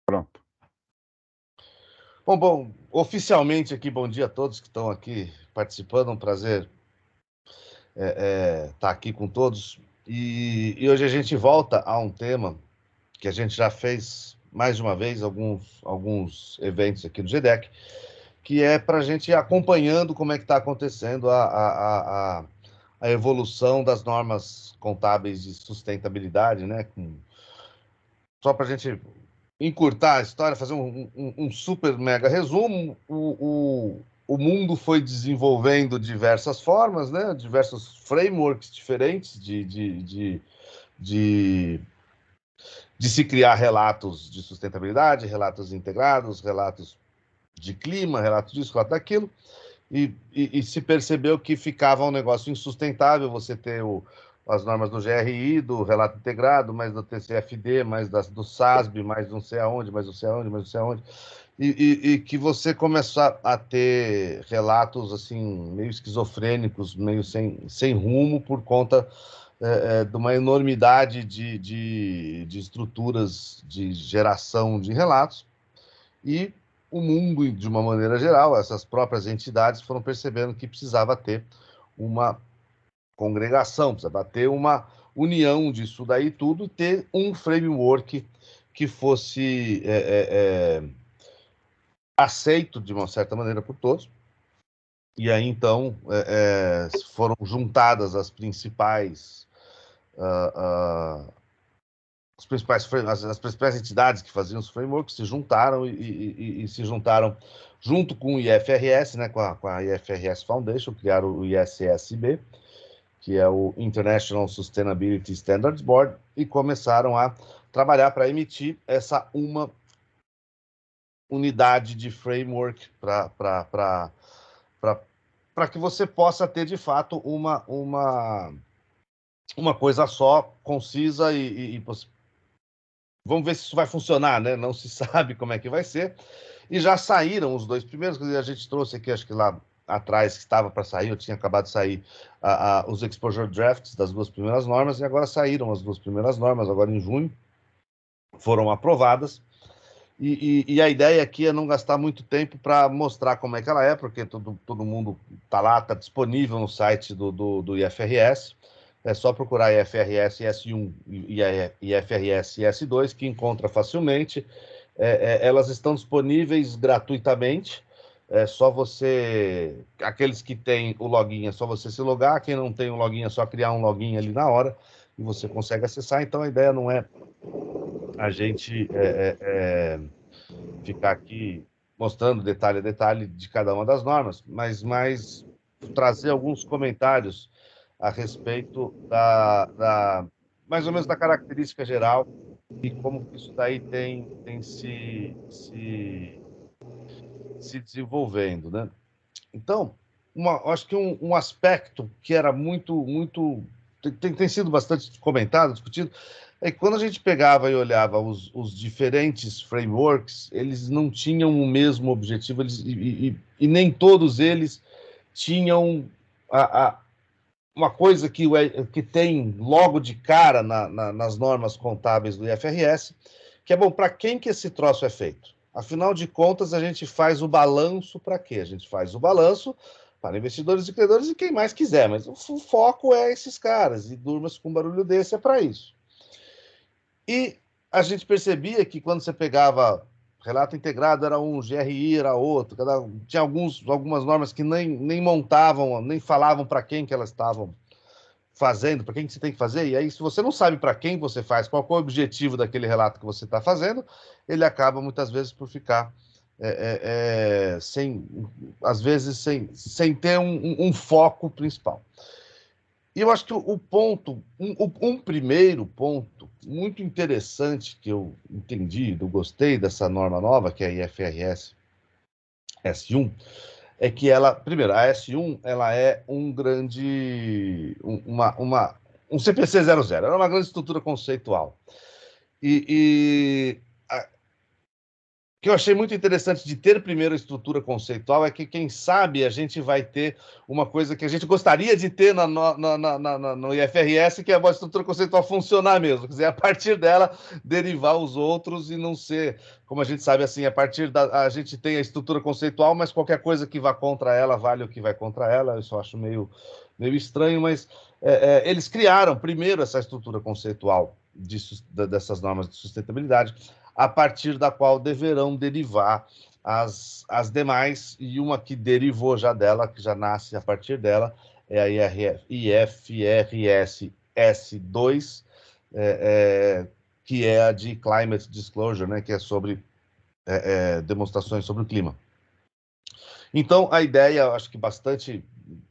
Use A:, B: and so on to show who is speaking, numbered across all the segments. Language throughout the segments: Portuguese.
A: Pronto.
B: Bom, oficialmente aqui, bom dia a todos que estão aqui participando, um prazer estar aqui com todos. E hoje a gente volta a um tema que a gente já fez mais de uma vez, alguns eventos aqui no GDEC, que é para a gente ir acompanhando como é que está acontecendo a evolução das normas contábeis de sustentabilidade, né? Só para a gente encurtar a história, fazer um super mega resumo, o mundo foi desenvolvendo diversas formas, né? Diversos frameworks diferentes de, de se criar relatos de sustentabilidade, relatos integrados, relatos de clima, relatos disso, relatos daquilo, e se percebeu que ficava um negócio insustentável você ter as normas do GRI, do relato integrado, mais do TCFD, mais do SASB, mais não sei aonde, mais não sei aonde, mais não sei aonde, e que você começar a ter relatos assim meio esquizofrênicos, meio sem rumo por conta de uma enormidade de estruturas de geração de relatos e o mundo, de uma maneira geral, essas próprias entidades foram percebendo que precisava ter uma congregação, precisava ter uma união disso daí tudo e ter um framework que fosse aceito de uma certa maneira por todos. E aí, então, foram juntadas as principais as principais entidades que faziam os frameworks se juntaram e se juntaram junto com o IFRS, né, com a IFRS Foundation, criaram o ISSB, que é o International Sustainability Standards Board, e começaram a trabalhar para emitir essa uma unidade de framework para que você possa ter, de fato, uma coisa só, concisa e vamos ver se isso vai funcionar, né? Não se sabe como é que vai ser. E já saíram os dois primeiros, que a gente trouxe aqui, acho que lá atrás, que estava para sair, eu tinha acabado de sair os exposure drafts das duas primeiras normas, e agora saíram as duas primeiras normas, agora em junho, foram aprovadas. E a ideia aqui é não gastar muito tempo para mostrar como é que ela é, porque todo mundo está lá, está disponível no site do IFRS. É só procurar IFRS S1 e IFRS S2, que encontra facilmente. Elas estão disponíveis gratuitamente. É só você. Aqueles que têm o login, é só você se logar. Quem não tem o login, é só criar um login ali na hora e você consegue acessar. Então a ideia não é a gente ficar aqui mostrando detalhe a detalhe de cada uma das normas, mas mais trazer alguns comentários a respeito mais ou menos da característica geral e como isso daí tem se desenvolvendo, né? Então, acho que um aspecto que era muito tem sido bastante comentado, discutido, é que quando a gente pegava e olhava os diferentes frameworks, eles não tinham o mesmo objetivo, e nem todos eles tinham uma coisa que tem logo de cara nas normas contábeis do IFRS, que é bom, para quem que esse troço é feito? Afinal de contas, a gente faz o balanço para quê? A gente faz o balanço para investidores e credores e quem mais quiser, mas o foco é esses caras, e durma-se com um barulho desse é para isso. E a gente percebia que quando você pegava relato integrado era um, GRI era outro, tinha algumas normas que nem montavam, nem falavam para quem que elas estavam fazendo, para quem que você tem que fazer, e aí se você não sabe para quem você faz, qual é o objetivo daquele relato que você está fazendo, ele acaba muitas vezes por ficar sem, às vezes sem ter um foco principal. E eu acho que o ponto, um primeiro ponto muito interessante que eu entendi, eu gostei dessa norma nova, que é a IFRS S1, é que ela, primeiro, a S1, ela é um grande, um CPC 00, ela é uma grande estrutura conceitual. E que eu achei muito interessante de ter primeiro a estrutura conceitual é que, quem sabe, a gente vai ter uma coisa que a gente gostaria de ter no IFRS, que é a estrutura conceitual funcionar mesmo. Quer dizer, a partir dela, derivar os outros e não ser, como a gente sabe, assim, a gente tem a estrutura conceitual, mas qualquer coisa que vá contra ela vale o que vai contra ela. Isso eu acho meio estranho, mas eles criaram primeiro essa estrutura conceitual dessas normas de sustentabilidade, a partir da qual deverão derivar as demais, e uma que derivou já dela, que já nasce a partir dela, é a IFRS S2, que é a de Climate Disclosure, né, que é sobre demonstrações sobre o clima. Então, a ideia, acho que bastante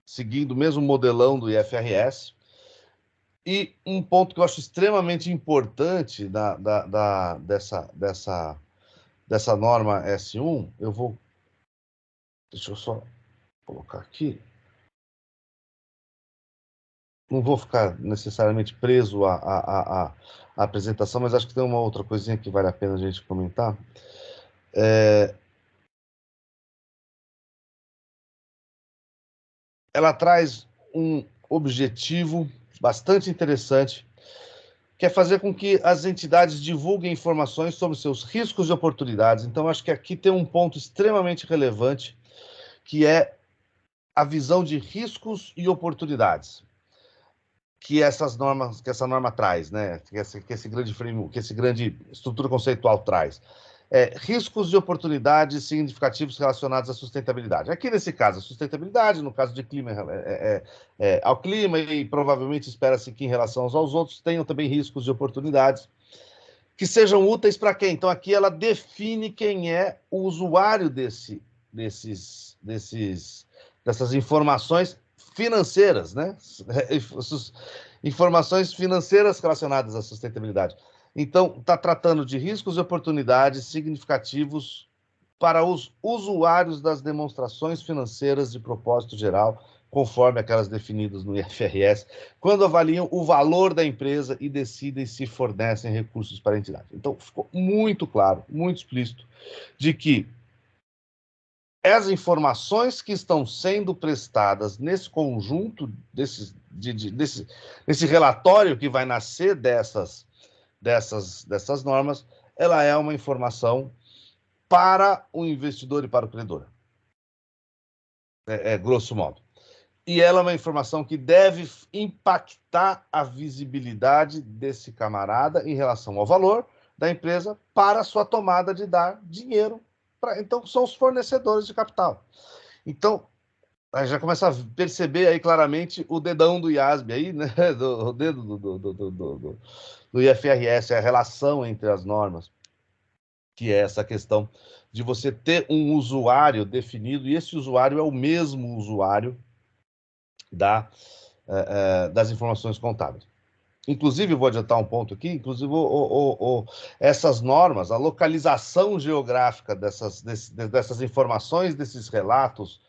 B: seguindo o mesmo modelão do IFRS, e um ponto que eu acho extremamente importante dessa norma S1, deixa eu só colocar aqui, não vou ficar necessariamente preso à apresentação, mas acho que tem uma outra coisinha que vale a pena a gente comentar. Ela traz um objetivo bastante interessante, que é fazer com que as entidades divulguem informações sobre seus riscos e oportunidades. Então, acho que aqui tem um ponto extremamente relevante, que é a visão de riscos e oportunidades que essa norma traz, né? Que esse grande framework, que esse grande estrutura conceitual traz. Riscos e oportunidades significativos relacionados à sustentabilidade. Aqui, nesse caso, a sustentabilidade, no caso de clima, ao clima, e provavelmente espera-se que, em relação aos outros, tenham também riscos e oportunidades que sejam úteis para quem? Então, aqui ela define quem é o usuário dessas informações financeiras, né? Informações financeiras relacionadas à sustentabilidade. Então, está tratando de riscos e oportunidades significativos para os usuários das demonstrações financeiras de propósito geral, conforme aquelas definidas no IFRS, quando avaliam o valor da empresa e decidem se fornecem recursos para a entidade. Então, ficou muito claro, muito explícito, de que as informações que estão sendo prestadas nesse conjunto, desse relatório que vai nascer dessas normas, ela é uma informação para o investidor e para o credor. Grosso modo. E ela é uma informação que deve impactar a visibilidade desse camarada em relação ao valor da empresa para a sua tomada de dar dinheiro. Então, são os fornecedores de capital. Então, a gente já começa a perceber aí claramente o dedão do IASB aí, né? O dedo do IFRS, a relação entre as normas, que é essa questão de você ter um usuário definido, e esse usuário é o mesmo usuário das informações contábeis. Inclusive, vou adiantar um ponto aqui, inclusive essas normas, a localização geográfica dessas informações, desses relatos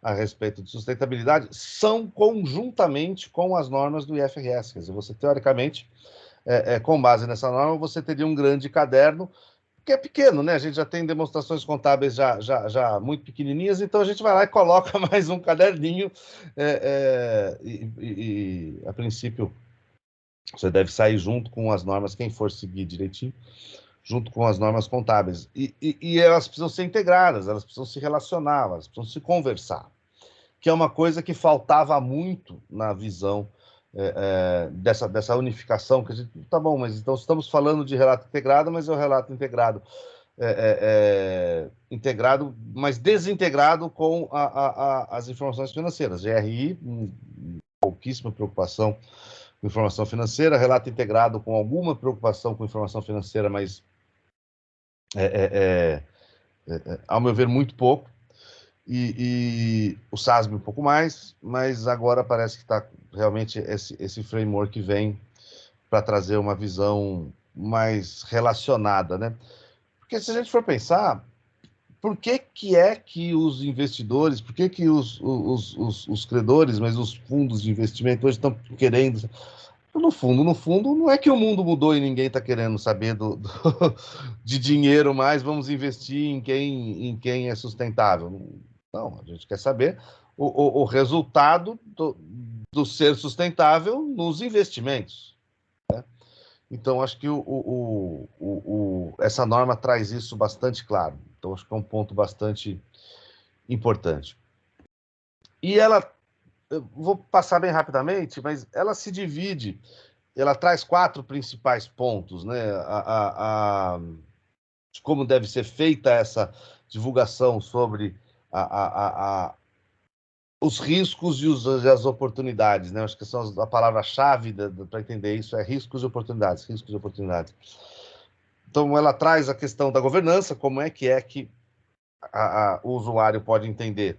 B: a respeito de sustentabilidade, são conjuntamente com as normas do IFRS. Quer dizer, você, teoricamente, com base nessa norma, você teria um grande caderno, que é pequeno, né? A gente já tem demonstrações contábeis já muito pequenininhas, então a gente vai lá e coloca mais um caderninho, e a princípio você deve sair junto com as normas, quem for seguir direitinho, junto com as normas contábeis. E elas precisam ser integradas, elas precisam se relacionar, elas precisam se conversar, que é uma coisa que faltava muito na visão dessa unificação, que a gente, tá bom, mas então estamos falando de relato integrado, mas é o relato integrado, integrado, mas desintegrado com as informações financeiras. GRI, pouquíssima preocupação com informação financeira, relato integrado com alguma preocupação com informação financeira, mas, ao meu ver, muito pouco. E o SASB um pouco mais, mas agora parece que está realmente esse framework que vem para trazer uma visão mais relacionada, né? Porque se a gente for pensar, por que é que os investidores, por que os credores, mas os fundos de investimento hoje estão querendo no fundo, não é que o mundo mudou e ninguém está querendo saber de dinheiro mais, vamos investir em quem é sustentável. Não, a gente quer saber o resultado do ser sustentável nos investimentos. Então, acho que essa norma traz isso bastante claro. Então, acho que é um ponto bastante importante. E ela, eu vou passar bem rapidamente, mas ela se divide, ela traz 4 principais pontos, né? De como deve ser feita essa divulgação sobre os riscos e as oportunidades, né? Acho que são a palavra-chave para entender isso é riscos e oportunidades, riscos e oportunidades. Então, ela traz a questão da governança, como é que o usuário pode entender.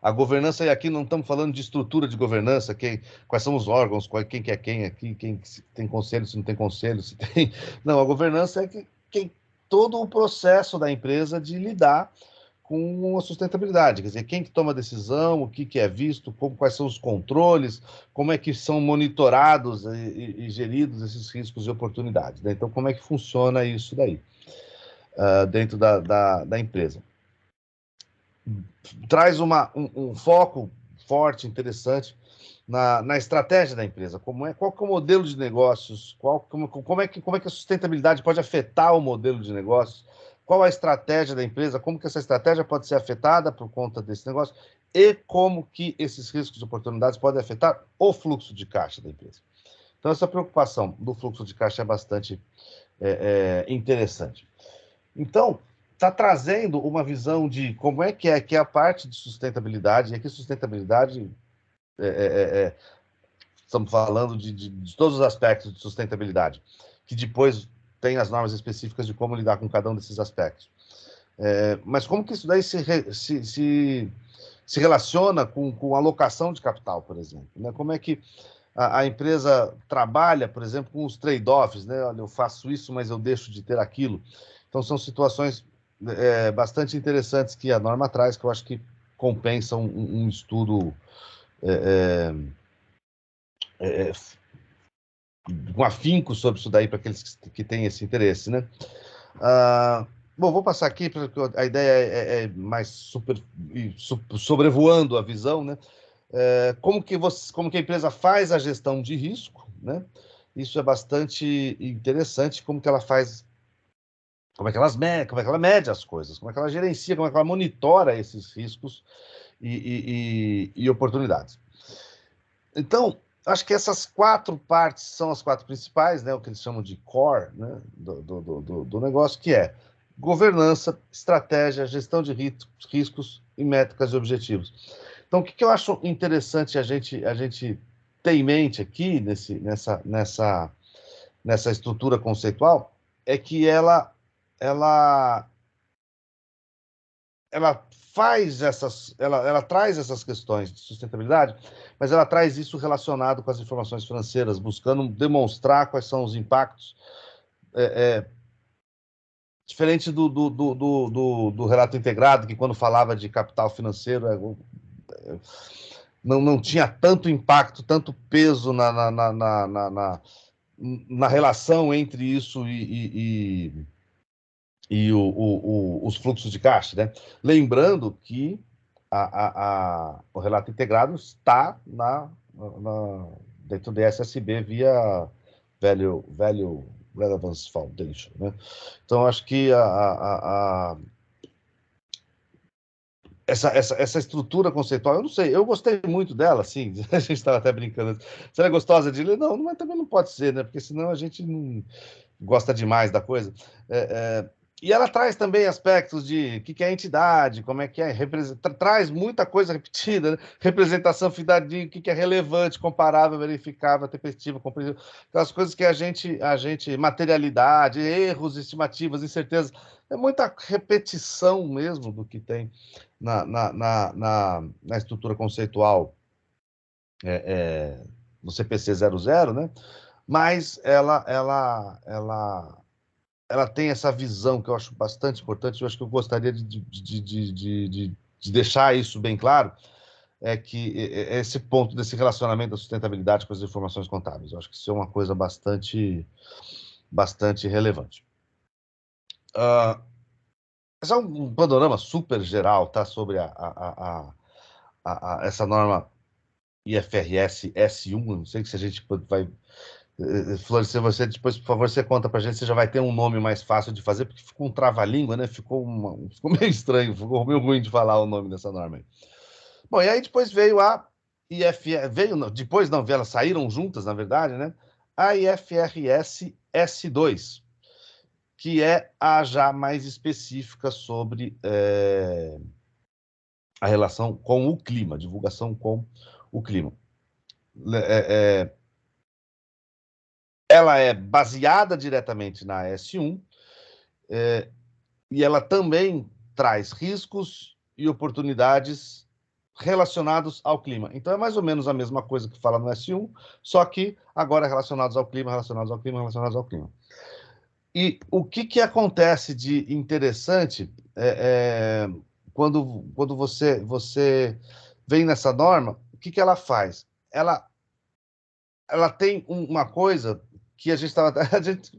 B: A governança, e aqui não estamos falando de estrutura de governança, quais são os órgãos, quem que é quem aqui, quem se tem conselho, se não tem conselho, se tem... Não, a governança é todo o processo da empresa de lidar com a sustentabilidade, quer dizer, quem que toma a decisão, o que é visto, quais são os controles, como é que são monitorados e geridos esses riscos e oportunidades, né? Então, como é que funciona isso daí, dentro da empresa? Traz um foco forte, interessante, na estratégia da empresa, qual que é o modelo de negócios, como é que a sustentabilidade pode afetar o modelo de negócios, qual a estratégia da empresa, como que essa estratégia pode ser afetada por conta desse negócio e como que esses riscos e oportunidades podem afetar o fluxo de caixa da empresa. Então, essa preocupação do fluxo de caixa é bastante interessante. Então, está trazendo uma visão de como é que é a parte de sustentabilidade, e aqui sustentabilidade, estamos falando de todos os aspectos de sustentabilidade, que depois tem as normas específicas de como lidar com cada um desses aspectos. Mas como que isso daí se relaciona com alocação de capital, por exemplo, né? Como é que a empresa trabalha, por exemplo, com os trade-offs, né? Olha, eu faço isso, mas eu deixo de ter aquilo. Então, são situações bastante interessantes que a norma traz, que eu acho que compensam um estudo com afinco sobre isso daí para aqueles que têm esse interesse, né? Bom, vou passar aqui, porque a ideia é mais sobrevoando a visão, né? Como que a empresa faz a gestão de risco, né? Isso é bastante interessante, como que ela faz, como é que ela mede as coisas, como é que ela gerencia, como é que ela monitora esses riscos e oportunidades. Então, acho que essas 4 partes são as 4 principais, né? O que eles chamam de core, né? do negócio, que é governança, estratégia, gestão de riscos e métricas e objetivos. Então, o que eu acho interessante a gente ter em mente aqui nessa estrutura conceitual é que ela ela traz essas questões de sustentabilidade, mas ela traz isso relacionado com as informações financeiras, buscando demonstrar quais são os impactos, diferente do relato integrado, que quando falava de capital financeiro, não tinha tanto impacto, tanto peso na relação entre isso e os fluxos de caixa, né? Lembrando que o relato integrado está dentro do SSB via Value Relevance Foundation, né? Então, acho que essa estrutura conceitual, eu não sei, eu gostei muito dela, assim, a gente estava até brincando. Se ela é gostosa de ler? Não, mas também não pode ser, né? Porque senão a gente não gosta demais da coisa. E ela traz também aspectos de o que é entidade, como é que é, traz muita coisa repetida, né? Representação, fidedigna, o que é relevante, comparável, verificável, tempestiva, compreensível, aquelas coisas que a gente, materialidade, erros, estimativas, incertezas, é muita repetição mesmo do que tem na estrutura conceitual do CPC 00, né? Mas ela tem essa visão que eu acho bastante importante, eu acho que eu gostaria de deixar isso bem claro, é que esse ponto desse relacionamento da sustentabilidade com as informações contábeis. Eu acho que isso é uma coisa bastante relevante. Esse é um panorama super geral, tá, sobre essa norma IFRS S1. Não sei se a gente vai... Florescer, você depois, por favor, você conta para a gente, você já vai ter um nome mais fácil de fazer, porque ficou um trava-língua, né? Ficou meio estranho, ficou meio ruim de falar o nome dessa norma aí. Bom, e aí depois veio a depois não, elas saíram juntas, na verdade, né? A IFRS S2, que é a já mais específica sobre a relação com o clima, divulgação com o clima. Ela é baseada diretamente na S1, e ela também traz riscos e oportunidades relacionados ao clima. Então é mais ou menos a mesma coisa que fala no S1, só que agora relacionados ao clima, relacionados ao clima, relacionados ao clima. E o que acontece de interessante quando você vem nessa norma, o que ela faz? Ela tem uma coisa que a gente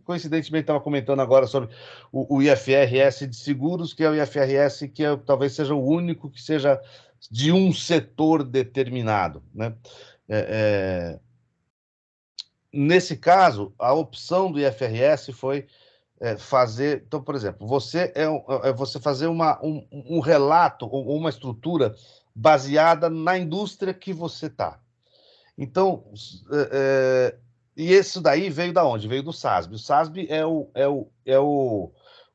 B: coincidentemente estava comentando agora sobre o IFRS de seguros, que é o IFRS que talvez seja o único que seja de um setor determinado, né? Nesse caso, a opção do IFRS foi fazer... Então, por exemplo, você fazer um relato ou uma estrutura baseada na indústria que você está. Então, e isso daí veio da onde? Veio do SASB. O SASB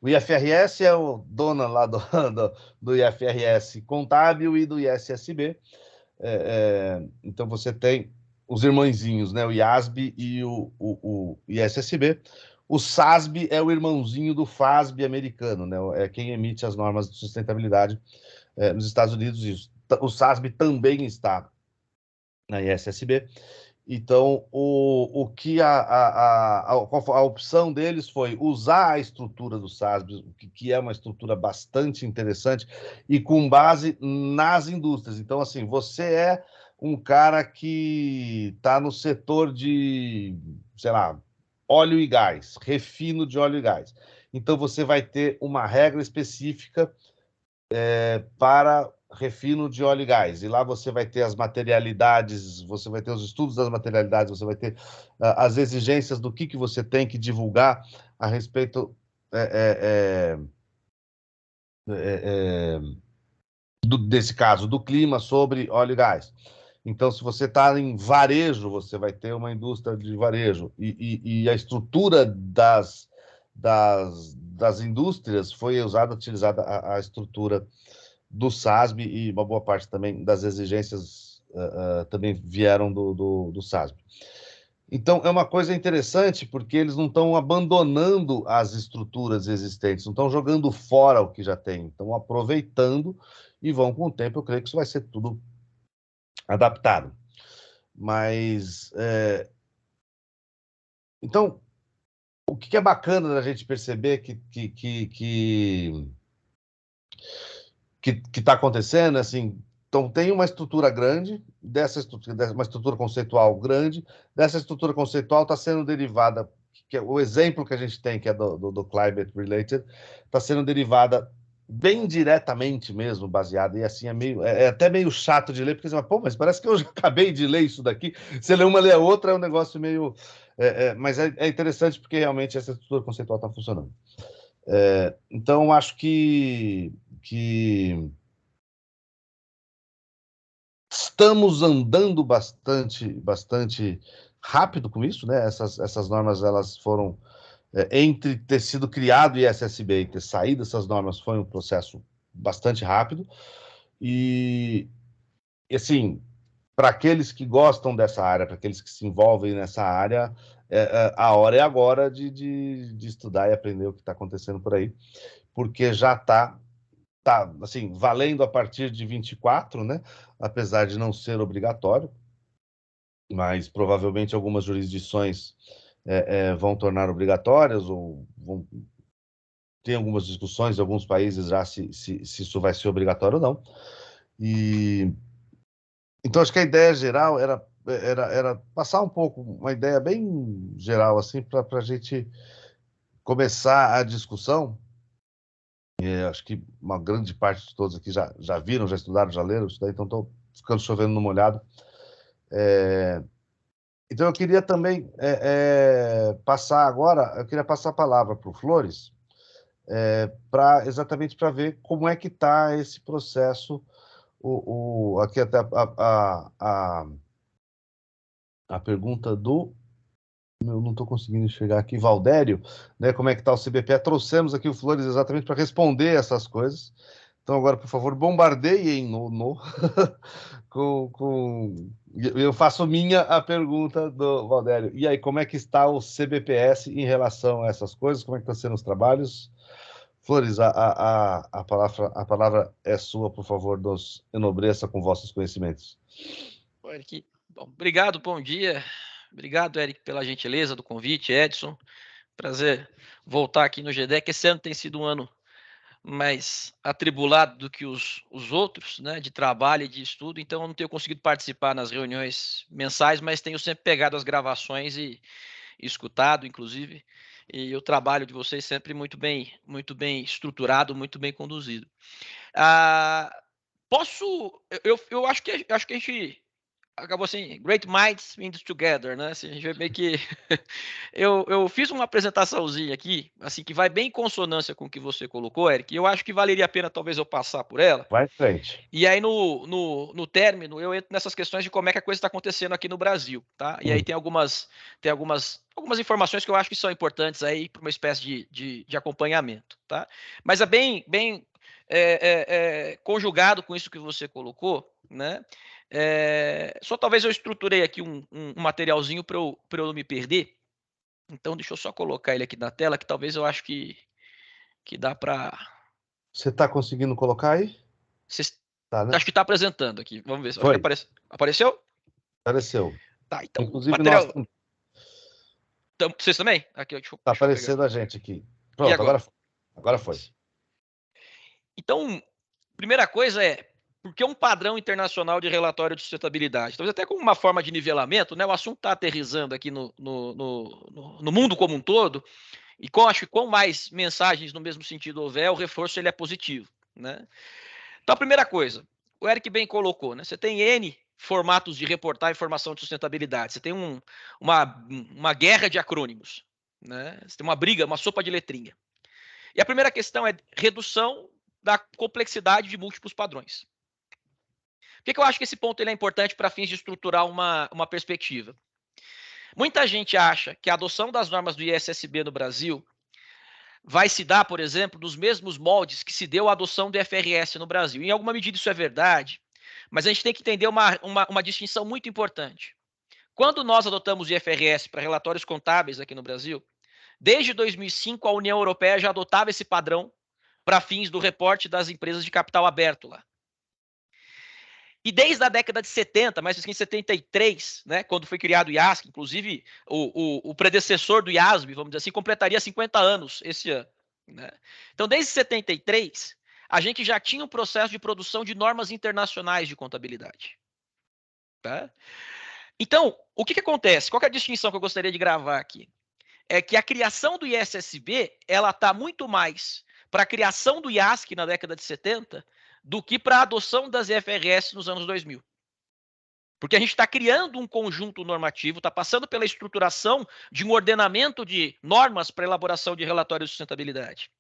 B: o IFRS é o dono lá do IFRS contábil e do ISSB. Então, você tem os irmãozinhos, né? O IASB e o ISSB. O SASB é o irmãozinho do FASB americano, né? É quem emite as normas de sustentabilidade nos Estados Unidos. Isso. O SASB também está na ISSB. Então, o que a opção deles foi usar a estrutura do SASB, que é uma estrutura bastante interessante, e com base nas indústrias. Então, assim, você é um cara que está no setor de, sei lá, óleo e gás, refino de óleo e gás. Então, você vai ter uma regra específica para refino de óleo e gás. E lá você vai ter as materialidades, você vai ter os estudos das materialidades, você vai ter as exigências do que você tem que divulgar a respeito desse caso, do clima sobre óleo e gás. Então, se você está em varejo, você vai ter uma indústria de varejo. E a estrutura das indústrias foi utilizada a estrutura do SASB, e uma boa parte também das exigências também vieram do SASB. Então, é uma coisa interessante, porque eles não estão abandonando as estruturas existentes, não estão jogando fora o que já tem, estão aproveitando e vão com o tempo. Eu creio que isso vai ser tudo adaptado. Mas, então, o que é bacana da gente perceber que está acontecendo, assim, então tem uma estrutura grande, uma estrutura conceitual grande, dessa estrutura conceitual está sendo derivada, que é o exemplo que a gente tem, que é do Climate Related, está sendo derivada bem diretamente mesmo, baseada, e assim, é até meio chato de ler, porque você fala, pô, mas parece que eu já acabei de ler isso daqui, você lê uma, lê a outra, é um negócio meio... mas é interessante porque realmente essa estrutura conceitual está funcionando. Então, acho que estamos andando bastante rápido com isso, né? Essas normas, elas foram, entre ter sido criado o ISSB e ter saído essas normas, foi um processo bastante rápido. E assim, para aqueles que gostam dessa área, para aqueles que se envolvem nessa área, a hora é agora de estudar e aprender o que está acontecendo por aí, porque já está assim, valendo a partir de 24, né? Apesar de não ser obrigatório, mas provavelmente algumas jurisdições vão tornar obrigatórias, ou tem algumas discussões em alguns países já se isso vai ser obrigatório ou não. E Então, acho que a ideia geral era passar um pouco, uma ideia bem geral, assim, para a gente começar a discussão. Acho que uma grande parte de todos aqui já viram, já estudaram, já leram isso daí, então estou ficando chovendo no molhado. Então, eu queria também passar agora, eu queria passar a palavra para o Flores, exatamente para ver como é que está esse processo. Aqui até a pergunta do. Eu não estou conseguindo enxergar aqui, Valdério, né? Como é que está o CBPE? Trouxemos aqui o Flores exatamente para responder essas coisas. Então, agora, por favor, bombardeiem eu faço minha a pergunta do Valdério. E aí, como é que está o CBPS em relação a essas coisas? Como é que estão sendo os trabalhos? Flores, a palavra é sua, por favor, nos enobreça com vossos conhecimentos.
A: Eric, bom, obrigado, bom dia. Obrigado, Eric, pela gentileza do convite, Edson. Prazer voltar aqui no GDEC. Esse ano tem sido um ano mais atribulado do que os outros, né, de trabalho e de estudo, então eu não tenho conseguido participar nas reuniões mensais, mas tenho sempre pegado as gravações e escutado, inclusive, e o trabalho de vocês sempre muito bem estruturado, muito bem conduzido. Eu acho que a gente acabou assim, great minds meet together, né? Assim, a gente meio que eu fiz uma apresentaçãozinha aqui, assim, que vai bem em consonância com o que você colocou, Eric, e eu acho que valeria a pena talvez eu passar por ela.
B: Vai em frente.
A: E aí no término eu entro nessas questões de como é que a coisa está acontecendo aqui no Brasil, tá? E aí tem algumas informações que eu acho que são importantes aí para uma espécie de acompanhamento, tá? Mas é bem conjugado com isso que você colocou, né? Só talvez eu estruturei aqui um materialzinho para eu não me perder. Então deixa eu só colocar ele aqui na tela, que talvez eu acho que dá para.
B: Você está conseguindo colocar aí? Tá, né?
A: Acho que está apresentando aqui. Vamos ver. Acho que
B: Foi.
A: Apareceu?
B: Apareceu.
A: Tá, então o
B: Inclusive, nós
A: material. Vocês também? Aqui, deixa
B: está
A: eu pegar.
B: aparecendo a gente aqui.
A: E
B: Pronto, agora
A: agora?
B: foi. Agora foi.
A: Então, primeira coisa é, por que um padrão internacional de relatório de sustentabilidade? Talvez até como uma forma de nivelamento, né? O assunto está aterrizando aqui no mundo como um todo, e acho que quanto mais mensagens no mesmo sentido houver, o reforço ele é positivo, né? Então, a primeira coisa, o Eric bem colocou, né? Você tem N formatos de reportar informação de sustentabilidade. Você tem uma guerra de acrônimos, né? Você tem uma briga, uma sopa de letrinha. E a primeira questão é redução da complexidade de múltiplos padrões. Por que eu acho que esse ponto ele é importante para fins de estruturar uma perspectiva? Muita gente acha que a adoção das normas do ISSB no Brasil vai se dar, por exemplo, nos mesmos moldes que se deu a adoção do FRS no Brasil. Em alguma medida isso é verdade, mas a gente tem que entender uma distinção muito importante. Quando nós adotamos o IFRS para relatórios contábeis aqui no Brasil, desde 2005 a União Europeia já adotava esse padrão para fins do reporte das empresas de capital aberto lá. E desde a década de 70, mais em 73, né, quando foi criado o IASC, inclusive o predecessor do IASB, vamos dizer assim, completaria 50 anos esse ano. Né? Então, desde 73, a gente já tinha um processo de produção de normas internacionais de contabilidade. Tá? Então, o que acontece? Qual que é a distinção que eu gostaria de gravar aqui? É que a criação do ISSB, ela está muito mais para a criação do IASC na década de 70 do que para a adoção das IFRS nos anos 2000. Porque a gente está criando um conjunto normativo, está passando pela estruturação de um ordenamento de normas para elaboração de relatórios de sustentabilidade.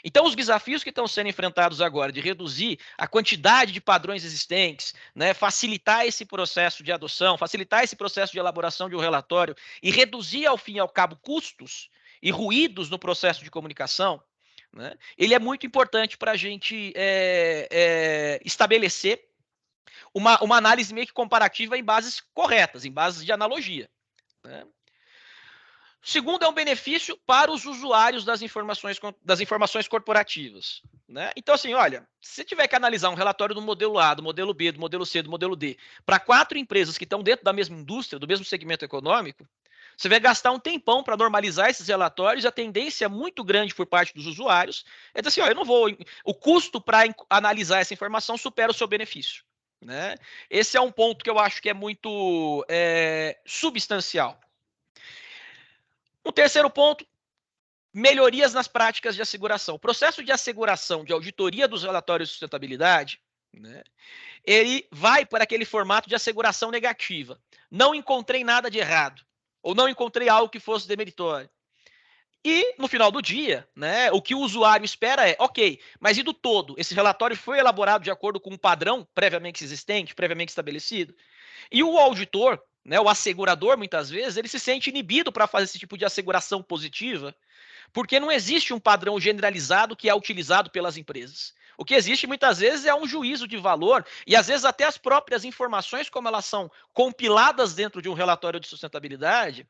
A: Então, os desafios que estão sendo enfrentados agora de reduzir a quantidade de padrões existentes, né, facilitar esse processo de adoção, facilitar esse processo de elaboração de um relatório e reduzir, ao fim e ao cabo, custos e ruídos no processo de comunicação, né, ele é muito importante para a gente estabelecer uma análise meio que comparativa em bases corretas, em bases de analogia. Né? Segundo, é um benefício para os usuários das informações corporativas. Né? Então, assim, olha, se tiver que analisar um relatório do modelo A, do modelo B, do modelo C, do modelo D, para 4 empresas que estão dentro da mesma indústria, do mesmo segmento econômico, você vai gastar um tempão para normalizar esses relatórios e a tendência muito grande por parte dos usuários é dizer assim, ó, eu não vou... O custo para analisar essa informação supera o seu benefício. né? Esse é um ponto que eu acho que é muito substancial. O terceiro ponto, melhorias nas práticas de asseguração. O processo de asseguração, de auditoria dos relatórios de sustentabilidade, né, ele vai para aquele formato de asseguração negativa. Não encontrei nada de errado, ou não encontrei algo que fosse demeritório. E, no final do dia, né, o que o usuário espera é, ok, mas e do todo? Esse relatório foi elaborado de acordo com um padrão previamente existente, previamente estabelecido? E o auditor, né, o assegurador, muitas vezes, ele se sente inibido para fazer esse tipo de asseguração positiva, porque não existe um padrão generalizado que é utilizado pelas empresas. O que existe muitas vezes é um juízo de valor e às vezes até as próprias informações, como elas são compiladas dentro de um relatório de sustentabilidade,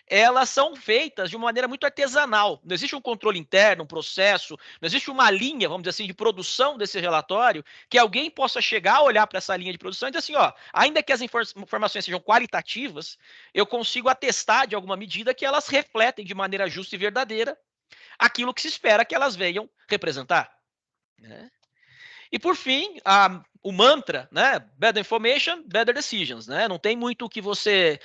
A: elas são feitas de uma maneira muito artesanal. Não existe um controle interno, um processo, não existe uma linha, vamos dizer assim, de produção desse relatório que alguém possa chegar a olhar para essa linha de produção e dizer assim, ó, ainda que as informações sejam qualitativas, eu consigo atestar de alguma medida que elas refletem de maneira justa e verdadeira aquilo que se espera que elas venham representar, né? E por fim, o mantra, né? Better information, better decisions, né? Não tem muito o que você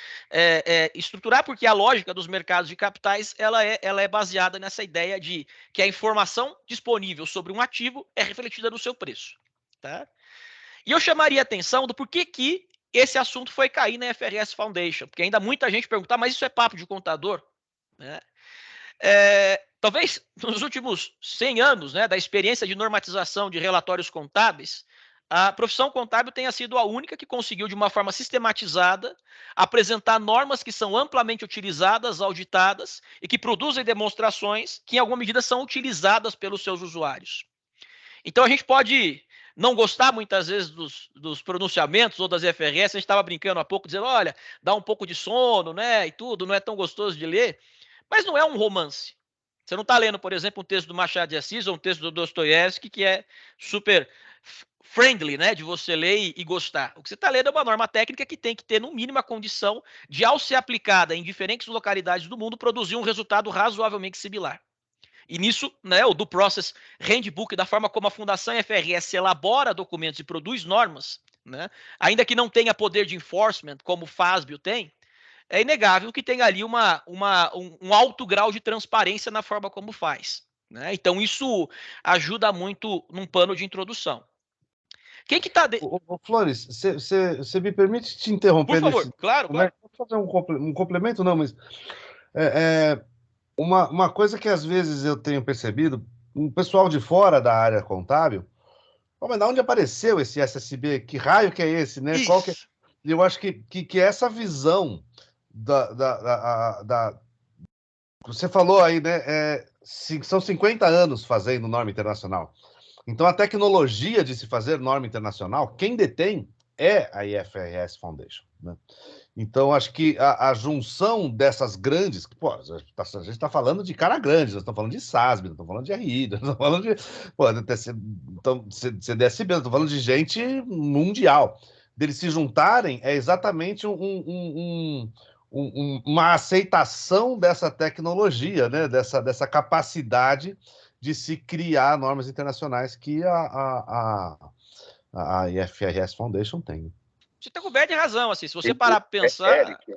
A: estruturar, porque a lógica dos mercados de capitais ela é baseada nessa ideia de que a informação disponível sobre um ativo é refletida no seu preço, tá? E eu chamaria a atenção do porquê que esse assunto foi cair na FRS Foundation, porque ainda muita gente pergunta, mas isso é papo de contador, né? Talvez nos últimos 100 anos, né, da experiência de normatização de relatórios contábeis, a profissão contábil tenha sido a única que conseguiu, de uma forma sistematizada, apresentar normas que são amplamente utilizadas, auditadas e que produzem demonstrações que, em alguma medida, são utilizadas pelos seus usuários. Então, a gente pode não gostar muitas vezes dos pronunciamentos ou das FRS, a gente estava brincando há pouco, dizendo, olha, dá um pouco de sono, né, e tudo, não é tão gostoso de ler, mas não é um romance. Você não está lendo, por exemplo, um texto do Machado de Assis ou um texto do Dostoiévski que é super friendly, né, de você ler e gostar. O que você está lendo é uma norma técnica que tem que ter, no mínimo, a condição de, ao ser aplicada em diferentes localidades do mundo, produzir um resultado razoavelmente similar. E nisso, né, o Due Process Handbook, da forma como a Fundação FRS elabora documentos e produz normas, né, ainda que não tenha poder de enforcement, como o FASB tem, é inegável que tem ali um alto grau de transparência na forma como faz, né? Então, isso ajuda muito num pano de introdução. Quem que está...
B: Flores, você me permite te
A: Por
B: interromper
A: favor,
B: nesse...
A: claro, claro.
B: Vou fazer um complemento, não, mas uma coisa que às vezes eu tenho percebido, um pessoal de fora da área contábil, mas de onde apareceu esse SSB? Que raio que é esse, né? Qual que é?
A: Isso.
B: Eu acho que essa visão da você falou aí, né? São 50 anos fazendo norma internacional. Então, a tecnologia de se fazer norma internacional, quem detém é a IFRS Foundation, né? Então, acho que a junção dessas grandes, pô, a gente está falando de cara grande, nós estamos falando de SASB, nós estamos falando de RI, nós estamos falando de CDSB, nós estamos falando de gente mundial. Deles se juntarem é exatamente uma aceitação dessa tecnologia, né? dessa capacidade de se criar normas internacionais que a IFRS Foundation tem.
A: Você está coberto de razão, assim, se você parar para pensar...
C: Eric,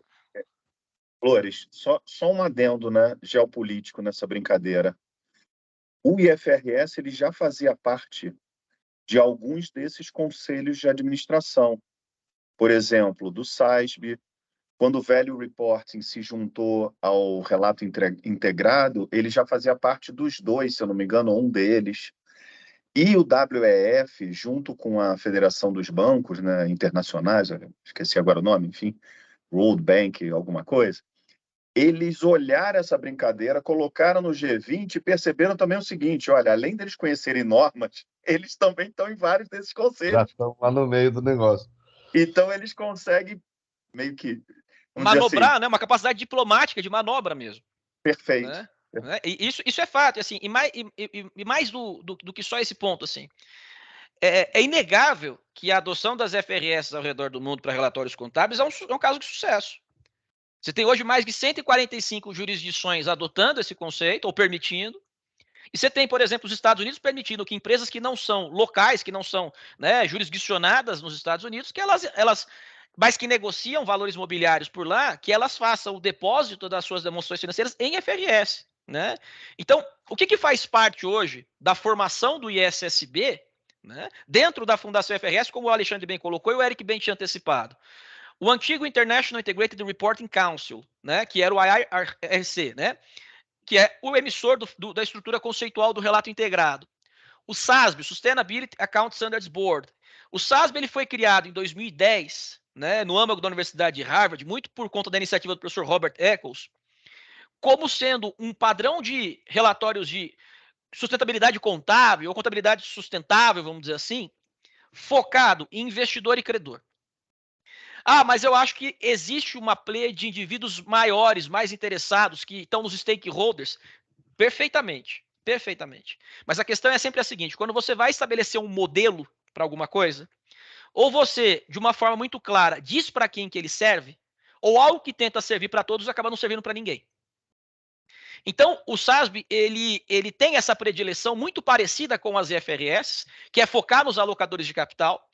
C: Flores, só um adendo, né, geopolítico nessa brincadeira. O IFRS ele já fazia parte de alguns desses conselhos de administração. Por exemplo, do SASB, quando o Value Reporting se juntou ao relato integrado, ele já fazia parte dos dois, se eu não me engano, um deles. E o WEF, junto com a Federação dos Bancos, né, Internacionais, esqueci agora o nome, enfim, World Bank, alguma coisa, eles olharam essa brincadeira, colocaram no G20 e perceberam também o seguinte, olha, além deles conhecerem normas, eles também estão em vários desses conselhos.
B: Já estão lá no meio do negócio.
C: Então, eles conseguem meio que...
A: manobrar,
C: assim,
A: né? Uma capacidade diplomática de manobra mesmo.
C: Perfeito.
A: Né? E isso é fato, assim, e mais do que só esse ponto, assim. É inegável que a adoção das FRS ao redor do mundo para relatórios contábeis é um caso de sucesso. Você tem hoje mais de 145 jurisdições adotando esse conceito, ou permitindo, E você tem, por exemplo, os Estados Unidos permitindo que empresas que não são locais, que não são, né, jurisdicionadas nos Estados Unidos, que mas que negociam valores mobiliários por lá, que elas façam o depósito das suas demonstrações financeiras em FRS. Né? Então, o que faz parte hoje da formação do ISSB, né, dentro da Fundação FRS, como o Alexandre bem colocou e o Eric bem tinha antecipado? O antigo International Integrated Reporting Council, né, que era o IIRC, né, que é o emissor da estrutura conceitual do relato integrado. O SASB, o Sustainability Account Standards Board. O SASB ele foi criado em 2010, né, no âmago da Universidade de Harvard, muito por conta da iniciativa do professor Robert Eccles, como sendo um padrão de relatórios de sustentabilidade contábil, ou contabilidade sustentável, vamos dizer assim, focado em investidor e credor. Ah, mas eu acho que existe uma pleia de indivíduos maiores, mais interessados, que estão nos stakeholders. Perfeitamente, perfeitamente. Mas a questão é sempre a seguinte, quando você vai estabelecer um modelo para alguma coisa, ou você, de uma forma muito clara, diz para quem que ele serve, ou algo que tenta servir para todos acaba não servindo para ninguém. Então, o SASB, ele tem essa predileção muito parecida com as IFRS, que é focar nos alocadores de capital,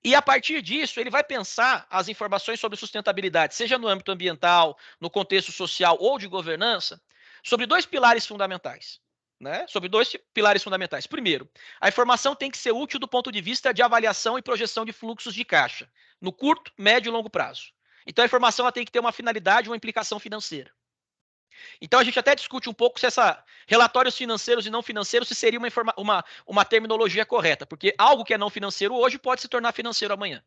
A: e a partir disso, ele vai pensar as informações sobre sustentabilidade, seja no âmbito ambiental, no contexto social ou de governança, sobre dois pilares fundamentais. Né? Sobre dois pilares fundamentais. Primeiro, a informação tem que ser útil do ponto de vista de avaliação e projeção de fluxos de caixa, no curto, médio e longo prazo. Então, a informação ela tem que ter uma finalidade, uma implicação financeira. Então, a gente até discute um pouco se relatórios financeiros e não financeiros se seria uma terminologia correta, porque algo que é não financeiro hoje pode se tornar financeiro amanhã.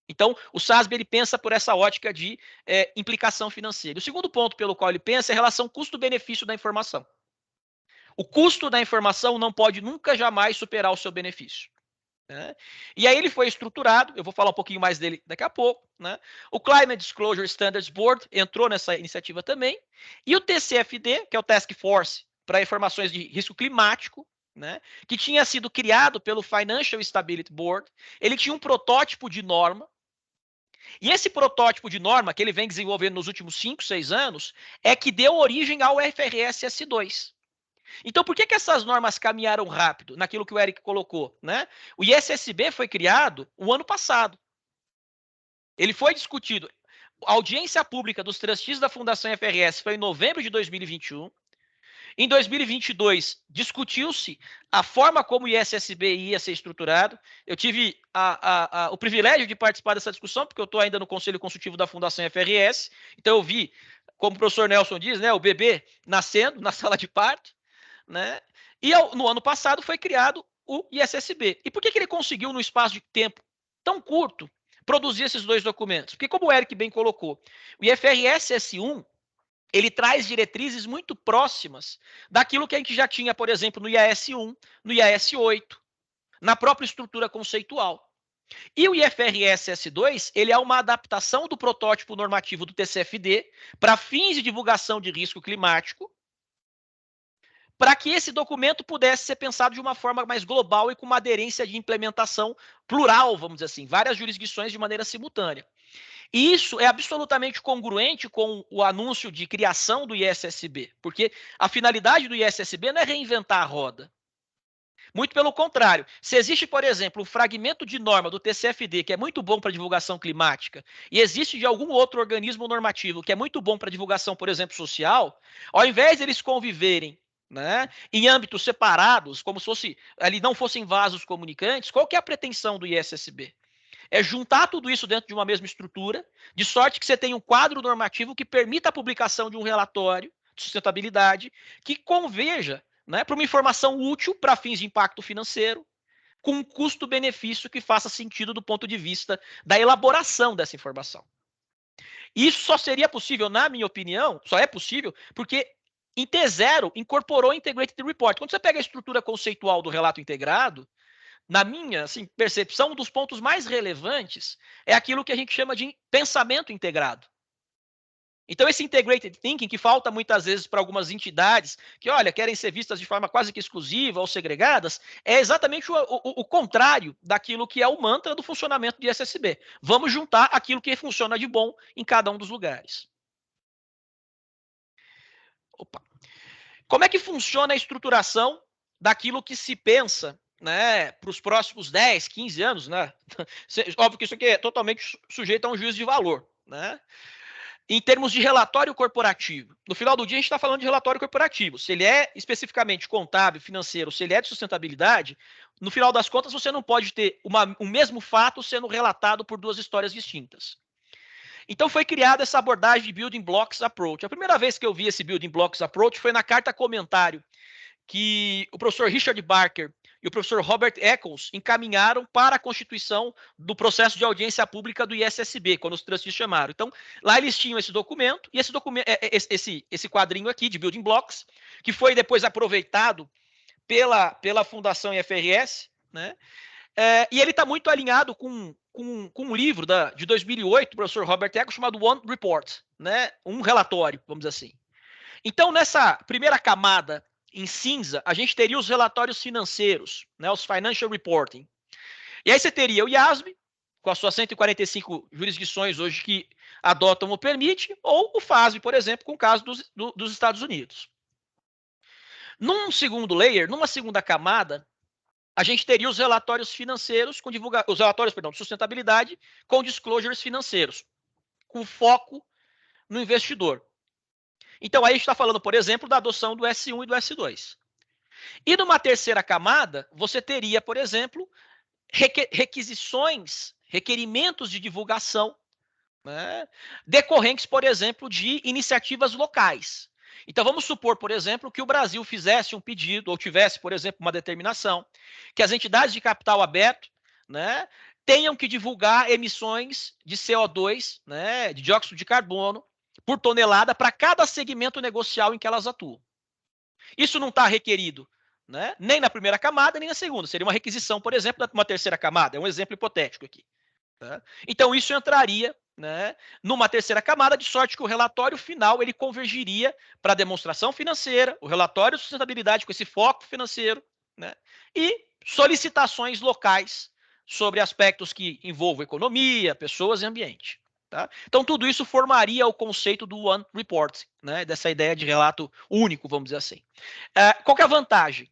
A: Então, o SASB ele pensa por essa ótica de implicação financeira. O segundo ponto pelo qual ele pensa é a relação custo-benefício da informação. O custo da informação não pode nunca, jamais superar o seu benefício. Né? E aí ele foi estruturado, eu vou falar um pouquinho mais dele daqui a pouco. Né? O Climate Disclosure Standards Board entrou nessa iniciativa também. E o TCFD, que é o Task Force para informações de risco climático, né? Que tinha sido criado pelo Financial Stability Board, ele tinha um protótipo de norma. E esse protótipo de norma, que ele vem desenvolvendo nos últimos 5, 6 anos, é que deu origem ao FRS S2. Então, por que essas normas caminharam rápido? Naquilo que o Eric colocou, né? O ISSB foi criado o ano passado. Ele foi discutido. A audiência pública dos trustees da Fundação FRS foi em novembro de 2021. Em 2022, discutiu-se a forma como o ISSB ia ser estruturado. Eu tive o privilégio de participar dessa discussão, porque eu estou ainda no Conselho Consultivo da Fundação FRS. Então, eu vi, como o professor Nelson diz, né, o bebê nascendo na sala de parto. Né? E no ano passado foi criado o ISSB. E por que ele conseguiu, num espaço de tempo tão curto, produzir esses dois documentos? Porque, como o Eric bem colocou, o IFRS S1 ele traz diretrizes muito próximas daquilo que a gente já tinha, por exemplo, no IAS 1, no IAS 8, na própria estrutura conceitual. E o IFRS S2, ele é uma adaptação do protótipo normativo do TCFD para fins de divulgação de risco climático, para que esse documento pudesse ser pensado de uma forma mais global e com uma aderência de implementação plural, vamos dizer assim, várias jurisdições de maneira simultânea. E isso é absolutamente congruente com o anúncio de criação do ISSB, porque a finalidade do ISSB não é reinventar a roda. Muito pelo contrário, se existe, por exemplo, um fragmento de norma do TCFD que é muito bom para divulgação climática e existe de algum outro organismo normativo que é muito bom para divulgação, por exemplo, social, ao invés de eles conviverem, né, em âmbitos separados, como se fosse, ali não fossem vasos comunicantes, qual que é a pretensão do ISSB? É juntar tudo isso dentro de uma mesma estrutura, de sorte que você tenha um quadro normativo que permita a publicação de um relatório de sustentabilidade que converja, né, para uma informação útil para fins de impacto financeiro, com um custo-benefício que faça sentido do ponto de vista da elaboração dessa informação. Isso só seria possível, na minha opinião, só é possível porque em T0 incorporou Integrated Report. Quando você pega a estrutura conceitual do relato integrado, na minha percepção, um dos pontos mais relevantes é aquilo que a gente chama de pensamento integrado. Então, esse integrated thinking, que falta muitas vezes para algumas entidades que, olha, querem ser vistas de forma quase que exclusiva ou segregadas, é exatamente o contrário daquilo que é o mantra do funcionamento de ISSB. Vamos juntar aquilo que funciona de bom em cada um dos lugares. Opa. Como é que funciona a estruturação daquilo que se pensa, né, para os próximos 10, 15 anos, né? Óbvio que isso aqui é totalmente sujeito a um juízo de valor, né? Em termos de relatório corporativo. No final do dia, a gente está falando de relatório corporativo. Se ele é especificamente contábil, financeiro, se ele é de sustentabilidade, no final das contas, você não pode ter um mesmo fato sendo relatado por duas histórias distintas. Então foi criada essa abordagem de Building Blocks Approach. A primeira vez que eu vi esse Building Blocks Approach foi na carta comentário que o professor Richard Barker e o professor Robert Eccles encaminharam para a constituição do processo de audiência pública do ISSB, quando os trustees chamaram. Então, lá eles tinham esse documento, e esse quadrinho aqui de Building Blocks, que foi depois aproveitado pela Fundação IFRS, né? E ele está muito alinhado com um livro de 2008, do professor Robert Eccles, chamado One Report, né? Um relatório, vamos dizer assim. Então, nessa primeira camada em cinza, a gente teria os relatórios financeiros, né, os Financial Reporting. E aí você teria o IASB, com as suas 145 jurisdições hoje que adotam ou permitem, ou o FASB, por exemplo, com o caso dos Estados Unidos. Num segundo layer, numa segunda camada, a gente teria os relatórios financeiros, os relatórios, de sustentabilidade, com disclosures financeiros, com foco no investidor. Então, aí a gente está falando, por exemplo, da adoção do S1 e do S2. E numa terceira camada, você teria, por exemplo, requerimentos de divulgação, né, decorrentes, por exemplo, de iniciativas locais. Então, vamos supor, por exemplo, que o Brasil fizesse um pedido, ou tivesse, por exemplo, uma determinação, que as entidades de capital aberto, né, tenham que divulgar emissões de CO2, né, de dióxido de carbono, por tonelada para cada segmento negocial em que elas atuam. Isso não está requerido, né, nem na primeira camada, nem na segunda. Seria uma requisição, por exemplo, de uma terceira camada. É um exemplo hipotético aqui. Tá? Então, isso entraria, né, numa terceira camada, de sorte que o relatório final ele convergiria para a demonstração financeira, o relatório de sustentabilidade com esse foco financeiro, né, e solicitações locais sobre aspectos que envolvam economia, pessoas e ambiente. Tá? Então, tudo isso formaria o conceito do One Report, né, dessa ideia de relato único, vamos dizer assim. Qual que é a vantagem?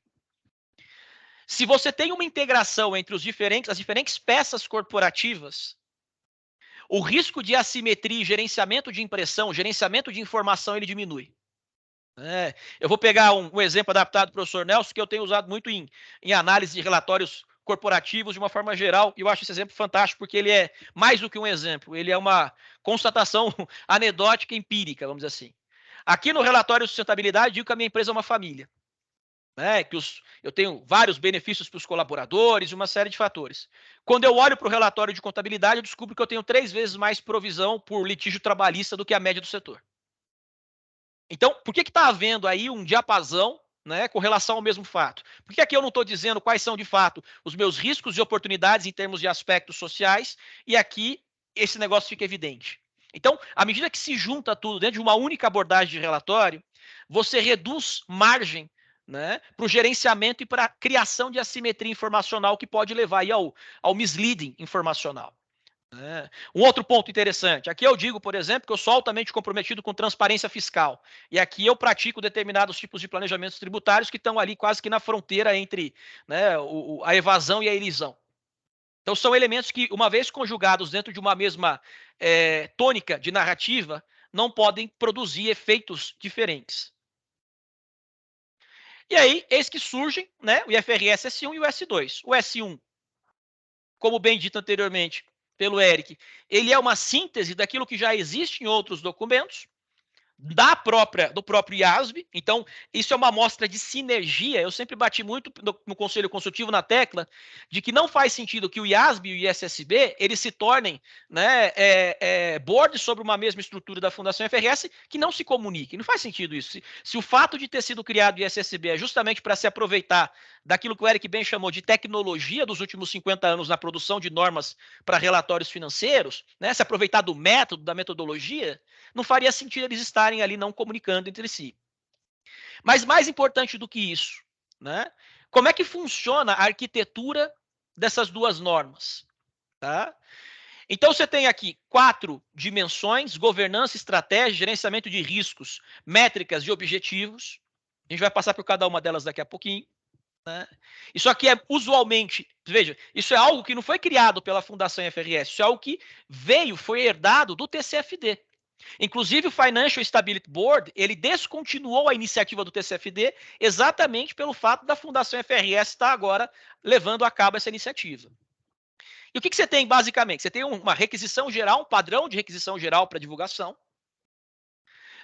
A: Se você tem uma integração entre as diferentes peças corporativas, o risco de assimetria, gerenciamento de impressão, gerenciamento de informação, ele diminui. Eu vou pegar um exemplo adaptado do professor Nelson, que eu tenho usado muito em análise de relatórios corporativos de uma forma geral, e eu acho esse exemplo fantástico, porque ele é mais do que um exemplo, ele é uma constatação anedótica empírica, vamos dizer assim. Aqui no relatório de sustentabilidade, digo que a minha empresa é uma família. Que eu tenho vários benefícios para os colaboradores e uma série de fatores. Quando eu olho para o relatório de contabilidade, eu descubro que eu tenho 3 vezes mais provisão por litígio trabalhista do que a média do setor. Então, por que está havendo aí um diapasão, né, com relação ao mesmo fato? Por que aqui eu não estou dizendo quais são, de fato, os meus riscos e oportunidades em termos de aspectos sociais, e aqui esse negócio fica evidente. Então, à medida que se junta tudo dentro de uma única abordagem de relatório, você reduz margem, né, para o gerenciamento e para a criação de assimetria informacional que pode levar aí ao misleading informacional. Um outro ponto interessante, aqui eu digo, por exemplo, que eu sou altamente comprometido com transparência fiscal, e aqui eu pratico determinados tipos de planejamentos tributários que estão ali quase que na fronteira entre, né, a evasão e a elisão. Então são elementos que, uma vez conjugados dentro de uma mesma tônica de narrativa, não podem produzir efeitos diferentes. E aí, eis que surgem, né, o IFRS S1 e o S2. O S1, como bem dito anteriormente pelo Eric, ele é uma síntese daquilo que já existe em outros documentos, do próprio IASB. Então, isso é uma amostra de sinergia. Eu sempre bati muito no Conselho Consultivo na tecla de que não faz sentido que o IASB e o ISSB eles se tornem, né, boards sobre uma mesma estrutura da Fundação FRS que não se comuniquem. Não faz sentido isso. Se o fato de ter sido criado o ISSB é justamente para se aproveitar daquilo que o Eric bem chamou de tecnologia dos últimos 50 anos na produção de normas para relatórios financeiros, né, se aproveitar do método, da metodologia, não faria sentido eles estarem ali não comunicando entre si. Mas mais importante do que isso, né? Como é que funciona a arquitetura dessas duas normas? Tá? Então você tem aqui 4 dimensões: governança, estratégia, gerenciamento de riscos, métricas e objetivos. A gente vai passar por cada uma delas daqui a pouquinho. né? Isso aqui é usualmente, veja, isso é algo que não foi criado pela Fundação FRS, isso é algo que foi herdado do TCFD. Inclusive, o Financial Stability Board, ele descontinuou a iniciativa do TCFD exatamente pelo fato da Fundação FRS estar agora levando a cabo essa iniciativa. E o que você tem, basicamente? Você tem uma requisição geral, um padrão de requisição geral para divulgação.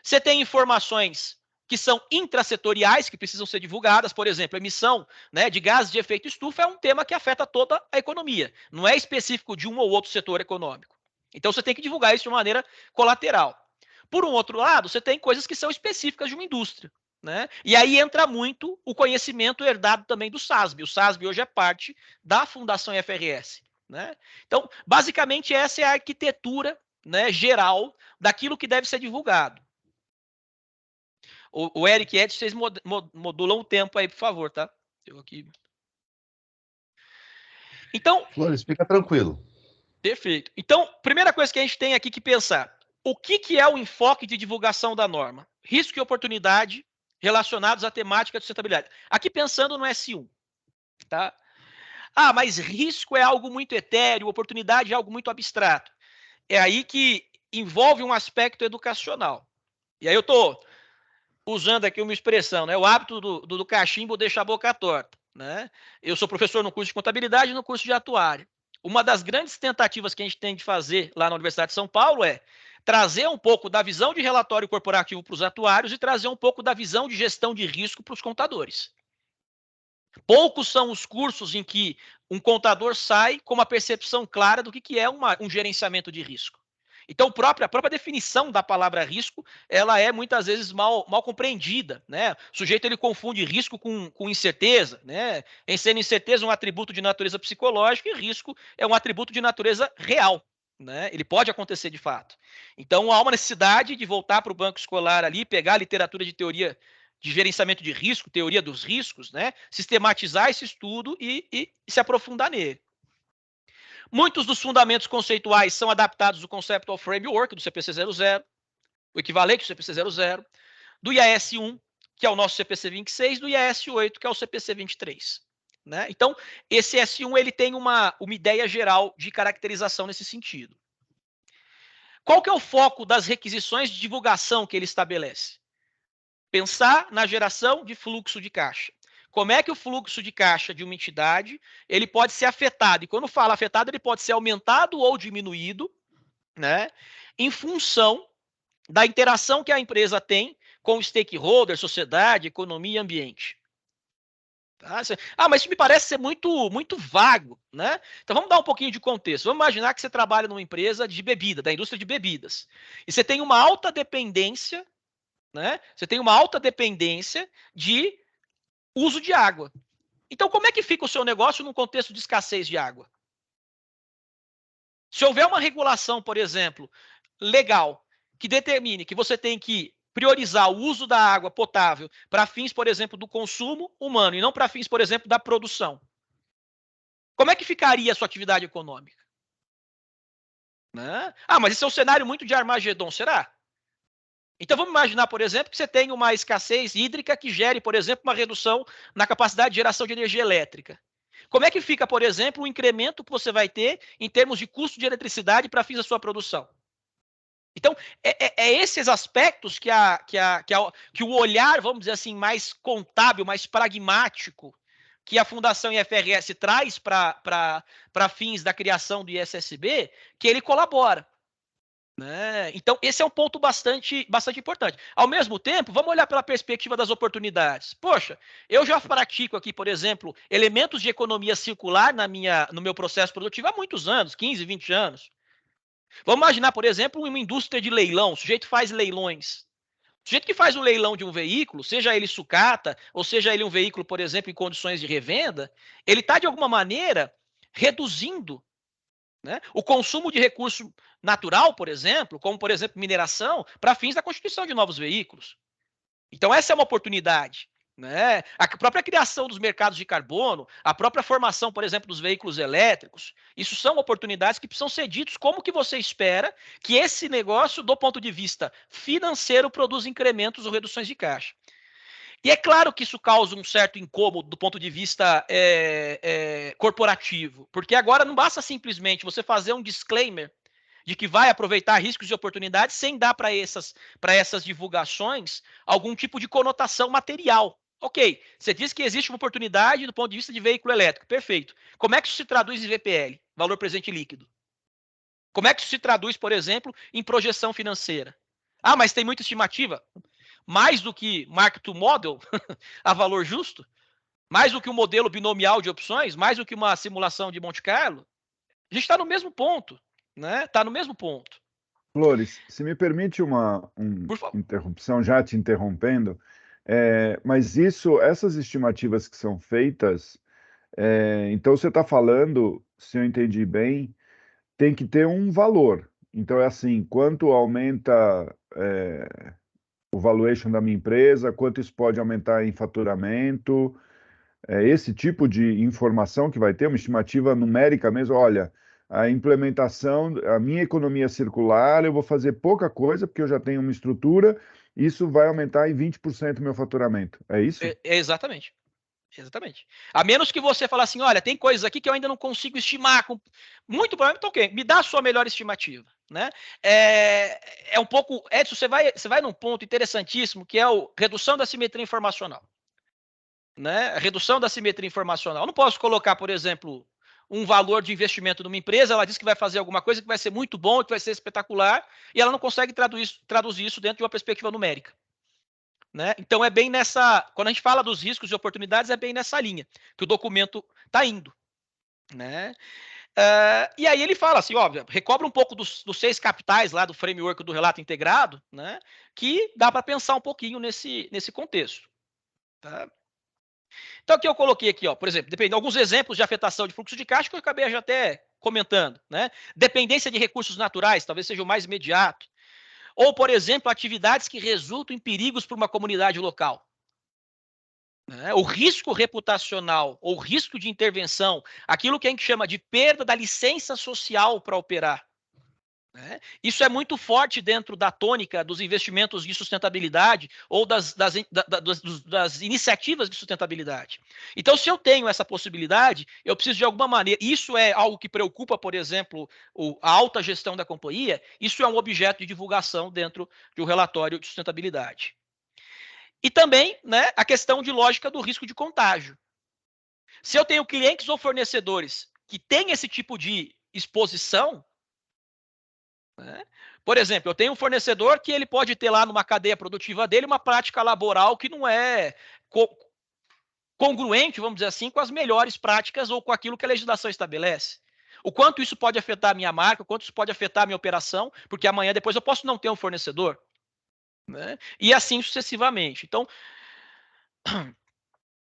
A: Você tem informações que são intrasetoriais, que precisam ser divulgadas. Por exemplo, emissão, né, de gases de efeito estufa é um tema que afeta toda a economia. Não é específico de um ou outro setor econômico. Então, você tem que divulgar isso de maneira colateral. Por um outro lado, você tem coisas que são específicas de uma indústria, né? E aí entra muito o conhecimento herdado também do SASB. O SASB hoje é parte da Fundação FRS, né? Então, basicamente, essa é a arquitetura, né, geral daquilo que deve ser divulgado. O Eric e Ed, vocês modulam o tempo aí, por favor, tá? Eu aqui. Então.
B: Flores, fica tranquilo.
A: Perfeito. Então, primeira coisa que a gente tem aqui que pensar: o que é o enfoque de divulgação da norma? Risco e oportunidade relacionados à temática de sustentabilidade. Aqui pensando no S1, tá? Ah, mas risco é algo muito etéreo, oportunidade é algo muito abstrato. É aí que envolve um aspecto educacional. E aí eu estou usando aqui uma expressão, né? O hábito do cachimbo deixa a boca torta, né? Eu sou professor no curso de contabilidade e no curso de atuária. Uma das grandes tentativas que a gente tem de fazer lá na Universidade de São Paulo é trazer um pouco da visão de relatório corporativo para os atuários e trazer um pouco da visão de gestão de risco para os contadores. Poucos são os cursos em que um contador sai com uma percepção clara do que é um gerenciamento de risco. Então, a própria definição da palavra risco, ela é muitas vezes mal compreendida, né? O sujeito ele confunde risco com incerteza, né? Em sendo incerteza um atributo de natureza psicológica e risco é um atributo de natureza real, né? Ele pode acontecer de fato. Então, há uma necessidade de voltar para o banco escolar ali, pegar a literatura de teoria de gerenciamento de risco, teoria dos riscos, né? Sistematizar esse estudo e se aprofundar nele. Muitos dos fundamentos conceituais são adaptados do Conceptual Framework, do CPC 00, o equivalente ao CPC 00, do IAS 1, que é o nosso CPC 26, do IAS 8, que é o CPC 23. Né? Então, esse S1 ele tem uma ideia geral de caracterização nesse sentido. Qual que é o foco das requisições de divulgação que ele estabelece? Pensar na geração de fluxo de caixa. Como é que o fluxo de caixa de uma entidade ele pode ser afetado? E quando fala afetado, ele pode ser aumentado ou diminuído, né, em função da interação que a empresa tem com o stakeholder, sociedade, economia e ambiente. Tá? Ah, mas isso me parece ser muito vago, né? Então vamos dar um pouquinho de contexto. Vamos imaginar que você trabalha numa empresa de bebida, da indústria de bebidas, e você tem uma alta dependência, né? Você tem uma alta dependência de uso de água. Então, como é que fica o seu negócio num contexto de escassez de água? Se houver uma regulação, por exemplo, legal, que determine que você tem que priorizar o uso da água potável para fins, por exemplo, do consumo humano e não para fins, por exemplo, da produção, como é que ficaria a sua atividade econômica? Né? Ah, mas esse é um cenário muito de Armagedon, será? Então, vamos imaginar, por exemplo, que você tem uma escassez hídrica que gere, por exemplo, uma redução na capacidade de geração de energia elétrica. Como é que fica, por exemplo, o incremento que você vai ter em termos de custo de eletricidade para fins da sua produção? Então, é esses aspectos que o olhar, vamos dizer assim, mais contábil, mais pragmático, que a Fundação IFRS traz para fins da criação do ISSB, que ele colabora. Né? Então, esse é um ponto bastante importante. Ao mesmo tempo, vamos olhar pela perspectiva das oportunidades. Poxa, eu já pratico aqui, por exemplo, elementos de economia circular no meu processo produtivo há muitos anos, 15, 20 anos. Vamos imaginar, por exemplo, uma indústria de leilão. O sujeito faz leilões. O sujeito que faz um leilão de um veículo, seja ele sucata, ou seja ele um veículo, por exemplo, em condições de revenda, ele está, de alguma maneira, reduzindo, né, o consumo de recurso natural, por exemplo, como, por exemplo, mineração, para fins da constituição de novos veículos. Então, essa é uma oportunidade. Né? A própria criação dos mercados de carbono, a própria formação, por exemplo, dos veículos elétricos, isso são oportunidades que precisam ser ditas como que você espera que esse negócio, do ponto de vista financeiro, produza incrementos ou reduções de caixa. E é claro que isso causa um certo incômodo do ponto de vista corporativo, porque agora não basta simplesmente você fazer um disclaimer de que vai aproveitar riscos e oportunidades sem dar para essas divulgações algum tipo de conotação material. Ok, você diz que existe uma oportunidade do ponto de vista de veículo elétrico, perfeito. Como é que isso se traduz em VPL, valor presente líquido? Como é que isso se traduz, por exemplo, em projeção financeira? Ah, mas tem muita estimativa. Mais do que mark to model, a valor justo, mais do que um modelo binomial de opções, mais do que uma simulação de Monte Carlo, a gente está no mesmo ponto, né? Está no mesmo ponto.
D: Flores, se me permite uma interrupção, já te interrompendo, mas essas estimativas que são feitas, então você está falando, se eu entendi bem, tem que ter um valor. Então é assim, quanto aumenta o valuation da minha empresa, quanto isso pode aumentar em faturamento, esse tipo de informação que vai ter, uma estimativa numérica mesmo, olha, a implementação, a minha economia circular, eu vou fazer pouca coisa, porque eu já tenho uma estrutura, isso vai aumentar em 20% o meu faturamento. É isso?
A: Exatamente. Exatamente. A menos que você fale assim, olha, tem coisas aqui que eu ainda não consigo estimar. Muito provavelmente, então, ok, me dá a sua melhor estimativa. Né? É um pouco. Edson, você vai num ponto interessantíssimo, que é a redução da simetria informacional. Né? A redução da simetria informacional. Eu não posso colocar, por exemplo, um valor de investimento numa empresa, ela diz que vai fazer alguma coisa que vai ser muito bom, que vai ser espetacular, e ela não consegue traduzir isso dentro de uma perspectiva numérica. Né? Então é bem nessa, quando a gente fala dos riscos e oportunidades, é bem nessa linha que o documento está indo. Né? E aí ele fala assim, óbvio, recobra um pouco dos 6 capitais lá do framework do relato integrado, né? Que dá para pensar um pouquinho nesse contexto. Tá? Então aqui eu coloquei aqui, ó, por exemplo, dependendo alguns exemplos de afetação de fluxo de caixa que eu acabei já até comentando. Né? Dependência de recursos naturais, talvez seja o mais imediato. Ou, por exemplo, atividades que resultam em perigos para uma comunidade local. O risco reputacional ou risco de intervenção, aquilo que a gente chama de perda da licença social para operar. Isso é muito forte dentro da tônica dos investimentos de sustentabilidade ou das iniciativas de sustentabilidade. Então, se eu tenho essa possibilidade, eu preciso de alguma maneira. Isso é algo que preocupa, por exemplo, a alta gestão da companhia. Isso é um objeto de divulgação dentro de um relatório de sustentabilidade. E também, né, a questão de lógica do risco de contágio. Se eu tenho clientes ou fornecedores que têm esse tipo de exposição, né? Por exemplo, eu tenho um fornecedor que ele pode ter lá numa cadeia produtiva dele uma prática laboral que não é congruente, vamos dizer assim, com as melhores práticas ou com aquilo que a legislação estabelece. O quanto isso pode afetar a minha marca, o quanto isso pode afetar a minha operação, porque amanhã depois eu posso não ter um fornecedor. Né? E assim sucessivamente. Então,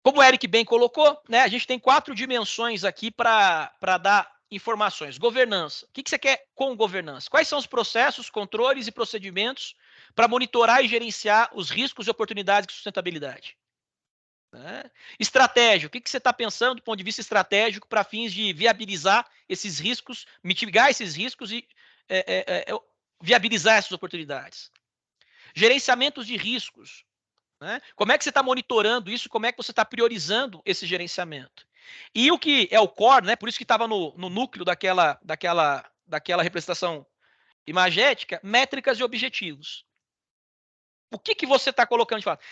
A: como o Eric bem colocou, né, a gente tem 4 dimensões aqui para dar informações. Governança. O que você quer com governança? Quais são os processos, controles e procedimentos para monitorar e gerenciar os riscos e oportunidades de sustentabilidade? Né? Estratégia. O que você está pensando do ponto de vista estratégico para fins de viabilizar esses riscos, mitigar esses riscos e viabilizar essas oportunidades? Gerenciamentos de riscos. Né? Como é que você está monitorando isso? Como é que você está priorizando esse gerenciamento? E o que é o core, né? Por isso que estava no núcleo daquela representação imagética, métricas e objetivos. O que você está colocando de fato?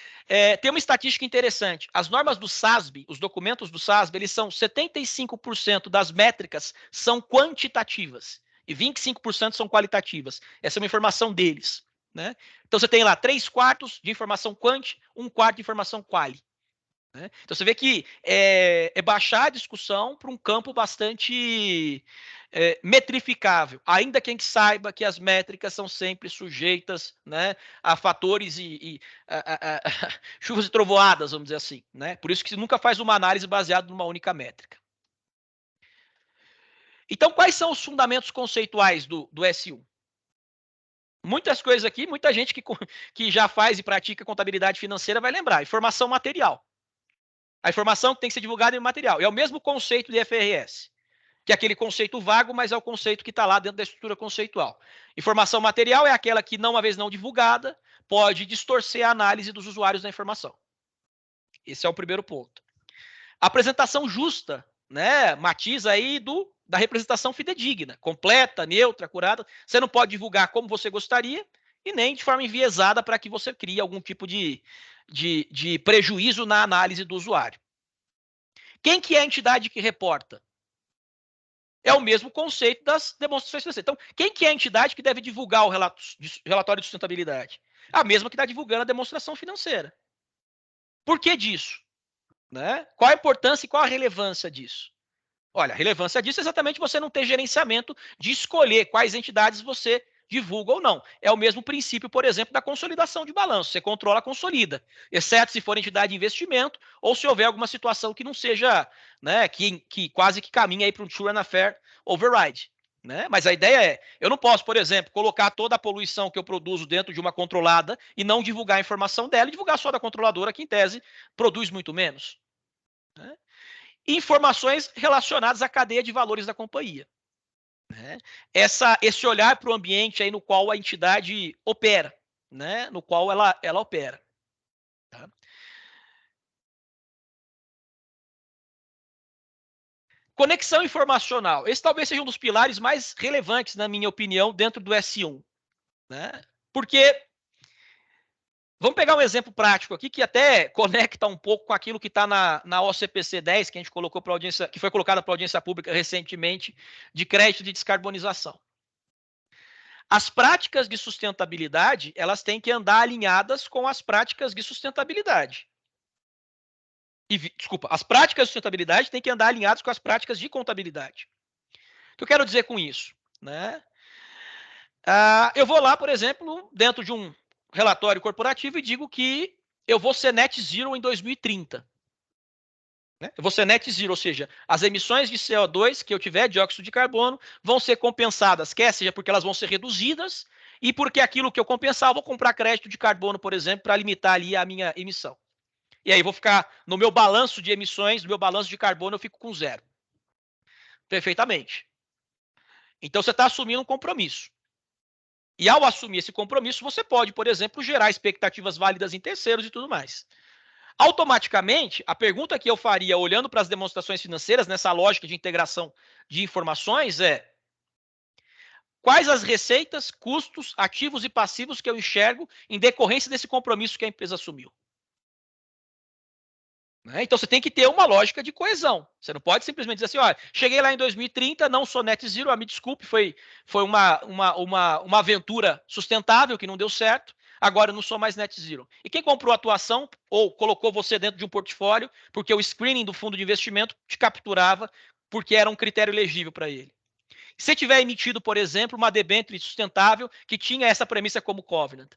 A: Tem uma estatística interessante. As normas do SASB, os documentos do SASB, eles são 75% das métricas são quantitativas e 25% são qualitativas. Essa é uma informação deles. Né? Então você tem lá 3/4 de informação quant, 1/4 de informação quali. Né? Então você vê que é baixar a discussão para um campo bastante metrificável, ainda que a gente saiba que as métricas são sempre sujeitas, né, a fatores e chuvas e trovoadas, vamos dizer assim. Né? Por isso que você nunca faz uma análise baseada numa única métrica. Então, quais são os fundamentos conceituais do S1? Muitas coisas aqui, muita gente que já faz e pratica contabilidade financeira vai lembrar. Informação material. A informação que tem que ser divulgada em material. É o mesmo conceito de IFRS, que é aquele conceito vago, mas é o conceito que está lá dentro da estrutura conceitual. Informação material é aquela que, uma vez não divulgada, pode distorcer a análise dos usuários da informação. Esse é o primeiro ponto. Apresentação justa, né? Matiz aí da representação fidedigna, completa, neutra, acurada. Você não pode divulgar como você gostaria e nem de forma enviesada para que você crie algum tipo de prejuízo na análise do usuário. Quem que é a entidade que reporta? É o mesmo conceito das demonstrações financeiras. Então, quem que é a entidade que deve divulgar o relatório de sustentabilidade? A mesma que está divulgando a demonstração financeira. Por que disso? Né? Qual a importância e qual a relevância disso? Olha, a relevância disso é exatamente você não ter gerenciamento de escolher quais entidades você divulga ou não. É o mesmo princípio, por exemplo, da consolidação de balanço. Você controla, consolida, exceto se for entidade de investimento ou se houver alguma situação que não seja, né, que quase que caminha aí para um true and fair override. Né? Mas a ideia é, eu não posso, por exemplo, colocar toda a poluição que eu produzo dentro de uma controlada e não divulgar a informação dela e divulgar só da controladora, que em tese produz muito menos. Né? Informações relacionadas à cadeia de valores da companhia. Né? Esse olhar para o ambiente aí no qual a entidade opera, né? No qual ela opera. Tá? Conexão informacional. Esse talvez seja um dos pilares mais relevantes, na minha opinião, dentro do S1. Né? Porque, vamos pegar um exemplo prático aqui, que até conecta um pouco com aquilo que está na OCPC 10, que a gente colocou para audiência, que foi colocada para audiência pública recentemente, de crédito de descarbonização. As práticas de sustentabilidade, elas têm que andar alinhadas com as práticas de sustentabilidade. Desculpa, as práticas de sustentabilidade têm que andar alinhadas com as práticas de contabilidade. O que eu quero dizer com isso? Né? Eu vou lá, por exemplo, dentro de um relatório corporativo e digo que eu vou ser net zero em 2030. Né? Eu vou ser net zero, ou seja, as emissões de CO2 que eu tiver, dióxido de carbono, vão ser compensadas, quer seja porque elas vão ser reduzidas e porque aquilo que eu compensar, eu vou comprar crédito de carbono, por exemplo, para limitar ali a minha emissão. E aí vou ficar no meu balanço de emissões, no meu balanço de carbono, eu fico com zero. Perfeitamente. Então você está assumindo um compromisso. E ao assumir esse compromisso, você pode, por exemplo, gerar expectativas válidas em terceiros e tudo mais. Automaticamente, a pergunta que eu faria olhando para as demonstrações financeiras, nessa lógica de integração de informações, é: quais as receitas, custos, ativos e passivos que eu enxergo em decorrência desse compromisso que a empresa assumiu? Né? Então, você tem que ter uma lógica de coesão. Você não pode simplesmente dizer assim, olha, cheguei lá em 2030, não sou net zero, me desculpe, foi uma aventura sustentável que não deu certo, agora eu não sou mais net zero. E quem comprou a atuação ou colocou você dentro de um portfólio, porque o screening do fundo de investimento te capturava, porque era um critério elegível para ele. Se tiver emitido, por exemplo, uma debênture sustentável que tinha essa premissa como covenant.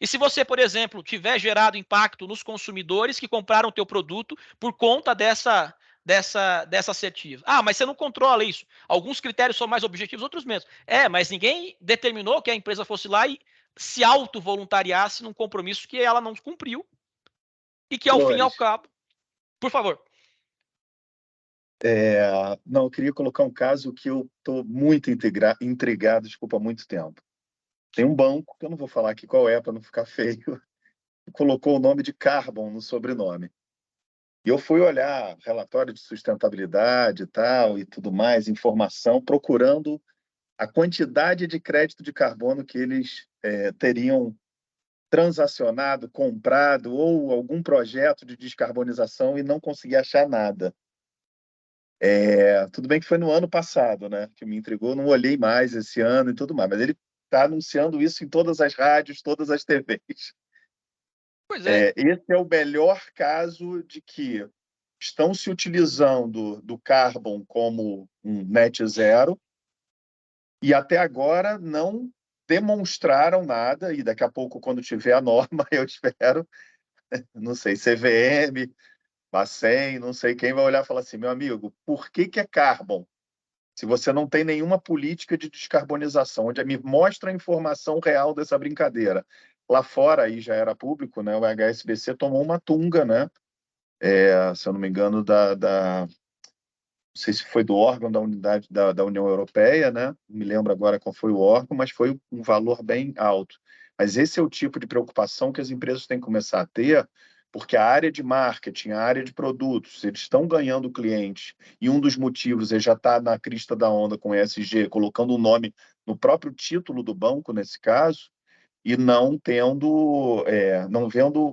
A: E se você, por exemplo, tiver gerado impacto nos consumidores que compraram o teu produto por conta dessa assertiva. Mas você não controla isso. Alguns critérios são mais objetivos, outros menos. Mas ninguém determinou que a empresa fosse lá e se auto-voluntariasse num compromisso que ela não cumpriu e que, ao fim e ao cabo... Por favor.
C: Não, eu queria colocar um caso que eu estou muito intrigado, desculpa, há muito tempo. Tem um banco, que eu não vou falar aqui qual é, para não ficar feio, que colocou o nome de Carbon no sobrenome. E eu fui olhar relatório de sustentabilidade e tudo mais, informação, procurando a quantidade de crédito de carbono que eles teriam transacionado, comprado, ou algum projeto de descarbonização, e não consegui achar nada. Tudo bem que foi no ano passado, né, que me intrigou, não olhei mais esse ano e tudo mais, mas ele está anunciando isso em todas as rádios, todas as TVs.
A: Pois é.
C: Esse é o melhor caso de que estão se utilizando do carbon como um net zero e até agora não demonstraram nada, e daqui a pouco, quando tiver a norma, eu espero, não sei, CVM, Bacen, não sei quem vai olhar e falar assim, meu amigo, por que é carbon? Se você não tem nenhuma política de descarbonização, onde me mostra a informação real dessa brincadeira. Lá fora, aí já era público, né? O HSBC tomou uma tunga, né? Se eu não me engano, não sei se foi do órgão da unidade da União Europeia, né? Não me lembro agora qual foi o órgão, mas foi um valor bem alto. Mas esse é o tipo de preocupação que as empresas têm que começar a ter porque a área de marketing, a área de produtos, eles estão ganhando clientes, e um dos motivos é já estar na crista da onda com ESG, colocando o nome no próprio título do banco, nesse caso, e não tendo, não vendo,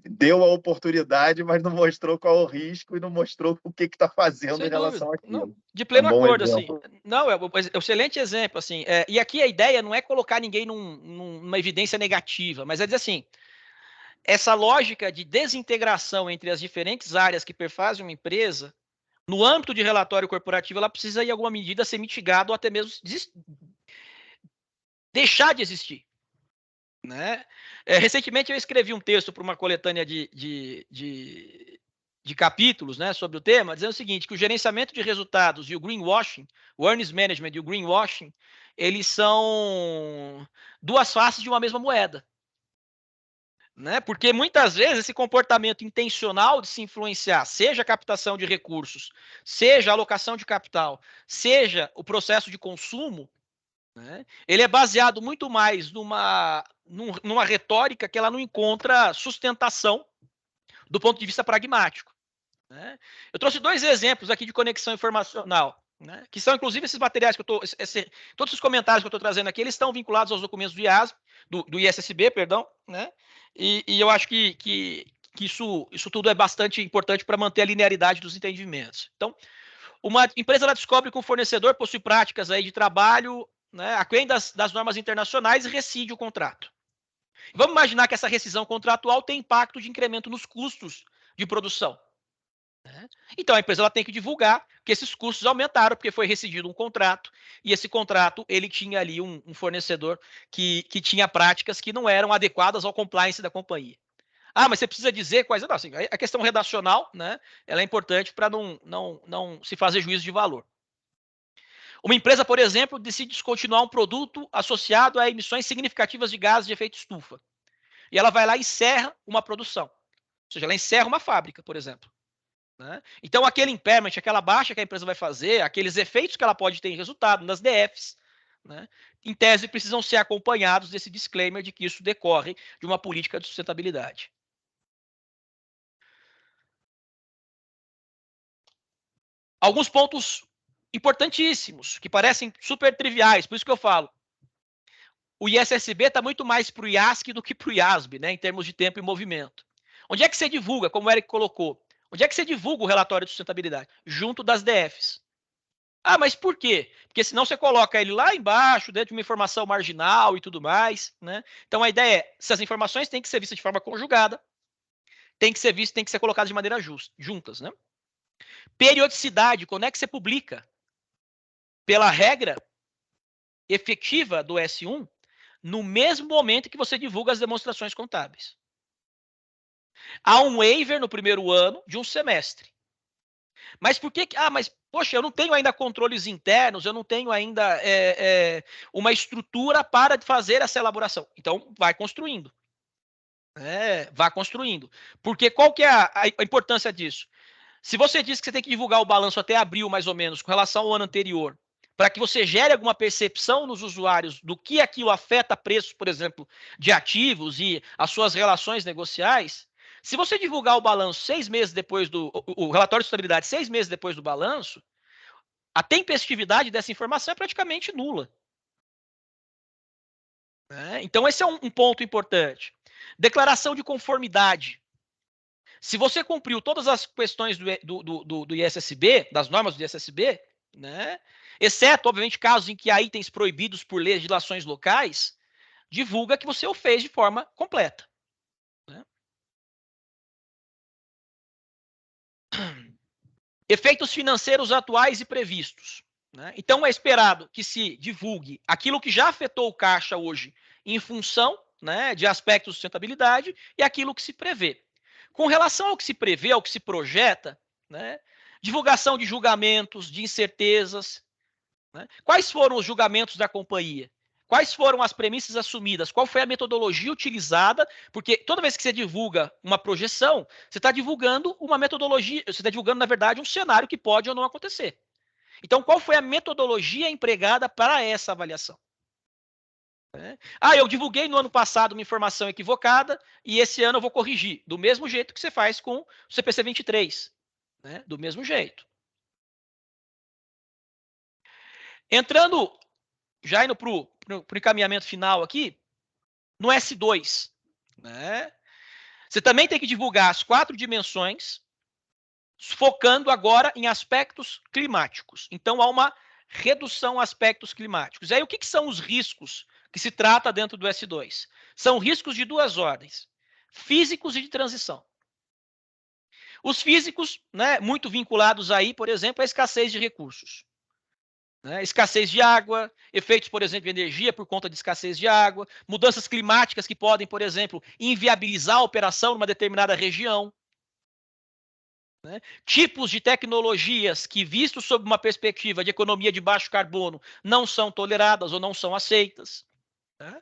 C: deu a oportunidade, mas não mostrou qual é o risco e não mostrou o que está fazendo
A: Sem
C: em relação
A: dúvida.
C: àquilo.
A: Não, de pleno
C: É um bom
A: acordo, assim.
C: exemplo.
A: Não, é um excelente exemplo, assim. E aqui a ideia não é colocar ninguém numa evidência negativa, mas é dizer assim, essa lógica de desintegração entre as diferentes áreas que perfazem uma empresa, no âmbito de relatório corporativo, ela precisa, em alguma medida, ser mitigada ou até mesmo deixar de existir. Né? Recentemente eu escrevi um texto para uma coletânea de capítulos, né, sobre o tema, dizendo o seguinte, que o gerenciamento de resultados e o greenwashing, o earnings management e o greenwashing, eles são duas faces de uma mesma moeda. Né? Porque muitas vezes esse comportamento intencional de se influenciar, seja a captação de recursos, seja a alocação de capital, seja o processo de consumo, né, ele é baseado muito mais numa retórica que ela não encontra sustentação do ponto de vista pragmático. Né? Eu trouxe 2 exemplos aqui de conexão informacional, né, que são inclusive esses materiais que eu estou, todos os comentários que eu estou trazendo aqui, eles estão vinculados aos documentos do IASB, do ISSB, perdão, né, e eu acho que isso tudo é bastante importante para manter a linearidade dos entendimentos. Então, uma empresa ela descobre que um fornecedor possui práticas aí de trabalho, né, aquém das normas internacionais e rescinde o contrato. Vamos imaginar que essa rescisão contratual tem impacto de incremento nos custos de produção. Né? Então a empresa ela tem que divulgar que esses custos aumentaram porque foi rescindido um contrato e esse contrato ele tinha ali um fornecedor que tinha práticas que não eram adequadas ao compliance da companhia. Ah, mas você precisa dizer quais... Não, assim, a questão redacional, né, ela é importante para não se fazer juízo de valor. Uma empresa, por exemplo, decide descontinuar um produto associado a emissões significativas de gases de efeito estufa. E ela vai lá e encerra uma produção. Ou seja, ela encerra uma fábrica, por exemplo. Né? Então, aquele impairment, aquela baixa que a empresa vai fazer, aqueles efeitos que ela pode ter em resultado nas DFs, né, em tese, precisam ser acompanhados desse disclaimer de que isso decorre de uma política de sustentabilidade. Alguns pontos importantíssimos, que parecem super triviais, por isso que eu falo. O ISSB está muito mais para o IASC do que para o IASB, né, em termos de tempo e movimento. Onde é que você divulga, como o Eric colocou? Onde é que você divulga o relatório de sustentabilidade? Junto das DFs. Ah, mas por quê? Porque senão você coloca ele lá embaixo, dentro de uma informação marginal e tudo mais, né? Então a ideia é, essas informações têm que ser vistas de forma conjugada, tem que ser colocadas de maneira juntas, né? Periodicidade, quando é que você publica? Pela regra efetiva do S1, no mesmo momento que você divulga as demonstrações contábeis. Há um waiver no primeiro ano de um semestre. Mas por que... Ah, mas, poxa, eu não tenho ainda controles internos, eu não tenho ainda uma estrutura para fazer essa elaboração. Então, vai construindo. Vá construindo. Porque qual que é a importância disso? Se você diz que você tem que divulgar o balanço até abril, mais ou menos, com relação ao ano anterior, para que você gere alguma percepção nos usuários do que aquilo afeta preços, por exemplo, de ativos e as suas relações negociais, se você divulgar o balanço 6 meses depois o relatório de sustentabilidade 6 meses depois do balanço, a tempestividade dessa informação é praticamente nula. Então, esse é um ponto importante. Declaração de conformidade. Se você cumpriu todas as questões do ISSB, das normas do ISSB, né, exceto, obviamente, casos em que há itens proibidos por legislações locais, divulga que você o fez de forma completa. Né? Efeitos financeiros atuais e previstos. Né? Então, é esperado que se divulgue aquilo que já afetou o caixa hoje em função, né, de aspectos de sustentabilidade e aquilo que se prevê. Com relação ao que se prevê, ao que se projeta, né, divulgação de julgamentos, de incertezas. Né? Quais foram os julgamentos da companhia? Quais foram as premissas assumidas? Qual foi a metodologia utilizada? Porque toda vez que você divulga uma projeção, você está divulgando uma metodologia, você está divulgando, na verdade, um cenário que pode ou não acontecer. Então, qual foi a metodologia empregada para essa avaliação? Né? Eu divulguei no ano passado uma informação equivocada e esse ano eu vou corrigir. Do mesmo jeito que você faz com o CPC 23. Né? Do mesmo jeito. Entrando, já indo para o encaminhamento final aqui, no S2. Né? Você também tem que divulgar as 4 dimensões, focando agora em aspectos climáticos. Então, há uma redução a aspectos climáticos. E aí, o que são os riscos que se trata dentro do S2? São riscos de 2 ordens, físicos e de transição. Os físicos, né, muito vinculados aí, por exemplo, à escassez de recursos. Né, escassez de água, efeitos, por exemplo, de energia por conta de escassez de água, mudanças climáticas que podem, por exemplo, inviabilizar a operação numa determinada região. Né? Tipos de tecnologias que, vistos sob uma perspectiva de economia de baixo carbono, não são toleradas ou não são aceitas. Né?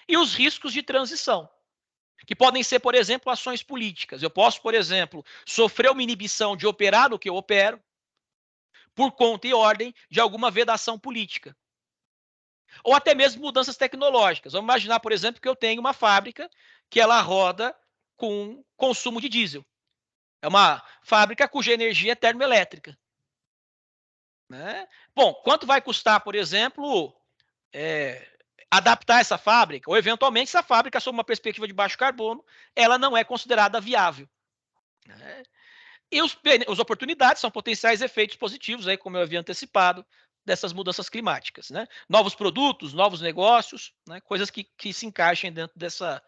A: E os riscos de transição, que podem ser, por exemplo, ações políticas. Eu posso, por exemplo, sofrer uma inibição de operar no que eu opero, por conta e ordem de alguma vedação política. Ou até mesmo mudanças tecnológicas. Vamos imaginar, por exemplo, que eu tenho uma fábrica que ela roda com consumo de diesel. É uma fábrica cuja energia é termoelétrica. Né? Bom, quanto vai custar, por exemplo, adaptar essa fábrica? Ou, eventualmente, essa fábrica, sob uma perspectiva de baixo carbono, ela não é considerada viável. Né? E as oportunidades são potenciais efeitos positivos, aí, como eu havia antecipado, dessas mudanças climáticas. Né? Novos produtos, novos negócios, né? Coisas que se encaixem dentro dessa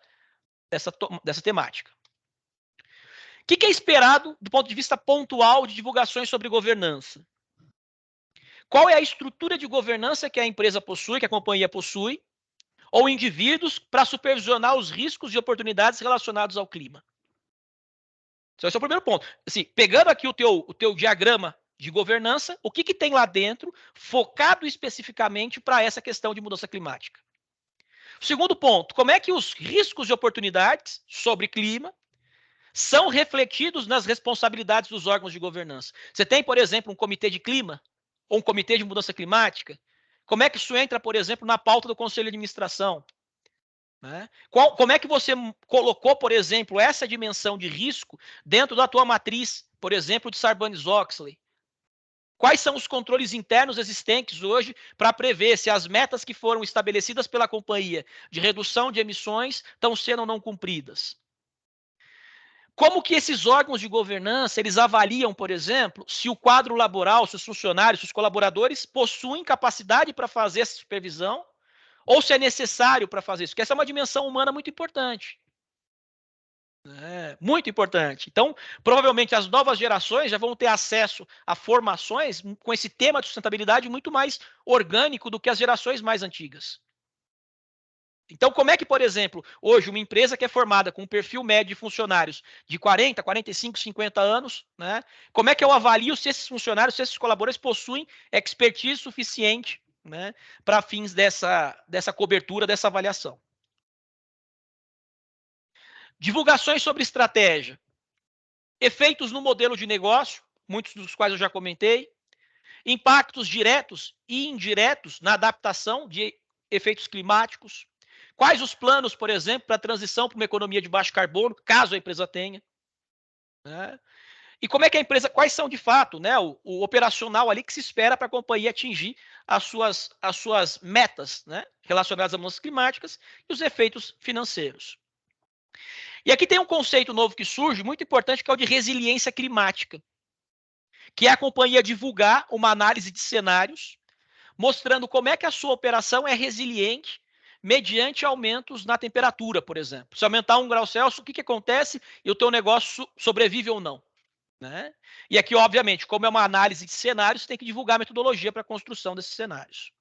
A: temática. O que é esperado do ponto de vista pontual de divulgações sobre governança? Qual é a estrutura de governança que a empresa possui, que a companhia possui, ou indivíduos para supervisionar os riscos e oportunidades relacionados ao clima? Esse é o primeiro ponto. Assim, pegando aqui o teu diagrama de governança, o que tem lá dentro focado especificamente para essa questão de mudança climática? Segundo ponto, como é que os riscos e oportunidades sobre clima são refletidos nas responsabilidades dos órgãos de governança? Você tem, por exemplo, um comitê de clima ou um comitê de mudança climática? Como é que isso entra, por exemplo, na pauta do conselho de administração? Né? Como é que você colocou, por exemplo, essa dimensão de risco dentro da tua matriz, por exemplo, de Sarbanes-Oxley? Quais são os controles internos existentes hoje para prever se as metas que foram estabelecidas pela companhia de redução de emissões estão sendo ou não cumpridas? Como que esses órgãos de governança, eles avaliam, por exemplo, se o quadro laboral, se os funcionários, se os colaboradores possuem capacidade para fazer essa supervisão, ou se é necessário para fazer isso? Porque essa é uma dimensão humana muito importante. Muito importante. Então, provavelmente as novas gerações já vão ter acesso a formações com esse tema de sustentabilidade muito mais orgânico do que as gerações mais antigas. Então, como é que, por exemplo, hoje uma empresa que é formada com um perfil médio de funcionários de 40, 45, 50 anos, né, como é que eu avalio se esses funcionários, se esses colaboradores possuem expertise suficiente, né, para fins dessa cobertura, dessa avaliação? Divulgações sobre estratégia. Efeitos no modelo de negócio, muitos dos quais eu já comentei. Impactos diretos e indiretos na adaptação de efeitos climáticos. Quais os planos, por exemplo, para a transição para uma economia de baixo carbono, caso a empresa tenha. Né? E como é que a empresa, quais são de fato, né, o operacional ali que se espera para a companhia atingir as suas metas, né, relacionadas a mudanças climáticas e os efeitos financeiros. E aqui tem um conceito novo que surge, muito importante, que é o de resiliência climática, que é a companhia divulgar uma análise de cenários, mostrando como é que a sua operação é resiliente mediante aumentos na temperatura, por exemplo. Se aumentar 1 grau Celsius, o que acontece e o teu negócio sobrevive ou não? Né? E aqui, obviamente, como é uma análise de cenários, você tem que divulgar a metodologia para a construção desses cenários.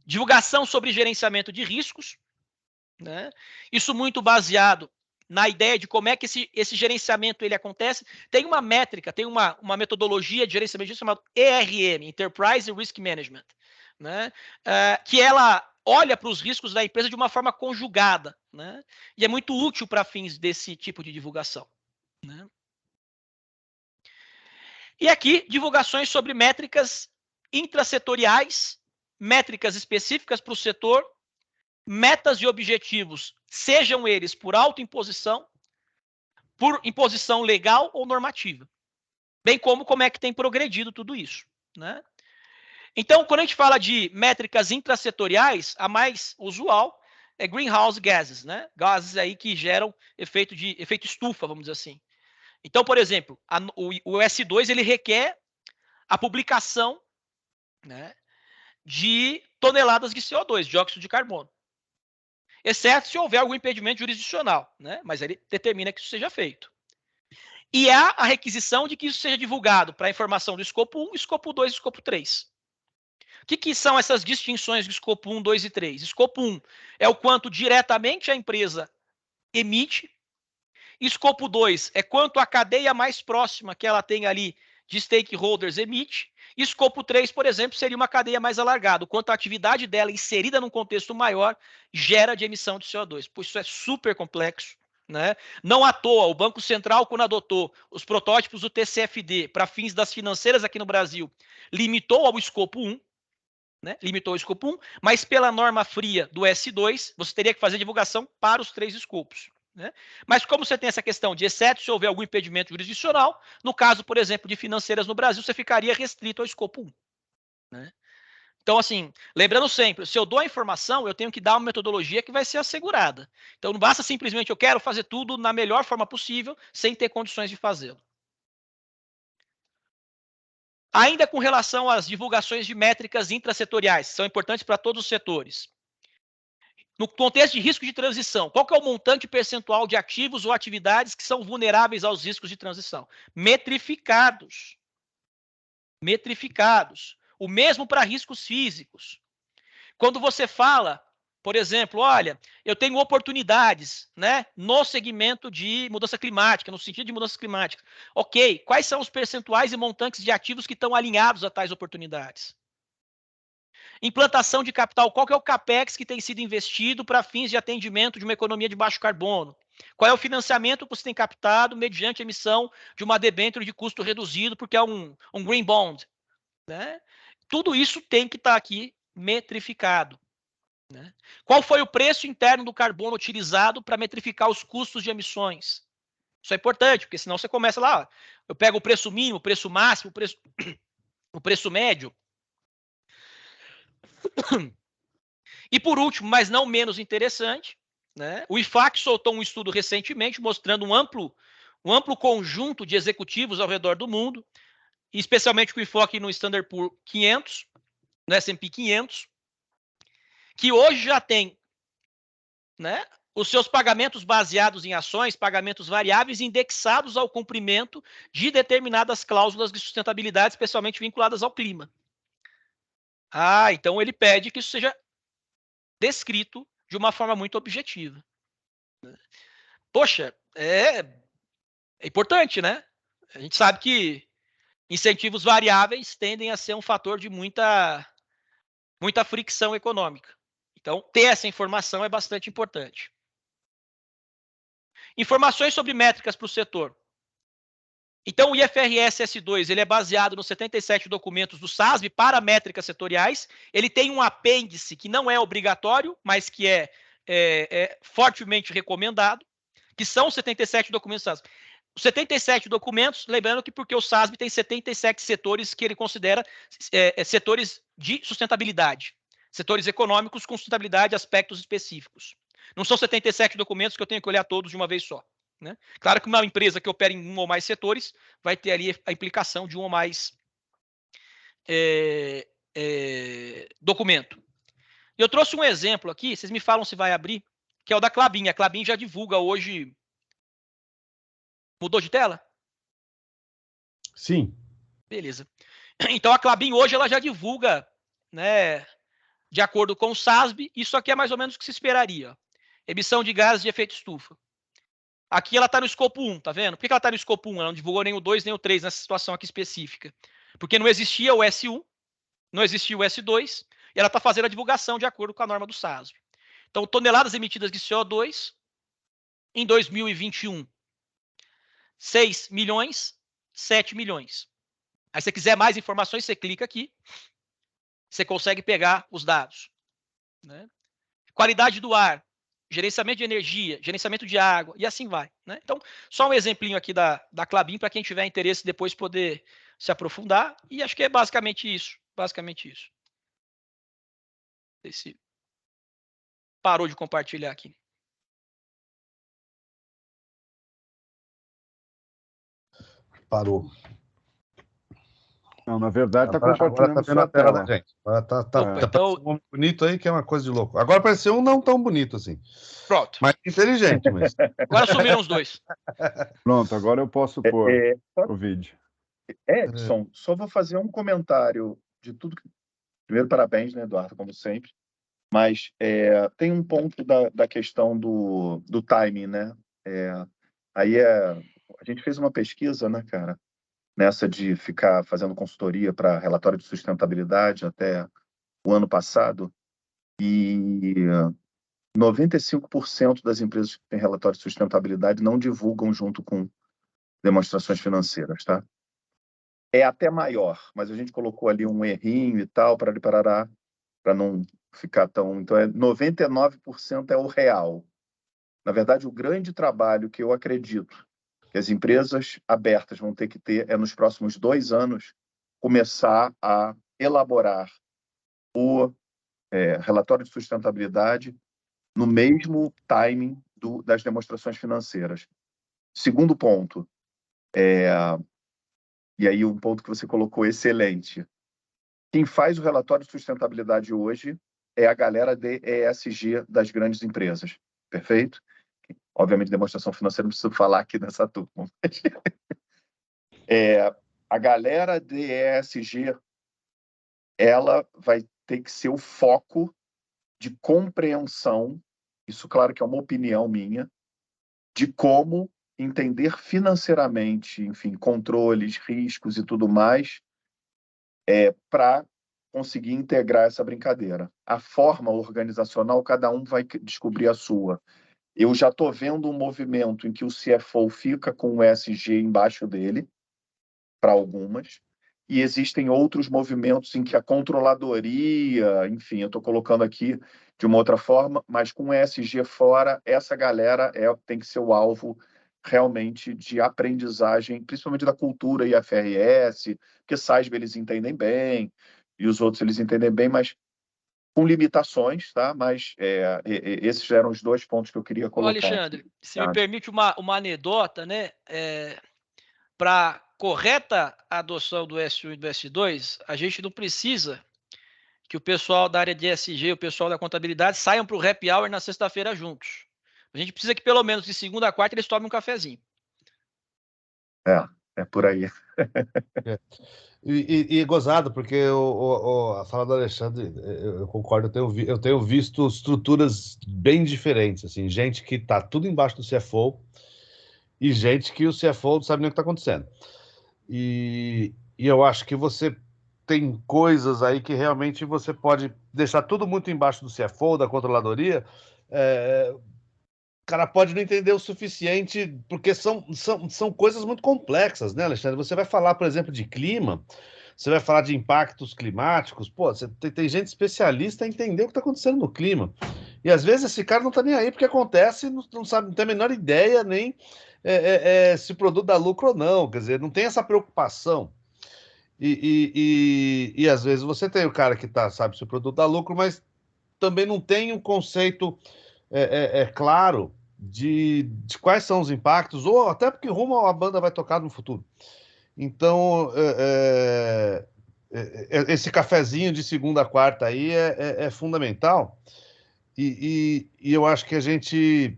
A: Divulgação sobre gerenciamento de riscos, né? Isso muito baseado na ideia de como é que esse gerenciamento ele acontece. Tem uma métrica, tem uma metodologia de gerenciamento chamada ERM, Enterprise Risk Management, né? Que ela olha para os riscos da empresa de uma forma conjugada, né? E é muito útil para fins desse tipo de divulgação. Né? E aqui, divulgações sobre métricas intrasetoriais métricas específicas para o setor, metas e objetivos, sejam eles por autoimposição, por imposição legal ou normativa. Bem como é que tem progredido tudo isso, né? Então, quando a gente fala de métricas intrasetoriais, a mais usual é greenhouse gases, né? Gases aí que geram efeito estufa, vamos dizer assim. Então, por exemplo, o S2 ele requer a publicação, né, de toneladas de CO2, dióxido de carbono, exceto se houver algum impedimento jurisdicional, né? Mas ele determina que isso seja feito. E há a requisição de que isso seja divulgado para a informação do escopo 1, escopo 2 e escopo 3. O que são essas distinções do escopo 1, 2 e 3? Escopo 1 é o quanto diretamente a empresa emite. Escopo 2 é quanto a cadeia mais próxima que ela tem ali de stakeholders emite. Escopo 3, por exemplo, seria uma cadeia mais alargada, o quanto a atividade dela inserida num contexto maior gera de emissão de CO2. Pois isso é super complexo, né? Não à toa, o Banco Central, quando adotou os protótipos do TCFD para fins das financeiras aqui no Brasil, limitou ao escopo 1, né? Limitou ao escopo 1, mas pela norma fria do S2, você teria que fazer divulgação para os 3 escopos, né? Mas como você tem essa questão de exceto se houver algum impedimento jurisdicional, no caso, por exemplo, de financeiras no Brasil, você ficaria restrito ao escopo 1, né? Então, assim, lembrando sempre, se eu dou a informação, eu tenho que dar uma metodologia que vai ser assegurada. Então, não basta simplesmente eu quero fazer tudo na melhor forma possível, sem ter condições de fazê-lo. Ainda com relação às divulgações de métricas intrasetoriais, que são importantes para todos os setores. No contexto de risco de transição, qual que é o montante percentual de ativos ou atividades que são vulneráveis aos riscos de transição? Metrificados. Metrificados. O mesmo para riscos físicos. Quando você fala, por exemplo, olha, eu tenho oportunidades, né, no segmento de mudança climática, no sentido de mudanças climáticas. Ok, quais são os percentuais e montantes de ativos que estão alinhados a tais oportunidades? Implantação de capital, qual que é o CAPEX que tem sido investido para fins de atendimento de uma economia de baixo carbono? Qual é o financiamento que você tem captado mediante a emissão de uma debênture de custo reduzido, porque é um green bond, né? Tudo isso tem que estar aqui metrificado, né? Qual foi o preço interno do carbono utilizado para metrificar os custos de emissões? Isso é importante, porque senão você começa lá, ó, eu pego o preço mínimo, o preço máximo, o preço médio. E por último, mas não menos interessante, né, o IFAC soltou um estudo recentemente mostrando um amplo conjunto de executivos ao redor do mundo, especialmente com enfoque no Standard Poor's 500, no S&P 500, que hoje já tem, né, os seus pagamentos baseados em ações, pagamentos variáveis indexados ao cumprimento de determinadas cláusulas de sustentabilidade, especialmente vinculadas ao clima. Ah, então ele pede que isso seja descrito de uma forma muito objetiva. Poxa, é importante, né? A gente sabe que incentivos variáveis tendem a ser um fator de muita fricção econômica. Então, ter essa informação é bastante importante. Informações sobre métricas para o setor. Então, o IFRS S2 ele é baseado nos 77 documentos do SASB para métricas setoriais. Ele tem um apêndice que não é obrigatório, mas que é fortemente recomendado, que são os 77 documentos do SASB. Os 77 documentos, lembrando que porque o SASB tem 77 setores que ele considera setores de sustentabilidade, setores econômicos com sustentabilidade, aspectos específicos. Não são 77 documentos que eu tenho que olhar todos de uma vez só, né? Claro que uma empresa que opera em um ou mais setores vai ter ali a implicação de um ou mais documento. Eu trouxe um exemplo aqui, vocês me falam se vai abrir, que é o da Klabin. A Klabin já divulga hoje. Mudou de tela?
B: Sim.
A: Beleza. Então a Klabin hoje ela já divulga, né, de acordo com o SASB, isso aqui é mais ou menos o que se esperaria. Emissão de gases de efeito estufa. Aqui ela está no escopo 1, tá vendo? Por que ela está no escopo 1? Ela não divulgou nem o 2 nem o 3 nessa situação aqui específica. Porque não existia o S1, não existia o S2, e ela está fazendo a divulgação de acordo com a norma do SASB. Então, toneladas emitidas de CO2 em 2021, 6 milhões, 7 milhões. Aí, se você quiser mais informações, você clica aqui. você consegue pegar os dados, né? Qualidade do ar, gerenciamento de energia, gerenciamento de água, e assim vai, né? Então, só um exemplinho aqui da Klabin, para quem tiver interesse depois poder se aprofundar, e acho que é basicamente isso, basicamente isso. Esse parou de compartilhar aqui.
B: Parou.
D: Não, na verdade, está
B: Agora
D: compartilhando
B: tá vendo
D: sua
B: a tela
D: tela.
B: da gente. Agora tá
A: Opa, então,
B: aparecendo um homem bonito aí, que é uma coisa de louco. Agora apareceu um não tão bonito assim.
A: pronto.
B: Mas inteligente, mas.
A: Agora sumiram os dois.
D: Pronto, agora eu posso pôr o vídeo.
C: Edson, só vou fazer um comentário de tudo que... Primeiro, parabéns, né, Eduardo, como sempre. Mas tem um ponto da questão do timing, né? A gente fez uma pesquisa, né, cara, nessa de ficar fazendo consultoria para relatório de sustentabilidade até o ano passado, e 95% das empresas que têm relatório de sustentabilidade não divulgam junto com demonstrações financeiras, tá? É até maior, mas a gente colocou ali um errinho e tal, para não ficar tão... Então, 99% é o real. Na verdade, o grande trabalho que eu acredito que as empresas abertas vão ter que ter é, nos próximos 2 anos, começar a elaborar o relatório de sustentabilidade no mesmo timing das demonstrações financeiras. Segundo ponto, e aí um ponto que você colocou excelente, quem faz o relatório de sustentabilidade hoje é a galera de ESG das grandes empresas, perfeito? Obviamente, demonstração financeira não preciso falar aqui nessa turma. A galera de ESG, ela vai ter que ser o foco de compreensão, isso claro que é uma opinião minha, de como entender financeiramente, enfim, controles, riscos e tudo mais, para conseguir integrar essa brincadeira. A forma organizacional, cada um vai descobrir a sua. Eu já estou vendo um movimento em que o CFO fica com o ESG embaixo dele, para algumas, e existem outros movimentos em que a controladoria, enfim, eu estou colocando aqui de uma outra forma, mas com o ESG fora, essa galera tem que ser o alvo realmente de aprendizagem, principalmente da cultura IFRS, porque SASB eles entendem bem, e os outros eles entendem bem, mas com limitações, tá? Mas esses eram os 2 pontos que eu queria
A: Ô,
C: colocar.
A: Alexandre, se me permite uma anedota, né? Para correta adoção do S1 e do S2, a gente não precisa que o pessoal da área de ESG e o pessoal da contabilidade saiam para o happy hour na sexta-feira juntos. A gente precisa que pelo menos de segunda a quarta eles tomem um cafezinho.
C: É por aí.
B: E gozado, porque a fala do Alexandre, eu concordo, eu tenho visto estruturas bem diferentes, assim, gente que está tudo embaixo do CFO e gente que o CFO não sabe nem o que está acontecendo. E eu acho que você tem coisas aí que realmente você pode deixar tudo muito embaixo do CFO, da controladoria, o cara pode não entender o suficiente, porque são coisas muito complexas, né, Alexandre? Você vai falar, por exemplo, de clima, você vai falar de impactos climáticos, pô, tem gente especialista em entender o que está acontecendo no clima. E às vezes esse cara não está nem aí porque acontece, não sabe, não tem a menor ideia nem se o produto dá lucro ou não, quer dizer, não tem essa preocupação. E às vezes você tem o cara que sabe se o produto dá lucro, mas também não tem um conceito claro de quais são os impactos, ou até porque rumo a banda vai tocar no futuro. Então, esse cafezinho de segunda a quarta aí é fundamental. E eu acho que a gente.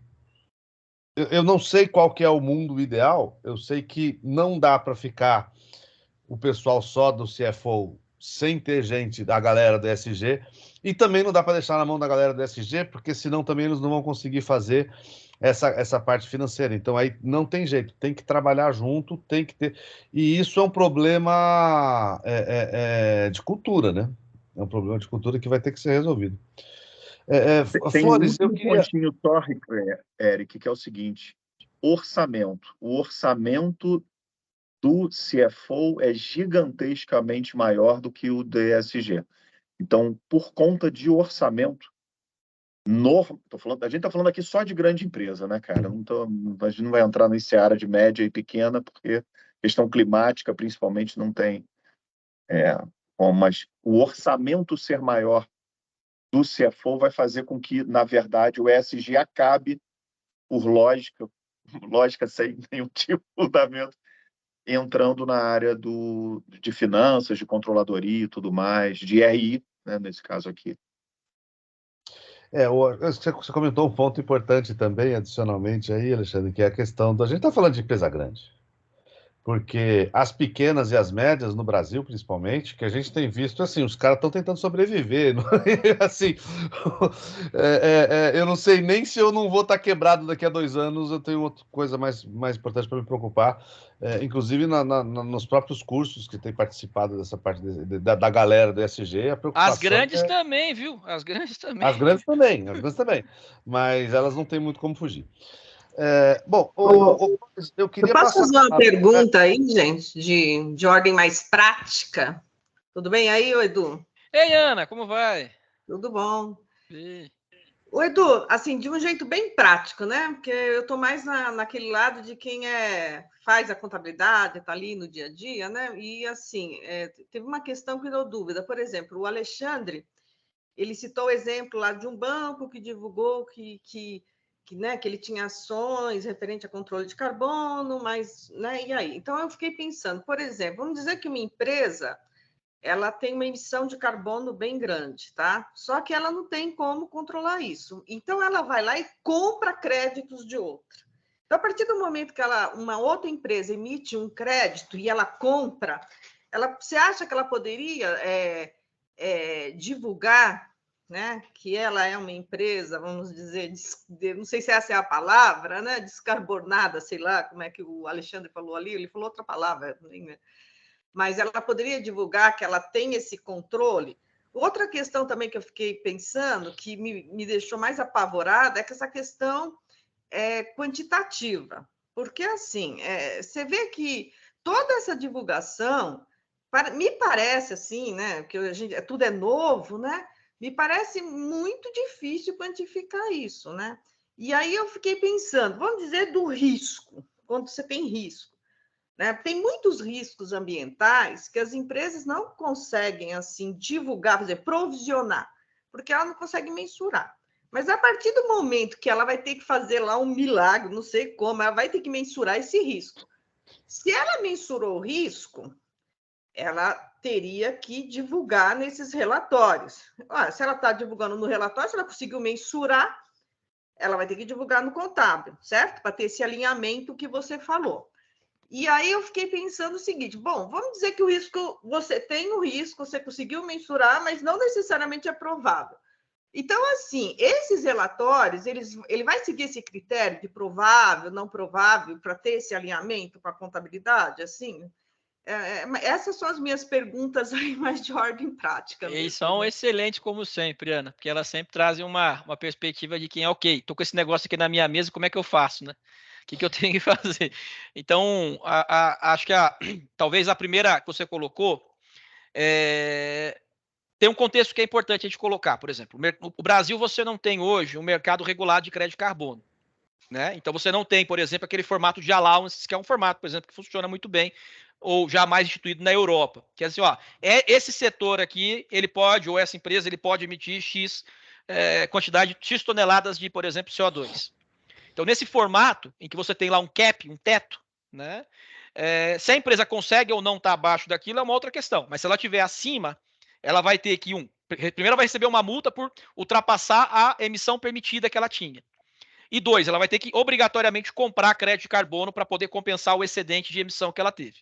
B: Eu não sei qual que é o mundo ideal, eu sei que não dá para ficar o pessoal só do CFO sem ter gente da galera do SG, e também não dá para deixar na mão da galera do SG, porque senão também eles não vão conseguir fazer essa parte financeira. Então aí não tem jeito, tem que trabalhar junto, tem que ter. E isso é um problema de cultura, né? É um problema de cultura que vai ter que ser resolvido.
C: Tem um
B: Flores, eu
C: último
B: queria.
C: pontinho só, Eric, que é o seguinte: orçamento. O orçamento do CFO é gigantescamente maior do que o do ESG. Então, por conta de orçamento, a gente está falando aqui só de grande empresa, né, cara? A gente não vai entrar nesse área de média e pequena, porque questão climática, principalmente, não tem. Mas o orçamento ser maior do CFO vai fazer com que, na verdade, o ESG acabe, por lógica sem nenhum tipo de fundamento, entrando na área de finanças, de controladoria e tudo mais, de RI, né, nesse caso aqui.
B: Você comentou um ponto importante também, adicionalmente aí, Alexandre, que é a questão da... A gente está falando de empresa grande, porque as pequenas e as médias no Brasil, principalmente, que a gente tem visto, assim, os caras estão tentando sobreviver, assim, eu não sei nem se eu não vou estar quebrado daqui a 2 anos, eu tenho outra coisa mais importante para me preocupar, inclusive nos próprios cursos que tem participado dessa parte da galera do ESG, a preocupação
A: As grandes também, viu? As grandes também.
B: As grandes também, mas elas não têm muito como fugir. Bom, eu queria
E: posso
B: passar...
E: fazer uma pergunta aí, gente, de ordem mais prática? Tudo bem aí, Edu?
A: Ei, Ana, como vai?
E: Tudo bom.
A: Sim.
E: O Edu, assim, de um jeito bem prático, né? Porque eu estou mais naquele lado de quem faz a contabilidade, está ali no dia a dia, né? E, assim, teve uma questão que deu dúvida. Por exemplo, o Alexandre, ele citou o exemplo lá de um banco que divulgou que ele tinha ações referente a controle de carbono, mas, né, e aí? Então, eu fiquei pensando, por exemplo, vamos dizer que uma empresa ela tem uma emissão de carbono bem grande, tá? Só que ela não tem como controlar isso. Então, ela vai lá e compra créditos de outra. Então, a partir do momento que uma outra empresa emite um crédito e ela compra, você acha que ela poderia divulgar, né, que ela é uma empresa, vamos dizer, não sei se essa é a palavra, né, descarbonada, sei lá como é que o Alexandre falou ali, ele falou outra palavra, mas ela poderia divulgar que ela tem esse controle. Outra questão também que eu fiquei pensando, que me deixou mais apavorada, é que essa questão quantitativa, porque assim, você vê que toda essa divulgação, me parece assim, né, que tudo é novo, né, me parece muito difícil quantificar isso, né, e aí eu fiquei pensando, vamos dizer do risco, quando você tem risco, né, tem muitos riscos ambientais que as empresas não conseguem, assim, divulgar, por exemplo, provisionar, porque ela não consegue mensurar. Mas a partir do momento que ela vai ter que fazer lá um milagre, não sei como, ela vai ter que mensurar esse risco. Se ela mensurou o risco, ela teria que divulgar nesses relatórios. Se ela está divulgando no relatório, se ela conseguiu mensurar, ela vai ter que divulgar no contábil, certo? Para ter esse alinhamento que você falou. E aí eu fiquei pensando o seguinte, bom, vamos dizer que o risco, você tem um risco, você conseguiu mensurar, mas não necessariamente é provável. Então, assim, esses relatórios, ele vai seguir esse critério de provável, não provável, para ter esse alinhamento com a contabilidade, assim? Essas são as minhas perguntas aí, mais de ordem prática.
A: E são excelentes, como sempre, Ana, porque elas sempre trazem uma perspectiva de quem é ok, estou com esse negócio aqui na minha mesa, como é que eu faço, né? O que eu tenho que fazer? Então, acho que talvez a primeira que você colocou tem um contexto que é importante a gente colocar. Por exemplo, o Brasil, você não tem hoje um mercado regulado de crédito de carbono, né? Então, você não tem, por exemplo, aquele formato de allowances, que é um formato, por exemplo, que funciona muito bem, ou já mais instituído na Europa. Que é assim, esse setor aqui, ele pode, ou essa empresa, ele pode emitir X quantidade, X toneladas de, por exemplo, CO2. Então, nesse formato, em que você tem lá um cap, um teto, né? Se a empresa consegue ou não estar abaixo daquilo, é uma outra questão. Mas se ela estiver acima, ela vai ter que, primeiro, ela vai receber uma multa por ultrapassar a emissão permitida que ela tinha. E 2, ela vai ter que obrigatoriamente comprar crédito de carbono para poder compensar o excedente de emissão que ela teve.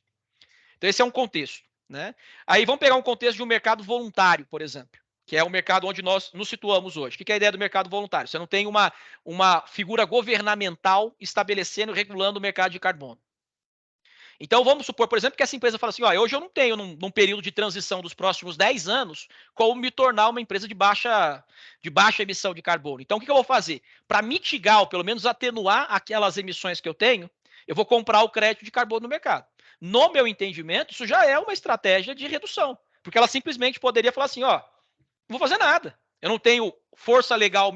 A: Então, esse é um contexto, né? Aí vamos pegar um contexto de um mercado voluntário, por exemplo, que é o mercado onde nós nos situamos hoje. O que é a ideia do mercado voluntário? Você não tem uma figura governamental estabelecendo e regulando o mercado de carbono. Então, vamos supor, por exemplo, que essa empresa fala assim, hoje eu não tenho, num período de transição dos próximos 10 anos, como me tornar uma empresa de baixa emissão de carbono. Então, o que eu vou fazer? Para mitigar, ou pelo menos atenuar aquelas emissões que eu tenho, eu vou comprar o crédito de carbono no mercado. No meu entendimento, isso já é uma estratégia de redução, porque ela simplesmente poderia falar assim, Não vou fazer nada. Eu não tenho força legal,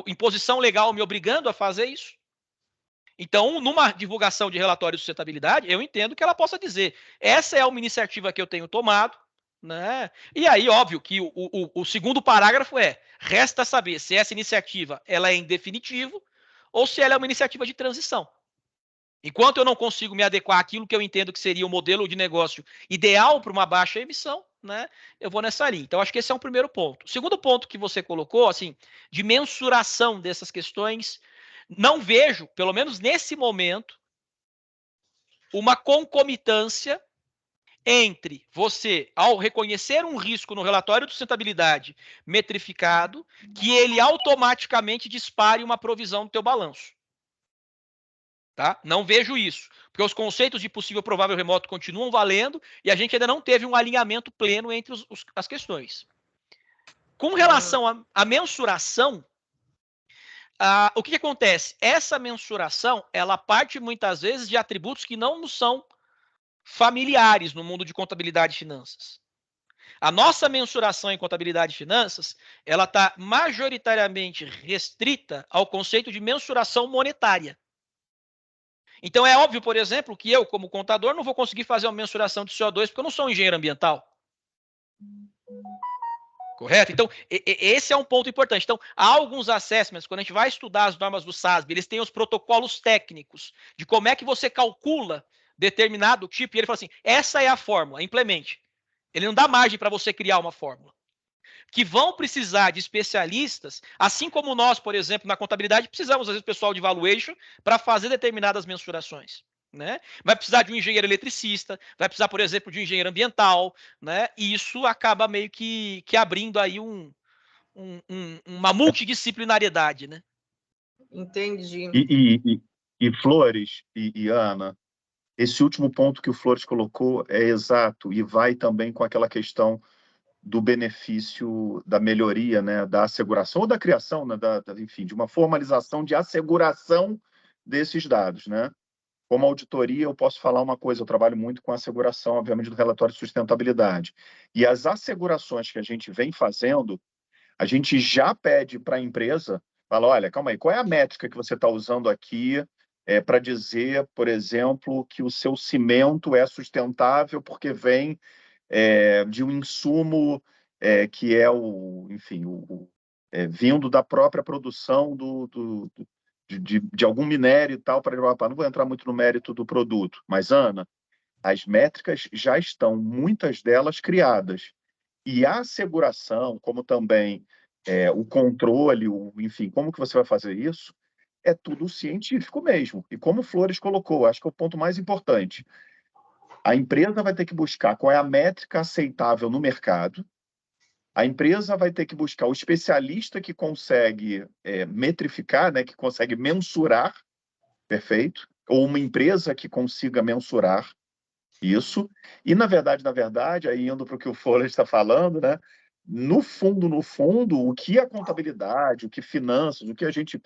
A: imposição legal me obrigando a fazer isso. Então, numa divulgação de relatório de sustentabilidade, eu entendo que ela possa dizer, essa é uma iniciativa que eu tenho tomado, né? E aí, óbvio, que o segundo parágrafo resta saber se essa iniciativa ela é em definitivo ou se ela é uma iniciativa de transição. Enquanto eu não consigo me adequar àquilo que eu entendo que seria o modelo de negócio ideal para uma baixa emissão, né, eu vou nessa linha. Então, acho que esse é um primeiro ponto. O segundo ponto que você colocou, assim, de mensuração dessas questões, não vejo, pelo menos nesse momento, uma concomitância entre você, ao reconhecer um risco no relatório de sustentabilidade metrificado, que ele automaticamente dispare uma provisão do teu balanço. Tá? Não vejo isso, porque os conceitos de possível, provável, remoto continuam valendo e a gente ainda não teve um alinhamento pleno entre as questões. Com relação à mensuração, o que acontece? Essa mensuração, ela parte muitas vezes de atributos que não nos são familiares no mundo de contabilidade e finanças. A nossa mensuração em contabilidade e finanças, ela está majoritariamente restrita ao conceito de mensuração monetária. Então, é óbvio, por exemplo, que eu, como contador, não vou conseguir fazer uma mensuração de CO2 porque eu não sou um engenheiro ambiental. Correto? Então, esse é um ponto importante. Então, há alguns assessments, quando a gente vai estudar as normas do SASB, eles têm os protocolos técnicos de como é que você calcula determinado tipo, e ele fala assim, essa é a fórmula, implemente. Ele não dá margem para você criar uma fórmula. Que vão precisar de especialistas, assim como nós, por exemplo, na contabilidade, precisamos, às vezes, pessoal de valuation para fazer determinadas mensurações. Né? Vai precisar de um engenheiro eletricista, vai precisar, por exemplo, de um engenheiro ambiental, né? E isso acaba meio que abrindo aí uma multidisciplinariedade, né?
E: Entendi.
C: E Flores e Ana, esse último ponto que o Flores colocou é exato e vai também com aquela questão do benefício da melhoria, né, da asseguração ou da criação, né, enfim, de uma formalização de asseguração desses dados, né? Como auditoria, eu posso falar uma coisa, eu trabalho muito com asseguração, obviamente, do relatório de sustentabilidade. E as assegurações que a gente vem fazendo, a gente já pede para a empresa, fala, olha, calma aí, qual é a métrica que você está usando aqui para dizer, por exemplo, que o seu cimento é sustentável porque vem de um insumo que é vindo da própria produção de algum minério e tal, não vou entrar muito no mérito do produto, mas, Ana, as métricas já estão, muitas delas, criadas. E a asseguração, como também o controle, enfim, como que você vai fazer isso, é tudo científico mesmo. E como o Flores colocou, acho que é o ponto mais importante, a empresa vai ter que buscar qual é a métrica aceitável no mercado, a empresa vai ter que buscar o especialista que consegue metrificar, né, que consegue mensurar, perfeito? Ou uma empresa que consiga mensurar isso. E, na verdade, aí indo para o que o Flores está falando, né, no fundo, o que a contabilidade, o que finanças, o que a gente,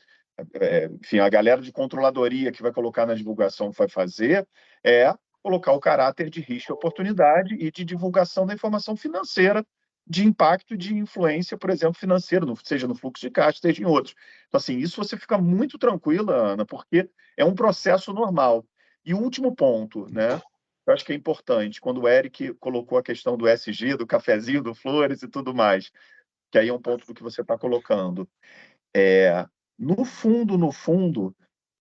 C: enfim, a galera de controladoria que vai colocar na divulgação vai fazer é colocar o caráter de risco e oportunidade e de divulgação da informação financeira de impacto de influência, por exemplo, financeira, seja no fluxo de caixa, seja em outros. Então, assim, isso você fica muito tranquila, Ana, porque é um processo normal. E o último ponto, né? Eu acho que é importante, quando o Eric colocou a questão do SG, do cafezinho, do Flores e tudo mais, que aí é um ponto do que você está colocando. No fundo,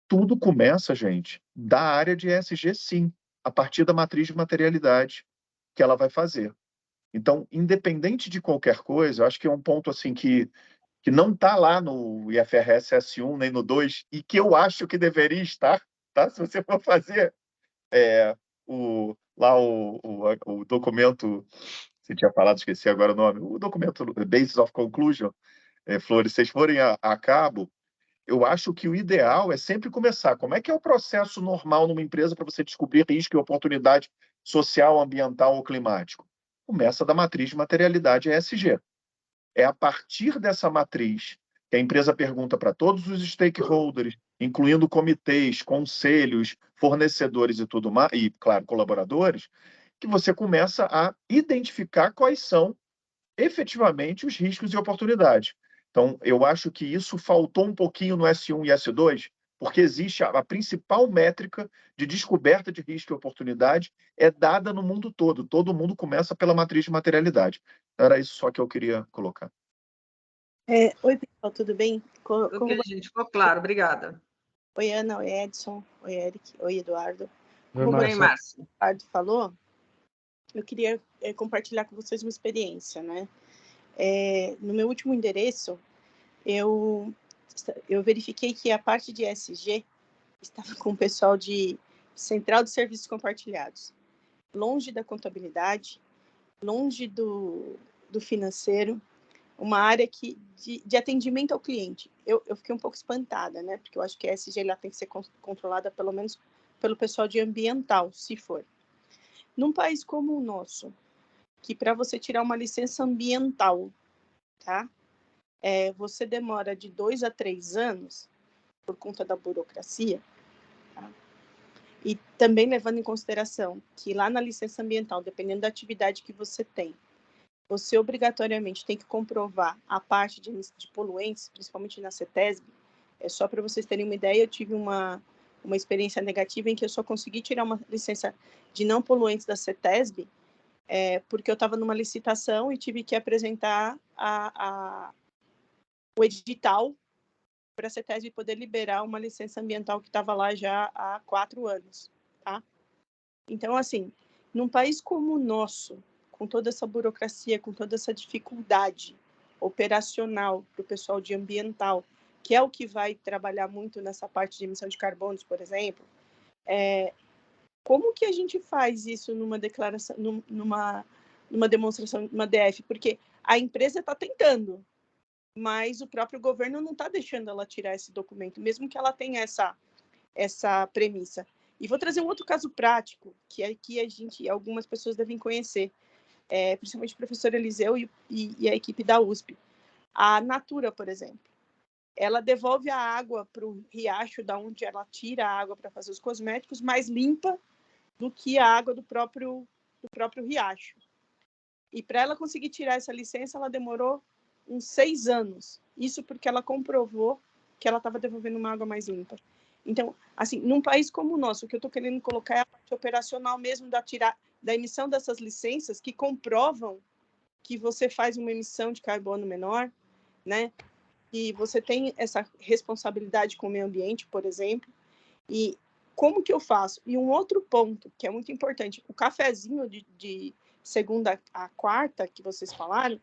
C: tudo começa, gente, da área de ESG, sim, a partir da matriz de materialidade que ela vai fazer. Então, independente de qualquer coisa, eu acho que é um ponto assim que não está lá no IFRS S1 nem no 2 e que eu acho que deveria estar, tá? Se você for fazer o documento, você tinha falado, esqueci agora o nome, o documento Basis of Conclusion, Flores, vocês forem a cabo, eu acho que o ideal é sempre começar. Como é que é o processo normal numa empresa para você descobrir risco e oportunidade social, ambiental ou climático? Começa da matriz de materialidade ESG. É a partir dessa matriz que a empresa pergunta para todos os stakeholders, incluindo comitês, conselhos, fornecedores e tudo mais, e, claro, colaboradores, que você começa a identificar quais são efetivamente os riscos e oportunidades. Então, eu acho que isso faltou um pouquinho no S1 e S2, porque existe a principal métrica de descoberta de risco e oportunidade é dada no mundo todo. Todo mundo começa pela matriz de materialidade. Era isso só que eu queria colocar.
F: Oi, pessoal, tudo bem?
E: Ok, gente, ficou claro, obrigada.
F: Oi, Ana, oi, Edson, oi, Eric, oi, Eduardo.
E: Tudo bem, Márcio?
F: O Eduardo falou, eu queria compartilhar com vocês uma experiência, né? No meu último endereço, eu verifiquei que a parte de ESG estava com o pessoal de Central de Serviços Compartilhados, longe da contabilidade, longe do financeiro, uma área de atendimento ao cliente. Eu fiquei um pouco espantada, né? Porque eu acho que a ESG lá tem que ser controlada, pelo menos, pelo pessoal de ambiental, se for. Num país como o nosso, que para você tirar uma licença ambiental, tá? Você demora de 2 a 3 anos, por conta da burocracia, tá? E também levando em consideração que lá na licença ambiental, dependendo da atividade que você tem, você obrigatoriamente tem que comprovar a parte de poluentes, principalmente na CETESB. Só para vocês terem uma ideia, eu tive uma experiência negativa em que eu só consegui tirar uma licença de não poluentes da CETESB, porque eu estava numa licitação e tive que apresentar o edital para a CETESB poder liberar uma licença ambiental que estava lá já há 4 anos. Tá? Então, assim, num país como o nosso, com toda essa burocracia, com toda essa dificuldade operacional para o pessoal de ambiental, que é o que vai trabalhar muito nessa parte de emissão de carbonos, por exemplo, como que a gente faz isso numa declaração, numa demonstração, numa DF? Porque a empresa está tentando, mas o próprio governo não está deixando ela tirar esse documento, mesmo que ela tenha essa premissa. E vou trazer um outro caso prático, que aqui algumas pessoas devem conhecer, principalmente o professor Eliseu e a equipe da USP. A Natura, por exemplo, ela devolve a água para o riacho, da onde ela tira a água para fazer os cosméticos, mais limpa do que a água do próprio riacho. E para ela conseguir tirar essa licença, ela demorou uns 6 anos. Isso porque ela comprovou que ela estava devolvendo uma água mais limpa. Então, assim, num país como o nosso, o que eu estou querendo colocar é a parte operacional mesmo da emissão dessas licenças que comprovam que você faz uma emissão de carbono menor, né? E você tem essa responsabilidade com o meio ambiente, por exemplo. E como que eu faço? E um outro ponto que é muito importante, o cafezinho de segunda a quarta que vocês falaram,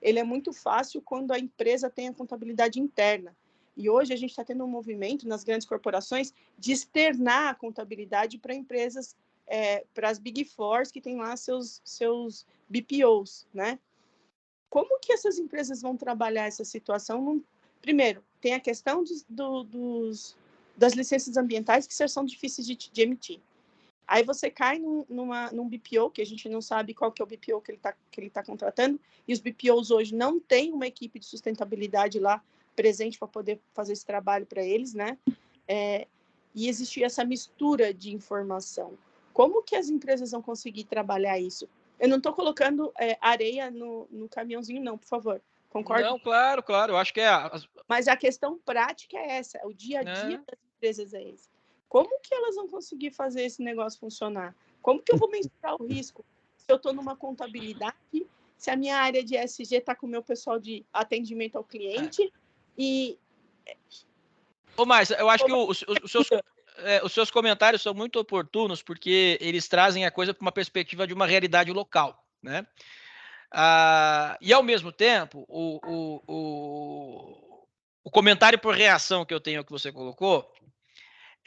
F: ele é muito fácil quando a empresa tem a contabilidade interna. E hoje a gente está tendo um movimento nas grandes corporações de externar a contabilidade para empresas, para as Big Fours que têm lá seus BPOs, né? Como que essas empresas vão trabalhar essa situação? Primeiro, tem a questão das licenças ambientais que são difíceis de emitir. Aí você cai num BPO, que a gente não sabe qual que é o BPO que ele tá contratando, e os BPOs hoje não têm uma equipe de sustentabilidade lá presente para poder fazer esse trabalho para eles, né? E existe essa mistura de informação. Como que as empresas vão conseguir trabalhar isso? Eu não estou colocando areia no caminhãozinho, não, por favor. Concorda?
A: Não, claro, eu acho que
F: Mas a questão prática é essa, o dia a dia das empresas é esse. Como que elas vão conseguir fazer esse negócio funcionar? Como que eu vou mensurar o risco? Se eu estou numa contabilidade, se a minha área de ESG está com o meu pessoal de atendimento ao cliente e...
A: Mas eu acho que os seus comentários são muito oportunos porque eles trazem a coisa para uma perspectiva de uma realidade local, né? E ao mesmo tempo, o comentário por reação que eu tenho ao que você colocou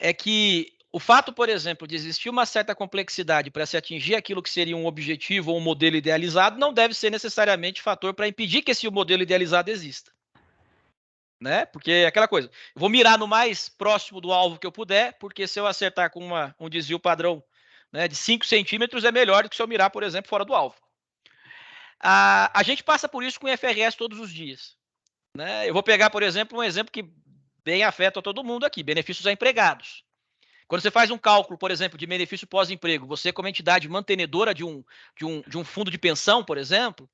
A: é que o fato, por exemplo, de existir uma certa complexidade para se atingir aquilo que seria um objetivo ou um modelo idealizado não deve ser necessariamente fator para impedir que esse modelo idealizado exista. Né? Porque é aquela coisa, eu vou mirar no mais próximo do alvo que eu puder, porque se eu acertar com um desvio padrão, né, de 5 centímetros é melhor do que se eu mirar, por exemplo, fora do alvo. A gente passa por isso com o IFRS todos os dias. Né? Eu vou pegar, por exemplo, um exemplo que bem afeta todo mundo aqui, benefícios a empregados. Quando você faz um cálculo, por exemplo, de benefício pós-emprego, você como entidade mantenedora de um fundo de pensão, por exemplo,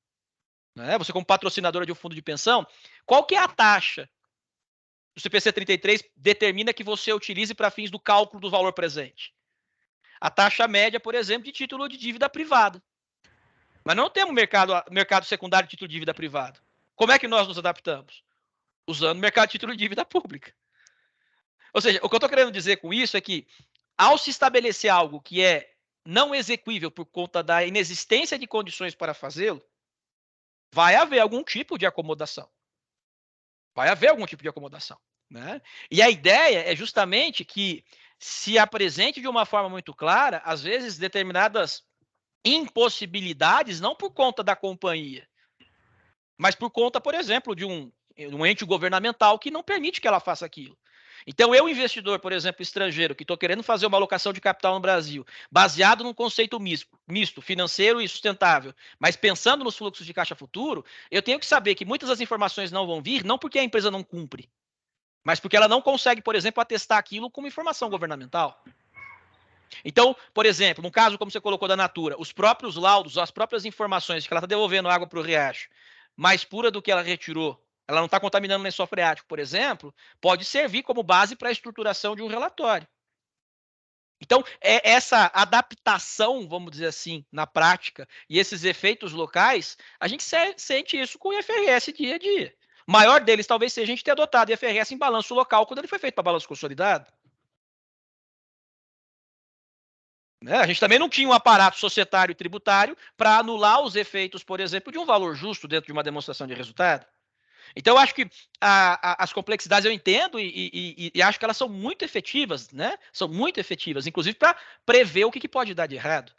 A: né? Você como patrocinadora de um fundo de pensão, qual que é a taxa? O CPC 33 determina que você utilize para fins do cálculo do valor presente. A taxa média, por exemplo, de título de dívida privada. Mas não temos mercado secundário de título de dívida privado. Como é que nós nos adaptamos? Usando o mercado de título de dívida pública. Ou seja, o que eu estou querendo dizer com isso é que, ao se estabelecer algo que é não execuível por conta da inexistência de condições para fazê-lo, vai haver algum tipo de acomodação. Vai haver algum tipo de acomodação. Né? E a ideia é justamente que se apresente de uma forma muito clara, às vezes, determinadas impossibilidades, não por conta da companhia, mas por conta, por exemplo, de um ente governamental que não permite que ela faça aquilo. Então, eu, investidor, por exemplo, estrangeiro, que estou querendo fazer uma alocação de capital no Brasil, baseado num conceito misto, financeiro e sustentável, mas pensando nos fluxos de caixa futuro, eu tenho que saber que muitas das informações não vão vir, não porque a empresa não cumpre, mas porque ela não consegue, por exemplo, atestar aquilo como informação governamental. Então, por exemplo, no caso, como você colocou da Natura, os próprios laudos, as próprias informações de que ela está devolvendo água para o riacho mais pura do que ela retirou, ela não está contaminando lençol freático, por exemplo, pode servir como base para a estruturação de um relatório. Então, essa adaptação, vamos dizer assim, na prática, e esses efeitos locais, a gente sente isso com o IFRS dia a dia. O maior deles talvez seja a gente ter adotado o IFRS em balanço local quando ele foi feito para balanço consolidado. Né? A gente também não tinha um aparato societário e tributário para anular os efeitos, por exemplo, de um valor justo dentro de uma demonstração de resultado. Então, eu acho que as complexidades eu entendo e acho que elas são muito efetivas, né? São muito efetivas, inclusive para prever o que pode dar de errado.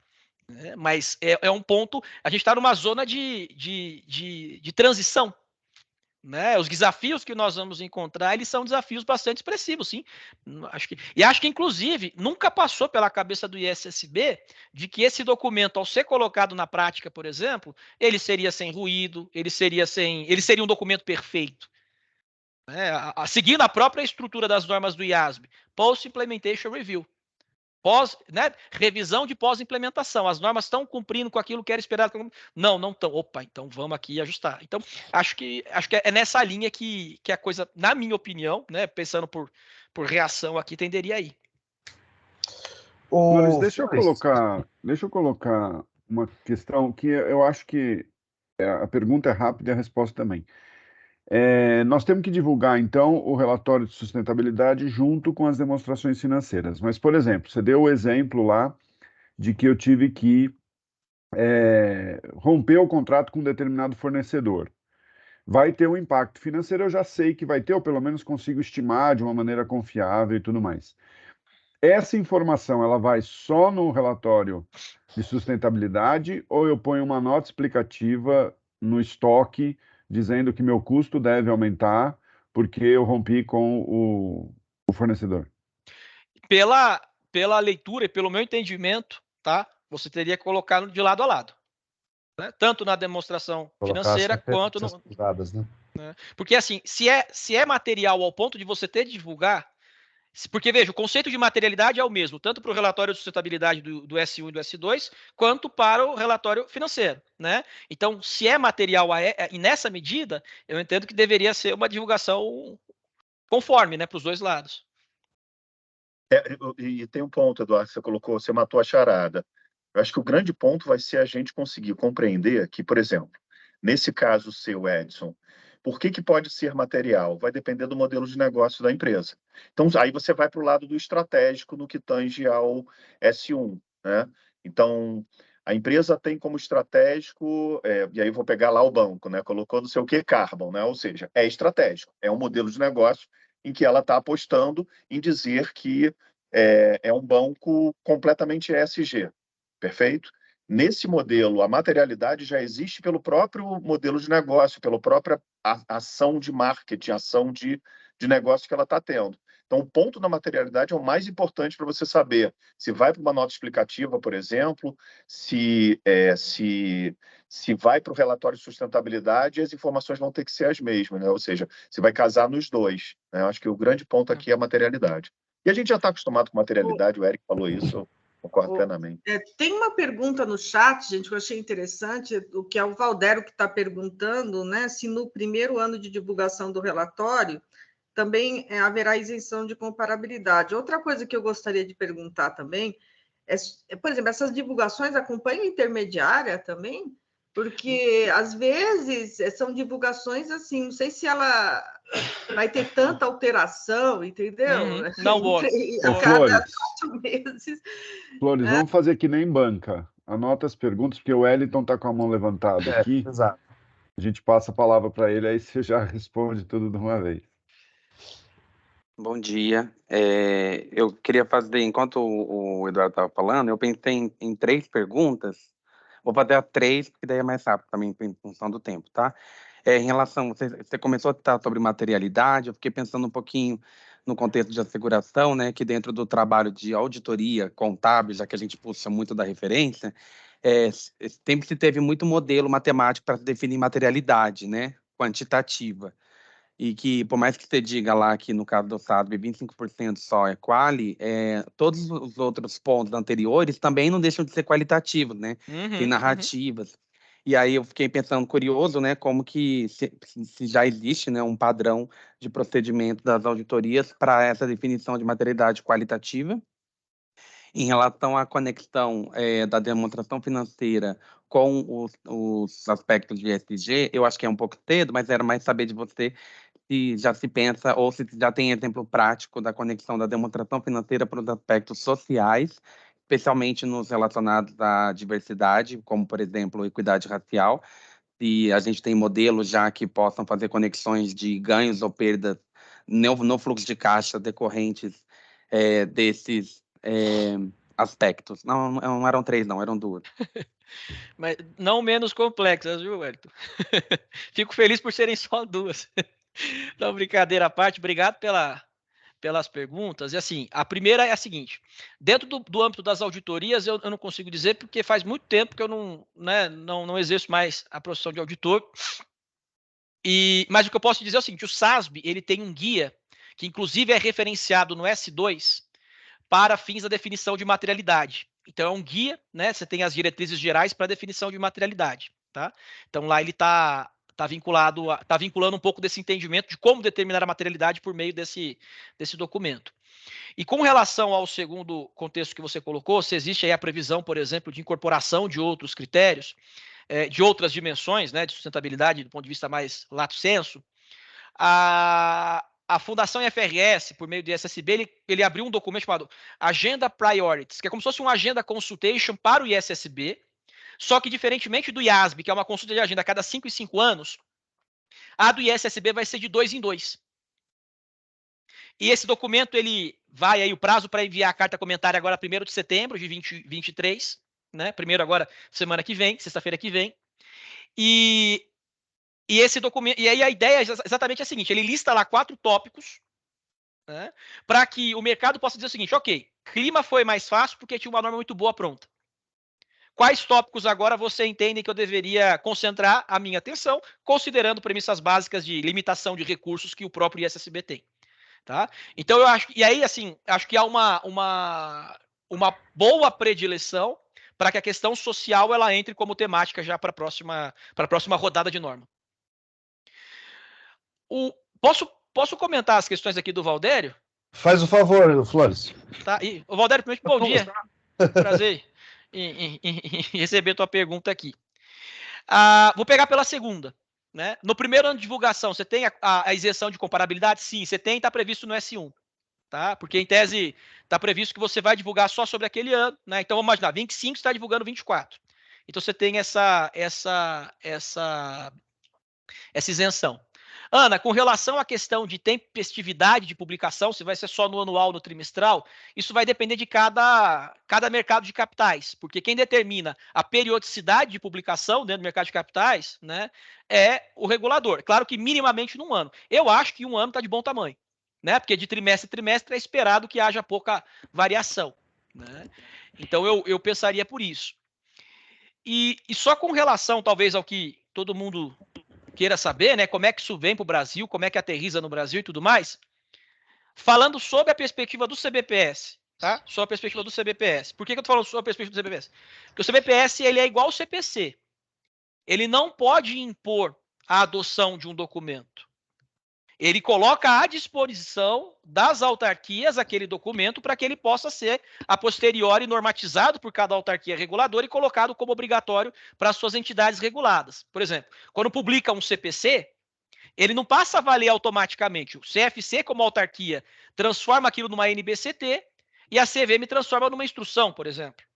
A: Né? Mas é um ponto, a gente está numa zona de transição. Né? Os desafios que nós vamos encontrar, eles são desafios bastante expressivos, sim. Acho que, inclusive, nunca passou pela cabeça do ISSB de que esse documento, ao ser colocado na prática, por exemplo, ele seria sem ruído, ele seria um documento perfeito. Né? Seguindo a própria estrutura das normas do IASB, Post Implementation Review. Né, revisão de pós-implementação. As normas estão cumprindo com aquilo que era esperado? Não estão. Opa, então vamos aqui ajustar. Então, acho que é nessa linha que a coisa, na minha opinião, né, pensando por reação aqui, tenderia a ir.
D: Flores, deixa eu colocar uma questão que eu acho que a pergunta é rápida e a resposta também. Nós temos que divulgar, então, o relatório de sustentabilidade junto com as demonstrações financeiras. Mas, por exemplo, você deu o exemplo lá de que eu tive que romper o contrato com um determinado fornecedor. Vai ter um impacto financeiro, eu já sei que vai ter, ou pelo menos consigo estimar de uma maneira confiável e tudo mais. Essa informação, ela vai só no relatório de sustentabilidade ou eu ponho uma nota explicativa no estoque dizendo que meu custo deve aumentar porque eu rompi com o fornecedor?
A: Pela leitura e pelo meu entendimento, tá? Você teria que colocar de lado a lado. Né? Tanto na demonstração financeira quanto no...
B: privadas, né?
A: Porque, assim, se é material ao ponto de você ter de divulgar, porque, veja, o conceito de materialidade é o mesmo, tanto para o relatório de sustentabilidade do S1 e do S2, quanto para o relatório financeiro. Né? Então, se é material e nessa medida, eu entendo que deveria ser uma divulgação conforme, né, para os dois lados.
C: E tem um ponto, Eduardo, você matou a charada. Eu acho que o grande ponto vai ser a gente conseguir compreender que, por exemplo, nesse caso seu, Edson, por que pode ser material? Vai depender do modelo de negócio da empresa. Então, aí você vai para o lado do estratégico no que tange ao S1. Né? Então, a empresa tem como estratégico, e aí vou pegar lá o banco, né? Colocou não sei o que, Carbon, né? Ou seja, é estratégico, é um modelo de negócio em que ela está apostando em dizer que é um banco completamente ESG. Perfeito? Nesse modelo, a materialidade já existe pelo próprio modelo de negócio, pela própria ação de marketing, ação de negócio que ela está tendo. Então, o ponto da materialidade é o mais importante para você saber se vai para uma nota explicativa, por exemplo, se vai para o relatório de sustentabilidade, as informações vão ter que ser as mesmas, né? Ou seja, se vai casar nos dois. Né? Acho que o grande ponto aqui é a materialidade. E a gente já está acostumado com materialidade, o Eric falou isso Concordo plenamente.
E: Tem uma pergunta no chat, gente, que eu achei interessante, o que é o Valdero que está perguntando, né, se no primeiro ano de divulgação do relatório também haverá isenção de comparabilidade. Outra coisa que eu gostaria de perguntar também por exemplo, essas divulgações acompanham intermediária também? Porque, às vezes, são divulgações assim, não sei se ela vai ter tanta alteração, entendeu?
A: Não, boa.
E: A cada 4 meses.
D: Flores, vamos fazer que nem banca. Anota as perguntas, porque o Wellington está com a mão levantada aqui.
B: Exato.
D: A gente passa a palavra para ele, aí você já responde tudo de uma vez.
G: Bom dia. Eu queria fazer, enquanto o Eduardo estava falando, eu pensei em 3 perguntas. Vou fazer a 3, porque daí é mais rápido também, em função do tempo, tá? Em relação, você começou a citar sobre materialidade, eu fiquei pensando um pouquinho no contexto de asseguração, né, que dentro do trabalho de auditoria contábil, já que a gente puxa muito da referência, sempre se teve muito modelo matemático para definir materialidade, né, quantitativa. E que, por mais que você diga lá que, no caso do SASB, 25% só é quali, todos os outros pontos anteriores também não deixam de ser qualitativos, né? Tem narrativas. E aí eu fiquei pensando, curioso, né, como que se já existe, né, um padrão de procedimento das auditorias para essa definição de materialidade qualitativa. Em relação à conexão da demonstração financeira com os aspectos de ESG, eu acho que é um pouco cedo, mas era mais saber de você se já se pensa ou se já tem exemplo prático da conexão da demonstração financeira para os aspectos sociais, especialmente nos relacionados à diversidade, como, por exemplo, equidade racial, se a gente tem modelos já que possam fazer conexões de ganhos ou perdas no fluxo de caixa decorrentes desses aspectos. Não eram 3, não, eram 2.
A: Mas não menos complexas, viu, Wellington? Fico feliz por serem só 2. Então, brincadeira à parte, obrigado pelas perguntas. E assim, a primeira é a seguinte: dentro do âmbito das auditorias, eu não consigo dizer, porque faz muito tempo que eu não exerço mais a profissão de auditor. Mas o que eu posso dizer é o seguinte: o SASB ele tem um guia, que inclusive é referenciado no S2, para fins da definição de materialidade. Então, é um guia, né? Você tem as diretrizes gerais para definição de materialidade, tá? Então, lá ele está vinculando um pouco desse entendimento de como determinar a materialidade por meio desse documento. E com relação ao segundo contexto que você colocou, se existe aí a previsão, por exemplo, de incorporação de outros critérios, de outras dimensões, né, de sustentabilidade do ponto de vista mais lato sensu, a Fundação IFRS, por meio do ISSB, ele abriu um documento chamado Agenda Priorities, que é como se fosse uma agenda consultation para o ISSB, só que diferentemente do IASB, que é uma consulta de agenda a cada 5 em 5 anos, a do ISSB vai ser de 2 em 2. E esse documento, ele vai aí, o prazo para enviar a carta comentária agora 1º de setembro de 2023, né? Primeiro agora, semana que vem, sexta-feira que vem. E esse documento, e aí a ideia é exatamente a seguinte: ele lista lá 4 tópicos, né, para que o mercado possa dizer o seguinte: ok, clima foi mais fácil porque tinha uma norma muito boa pronta. Quais tópicos agora você entende que eu deveria concentrar a minha atenção, considerando premissas básicas de limitação de recursos que o próprio ISSB tem, tá? Então eu acho, e aí assim, acho que há uma boa predileção para que a questão social ela entre como temática já para a próxima rodada de norma. Posso comentar as questões aqui do Valdério?
B: Faz o favor, Flores.
A: Tá. E, o Valdério, primeiro, bom dia. Prazer em receber a tua pergunta aqui. Vou pegar pela segunda. Né? No primeiro ano de divulgação, você tem a isenção de comparabilidade? Sim, você tem, está previsto no S1. Tá? Porque, em tese, está previsto que você vai divulgar só sobre aquele ano. Né? Então, vamos imaginar, 25 você está divulgando 24. Então, você tem essa isenção. Ana, com relação à questão de tempestividade de publicação, se vai ser só no anual ou no trimestral, isso vai depender de cada mercado de capitais, porque quem determina a periodicidade de publicação dentro do mercado de capitais, né, é o regulador. Claro que minimamente num ano. Eu acho que um ano está de bom tamanho, né, porque de trimestre a trimestre é esperado que haja pouca variação. Né? Então eu pensaria por isso. E só com relação, talvez, ao que todo mundo queira saber, né, como é que isso vem para o Brasil, como é que aterriza no Brasil e tudo mais, falando sobre a perspectiva do CBPS tá? Sob a perspectiva do CBPS. Por que eu estou falando sob a perspectiva do CBPS? Porque o CBPS ele é igual ao CPC. Ele não pode impor a adoção de um documento. Ele coloca à disposição das autarquias aquele documento para que ele possa ser, a posteriori, normatizado por cada autarquia reguladora e colocado como obrigatório para as suas entidades reguladas. Por exemplo, quando publica um CPC, ele não passa a valer automaticamente. O CFC, como autarquia, transforma aquilo numa NBCT e a CVM transforma numa instrução, por exemplo.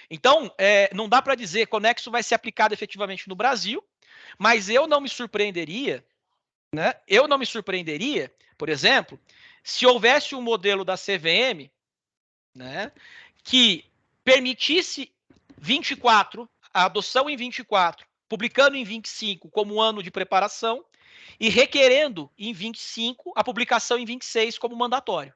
A: Então, não dá para dizer quando é que isso vai ser aplicado efetivamente no Brasil, mas eu não me surpreenderia, né? Eu não me surpreenderia, por exemplo, se houvesse um modelo da CVM, né, que permitisse 24, a adoção em 24, publicando em 25 como ano de preparação e requerendo em 25 a publicação em 26 como mandatório.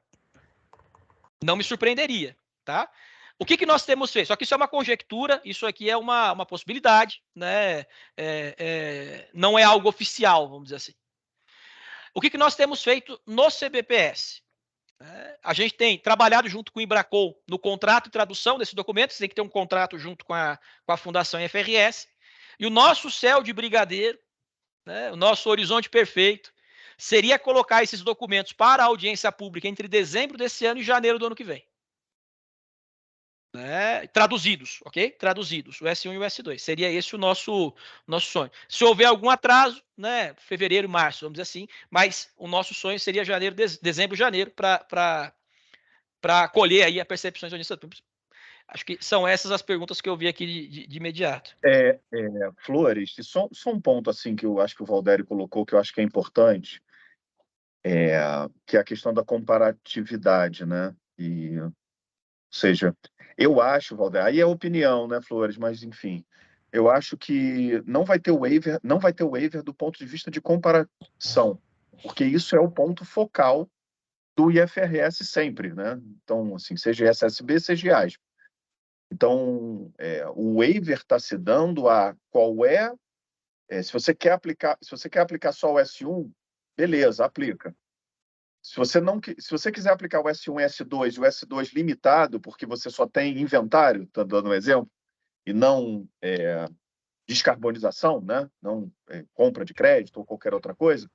A: Não me surpreenderia, tá? O que nós temos feito? Só que isso é uma conjectura, isso aqui é uma possibilidade, né? Não é algo oficial, vamos dizer assim. O que nós temos feito no CBPS? A gente tem trabalhado junto com o Embracol no contrato e tradução desse documento, você tem que ter um contrato junto com a Fundação FRS, e o nosso céu de brigadeiro, né, o nosso horizonte perfeito, seria colocar esses documentos para a audiência pública entre dezembro desse ano e janeiro do ano que vem. Né, traduzidos, ok? Traduzidos, o S1 e o S2. Seria esse o nosso sonho. Se houver algum atraso, né, fevereiro, março, vamos dizer assim, mas o nosso sonho seria janeiro, dezembro, janeiro, para colher aí a percepção de audiência pública. Acho que são essas as perguntas que eu vi aqui de imediato.
C: Flores, só um ponto assim que eu acho que o Valdério colocou, que eu acho que é importante, que é a questão da comparatividade, né? Ou seja, eu acho, Valdério, aí é opinião, né, Flores, mas enfim, eu acho que não vai ter waiver do ponto de vista de comparação, porque isso é o ponto focal do IFRS sempre, né? Então, assim, seja SSB, seja IASB. Então, o waiver está se dando a qual se você quer aplicar só o S1, beleza, aplica. Se você quiser aplicar o S1 e S2 e o S2 limitado, porque você só tem inventário, estou dando um exemplo, e não descarbonização, né? Não compra de crédito ou qualquer outra coisa,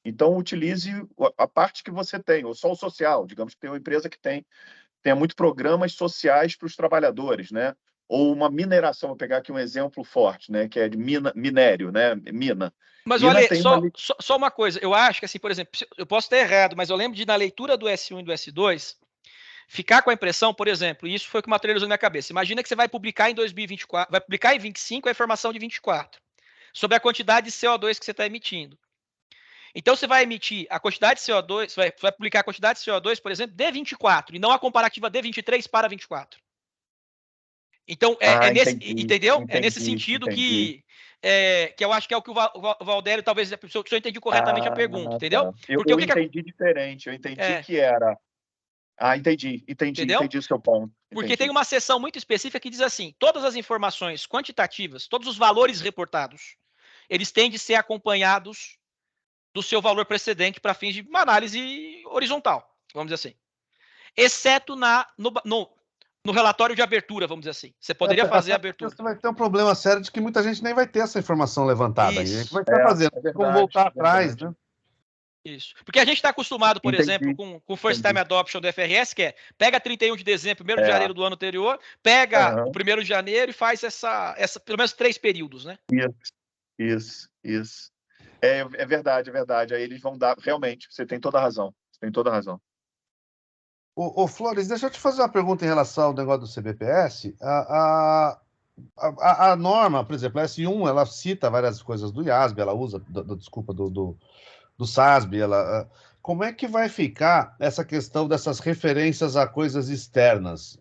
C: então utilize a parte que você tem, ou só o social, digamos que tem uma empresa que tenha muito programas sociais para os trabalhadores, né? Ou uma mineração, vou pegar aqui um exemplo forte, né? Que é de minério, né? Mina.
A: Mas olha, só uma coisa, eu acho que assim, por exemplo, eu posso estar errado, mas eu lembro de na leitura do S1 e do S2, ficar com a impressão, por exemplo, e isso foi o que materializou na minha cabeça. Imagina que você vai publicar em 2024, vai publicar em 25 a informação de 24, sobre a quantidade de CO2 que você está emitindo. Então, você vai emitir a quantidade de CO2, você vai publicar a quantidade de CO2, por exemplo, de 24, e não a comparativa de 23 para 24. Então, entendeu?
C: Entendi,
A: é nesse sentido
C: entendi.
A: que eu acho que é o que o Valdério, talvez, se eu entendi corretamente a pergunta, entendeu?
C: Tá. Eu entendi diferente, eu entendi que era... entendi o seu ponto.
A: Porque tem uma seção muito específica que diz assim, todas as informações quantitativas, todos os valores reportados, eles têm de ser acompanhados do seu valor precedente para fins de uma análise horizontal, vamos dizer assim. Exceto no relatório de abertura, vamos dizer assim. Você poderia fazer a abertura.
B: Você vai ter um problema sério de que muita gente nem vai ter essa informação levantada.
A: Isso.
B: Aí. Como é que vai fazer? Como voltar atrás, né?
A: Isso. Porque a gente está acostumado, por exemplo, com First Time Adoption do FRS, que pega 31 de dezembro, 1º de janeiro do ano anterior, pega o 1º de janeiro e faz essa pelo menos 3 períodos, né?
C: Isso. É verdade. Aí eles vão dar... Realmente, você tem toda a razão.
B: Ô, Flores, deixa eu te fazer uma pergunta em relação ao negócio do CBPS. A norma, por exemplo, a S1, ela cita várias coisas do IASB, ela usa, do SASB, como é que vai ficar essa questão dessas referências a coisas externas?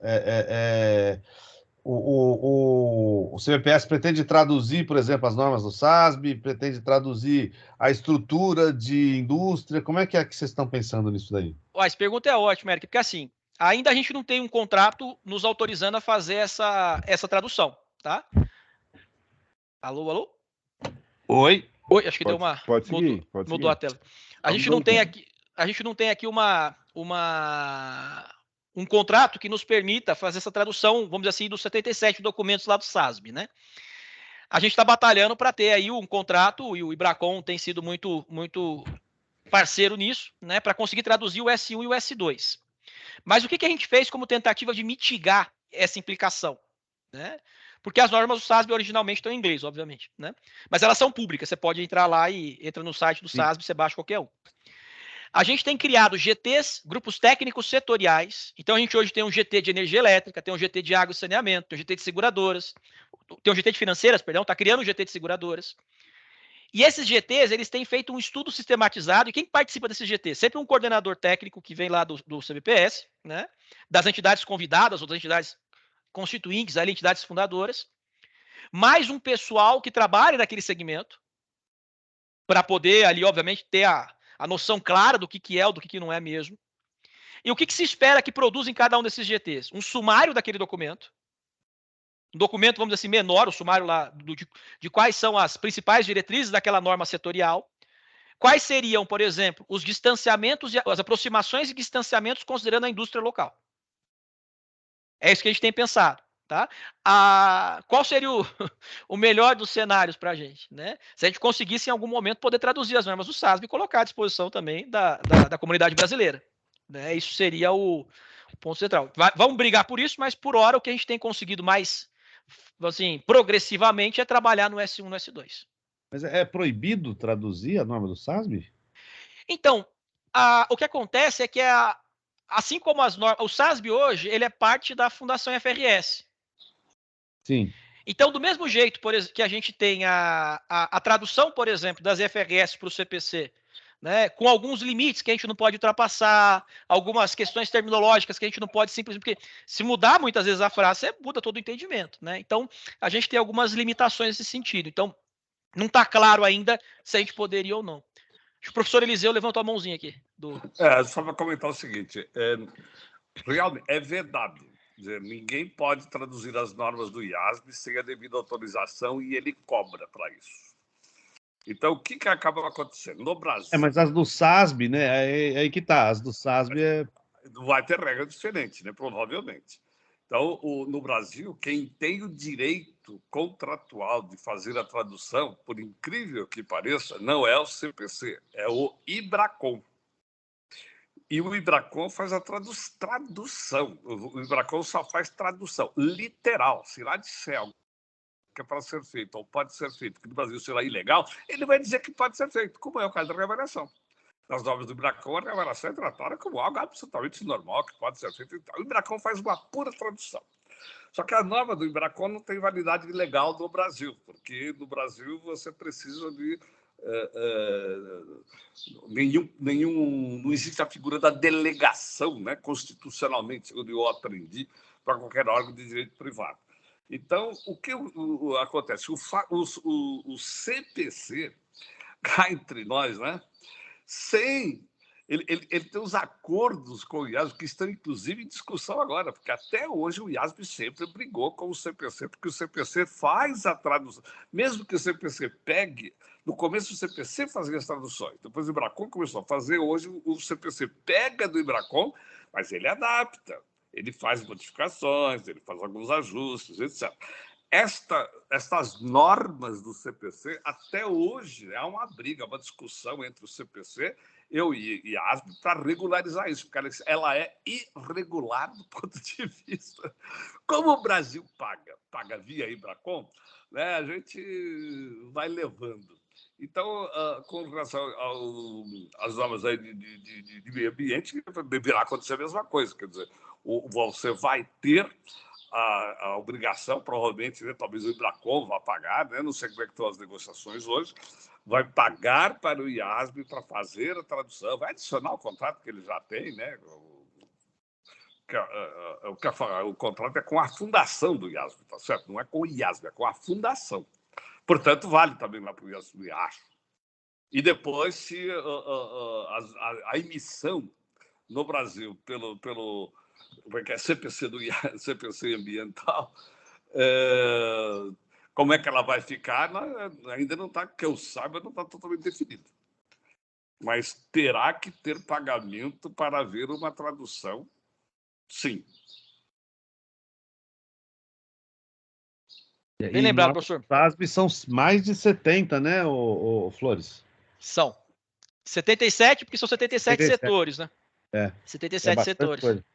B: O CBPS pretende traduzir, por exemplo, as normas do SASB, pretende traduzir a estrutura de indústria. Como é que vocês estão pensando nisso daí?
A: Essa pergunta é ótima, Eric, porque assim, ainda a gente não tem um contrato nos autorizando a fazer essa tradução, tá? Alô?
B: Oi,
A: acho que deu uma...
D: Pode
A: mudou a tela. A gente não tem aqui uma um contrato que nos permita fazer essa tradução, vamos dizer assim, dos 77 documentos lá do SASB, né? A gente está batalhando para ter aí um contrato, e o Ibracon tem sido muito parceiro nisso, né, para conseguir traduzir o S1 e o S2. Mas o que a gente fez como tentativa de mitigar essa implicação? Né? Porque as normas do SASB originalmente estão em inglês, obviamente, né? Mas elas são públicas, você pode entrar lá e entra no site do SASB, você baixa qualquer um. A gente tem criado GTs, grupos técnicos setoriais. Então, a gente hoje tem um GT de energia elétrica, tem um GT de água e saneamento, tem um GT de seguradoras, tem um GT de financeiras, perdão, está criando um GT de seguradoras. E esses GTs, eles têm feito um estudo sistematizado, e quem participa desse GT? Sempre um coordenador técnico que vem lá do CBPS, né? Das entidades convidadas, ou das entidades constituintes, ali, entidades fundadoras, mais um pessoal que trabalha naquele segmento, para poder ali, obviamente, ter a noção clara do que é ou do que não é mesmo. E o que se espera que produza em cada um desses GTs? Um sumário daquele documento, um documento, vamos dizer assim, menor, o sumário lá de quais são as principais diretrizes daquela norma setorial, quais seriam, por exemplo, os distanciamentos, as aproximações e distanciamentos considerando a indústria local. É isso que a gente tem pensado. Tá? Qual seria o melhor dos cenários para a gente? Né? Se a gente conseguisse, em algum momento, poder traduzir as normas do SASB e colocar à disposição também da comunidade brasileira. Né? Isso seria o ponto central. Vamos brigar por isso, mas, por hora, o que a gente tem conseguido mais assim, progressivamente é trabalhar no S1 e no S2.
B: Mas é proibido traduzir a norma do SASB?
A: Então, o que acontece é que, assim como as normas, o SASB hoje, ele é parte da Fundação FRS.
B: Sim.
A: Então, do mesmo jeito, por exemplo, que a gente tem a tradução, por exemplo, das FRS para o CPC, né, com alguns limites que a gente não pode ultrapassar, algumas questões terminológicas que a gente não pode simplesmente... Porque se mudar muitas vezes a frase, você muda todo o entendimento. Né? Então, a gente tem algumas limitações nesse sentido. Então, não está claro ainda se a gente poderia ou não. O professor Eliseu levantou a mãozinha aqui.
H: Só para comentar o seguinte, realmente é vedado. Dizer, ninguém pode traduzir as normas do IASB sem a devida autorização e ele cobra para isso. Então, o que acaba acontecendo? No Brasil...
B: mas as do SASB, né? Aí que tá. As do SASB
H: vai ter regra diferente, né? Provavelmente. Então, no Brasil, quem tem o direito contratual de fazer a tradução, por incrível que pareça, não é o CPC, é o Ibracon. E o Ibracon faz a tradução. O Ibracon só faz tradução literal. Se lá disser algo que é para ser feito ou pode ser feito, que no Brasil será ilegal, ele vai dizer que pode ser feito, como é o caso da revelação. Nas normas do Ibracon, a revelação é tratada como algo absolutamente normal, que pode ser feito. O Ibracon faz uma pura tradução. Só que a norma do Ibracon não tem validade legal no Brasil, porque no Brasil você precisa de... não existe a figura da delegação, né, constitucionalmente, segundo eu aprendi, para qualquer órgão de direito privado. Então, o que acontece? O CPC, cá entre nós, né, ele tem os acordos com o IASB que estão, inclusive, em discussão agora, porque até hoje o IASB sempre brigou com o CPC, porque o CPC faz a tradução. Mesmo que o CPC pegue... No começo, o CPC fazia as traduções. Depois, o Ibracon começou a fazer. Hoje, o CPC pega do Ibracon, mas ele adapta. Ele faz modificações, ele faz alguns ajustes, etc. Estas normas do CPC, até hoje, há uma briga, uma discussão entre o CPC e o IASB para regularizar isso, porque ela é irregular do ponto de vista. Como o Brasil paga via Ibracon, né, a gente vai levando. Então, com relação às normas aí de meio ambiente, deverá acontecer a mesma coisa. Quer dizer, você vai ter a obrigação, provavelmente, né, talvez o Ibracon vá pagar, né, não sei como é que estão as negociações hoje, vai pagar para o IASB para fazer a tradução, vai adicionar o contrato que ele já tem, né? O contrato é com a fundação do IASB, tá certo? Não é com o IASB, é com a fundação. Portanto, vale também lá para o IASB, acho. E depois, se a emissão no Brasil pelo CPC do IASB, CPC ambiental, como é que ela vai ficar, ainda não está, que eu saiba, não está totalmente definido. Mas terá que ter pagamento para haver uma tradução Sim.
A: Bem lembrado, professor.
B: SASB são mais de 70, né, o Flores?
A: São 77, porque são 77 setores, né? 77 setores.
B: Coisa.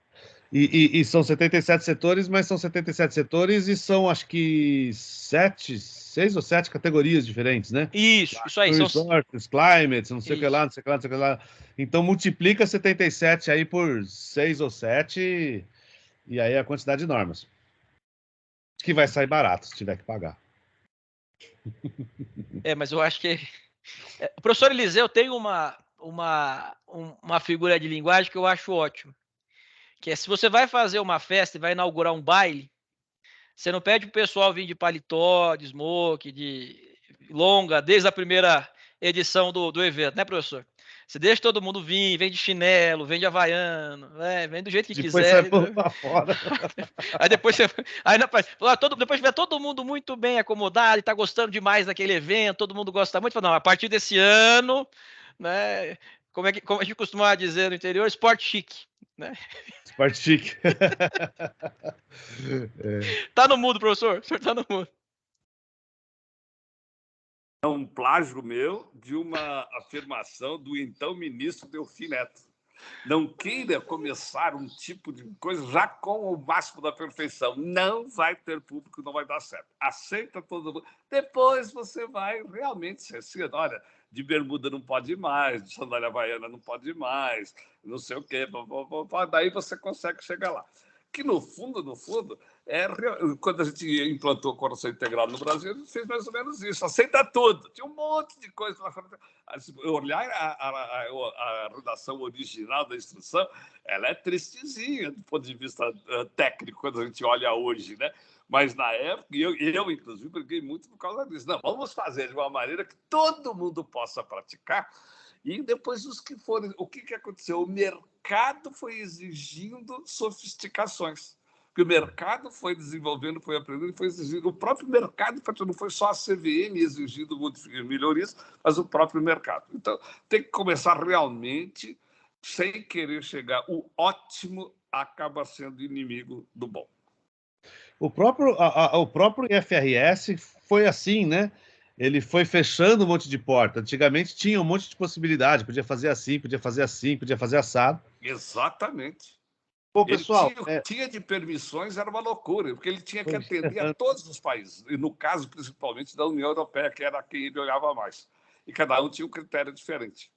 B: E são 77 setores, mas são 77 setores e são, acho que, 6 ou 7 categorias diferentes, né?
A: Isso aí.
B: Resources, climate, não sei o que lá, não sei o que lá, não sei o que lá. Então, multiplica 77 aí por 6 ou 7 e aí a quantidade de normas. Que vai sair barato se tiver que pagar.
A: Mas eu acho que... O professor Eliseu tem uma figura de linguagem que eu acho ótimo. Que é, se você vai fazer uma festa e vai inaugurar um baile, você não pede pro pessoal vir de paletó, de smoke, de longa, desde a primeira edição do evento, né, professor? Você deixa todo mundo vir, vem de chinelo, vem de havaiano, vem do jeito que
B: depois
A: quiser.
B: Depois sai pra fora.
A: Aí depois você... depois tiver todo mundo muito bem acomodado e tá gostando demais daquele evento, todo mundo gosta muito, fala, não, a partir desse ano, né, como a gente costuma dizer no interior, esporte chique, né?
B: Esporte chique.
A: Tá no mudo, professor. O senhor tá no mudo.
H: É um plágio meu de uma afirmação do então ministro Delfim Neto. Não queira começar um tipo de coisa já com o máximo da perfeição. Não vai ter público, não vai dar certo. Aceita todo mundo. Depois você vai realmente ser assim, olha, de bermuda não pode ir mais, de sandália havaiana não pode ir mais, não sei o quê. Daí você consegue chegar lá. Que no fundo, quando a gente implantou a correção integral no Brasil, a gente fez mais ou menos isso, aceita tudo. Tinha um monte de coisa. Olhar a redação original da instrução, ela é tristezinha do ponto de vista técnico, quando a gente olha hoje, né? Mas na época, eu inclusive, briguei muito por causa disso. Não, vamos fazer de uma maneira que todo mundo possa praticar. E depois os que forem... O que aconteceu? O mercado foi exigindo sofisticações. Porque o mercado foi desenvolvendo, foi aprendendo, foi exigindo. O próprio mercado, não foi só a CVM exigindo melhorias, mas o próprio mercado. Então, tem que começar realmente, sem querer chegar. O ótimo acaba sendo inimigo do bom.
B: O próprio IFRS foi assim, né? Ele foi fechando um monte de porta. Antigamente tinha um monte de possibilidade. Podia fazer assim, podia fazer assim, podia fazer assado.
H: Exatamente.
B: Bom, pessoal,
H: ele tinha de permissões, era uma loucura, porque ele tinha que atender a todos os países, e no caso, principalmente, da União Europeia, que era quem ele olhava mais. E cada um tinha um critério diferente.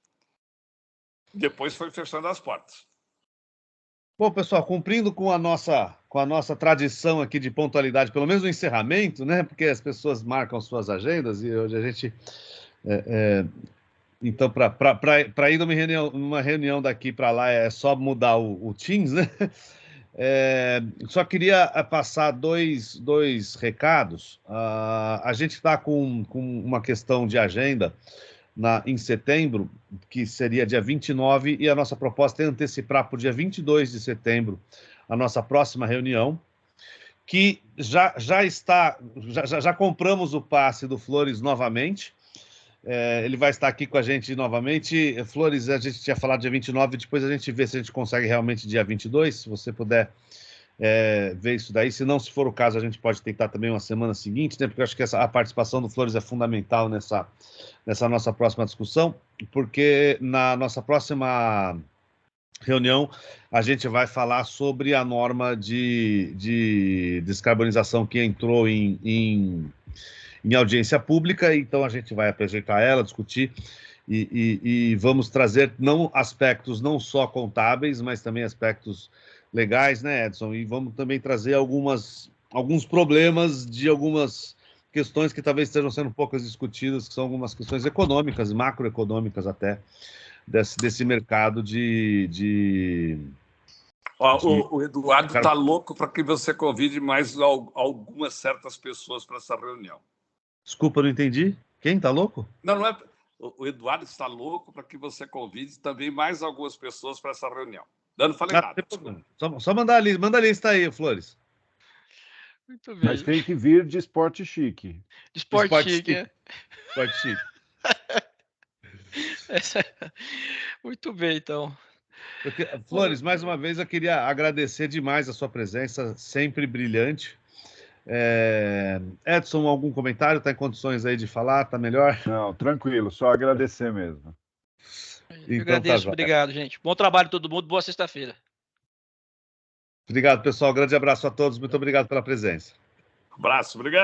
H: Depois foi fechando as portas.
B: Bom, pessoal, cumprindo com a nossa tradição aqui de pontualidade, pelo menos no encerramento, né? Porque as pessoas marcam suas agendas e hoje a gente... Então, para ir numa reunião daqui para lá é só mudar o Teams, né? Só queria passar dois recados. A gente está com uma questão de agenda em setembro, que seria dia 29, e a nossa proposta é antecipar para o dia 22 de setembro a nossa próxima reunião, que já compramos o passe do Flores novamente. Ele vai estar aqui com a gente novamente. Flores, a gente tinha falado dia 29, depois a gente vê se a gente consegue realmente dia 22, se você puder ver isso daí. Se não, se for o caso, a gente pode tentar também uma semana seguinte, né? Porque eu acho que a participação do Flores é fundamental nessa nossa próxima discussão, porque na nossa próxima reunião a gente vai falar sobre a norma de descarbonização que entrou em audiência pública, então a gente vai apresentar ela, discutir e vamos trazer aspectos não só contábeis, mas também aspectos legais, né, Edson? E vamos também trazer alguns problemas de algumas questões que talvez estejam sendo pouco discutidas, que são algumas questões econômicas, macroeconômicas até, desse mercado
H: O Eduardo está louco para que você convide mais algumas certas pessoas para essa reunião.
B: Desculpa, não entendi. Quem está louco?
H: Não é. O Eduardo está louco para que você convide também mais algumas pessoas para essa reunião. Eu não falei nada.
B: Só manda a lista aí, Flores.
A: Muito bem.
D: Mas tem que vir de esporte chique.
A: De esporte chique, né?
B: Esporte chique.
A: Muito bem, então.
B: Flores, mais uma vez eu queria agradecer demais a sua presença, sempre brilhante. Edson, algum comentário? Está em condições aí de falar? Está melhor?
D: Não, tranquilo, só agradecer mesmo.
A: Eu agradeço, obrigado, gente. Bom trabalho a todo mundo, boa sexta-feira.
B: Obrigado, pessoal. Grande abraço a todos. Muito obrigado pela presença.
H: Abraço, obrigado.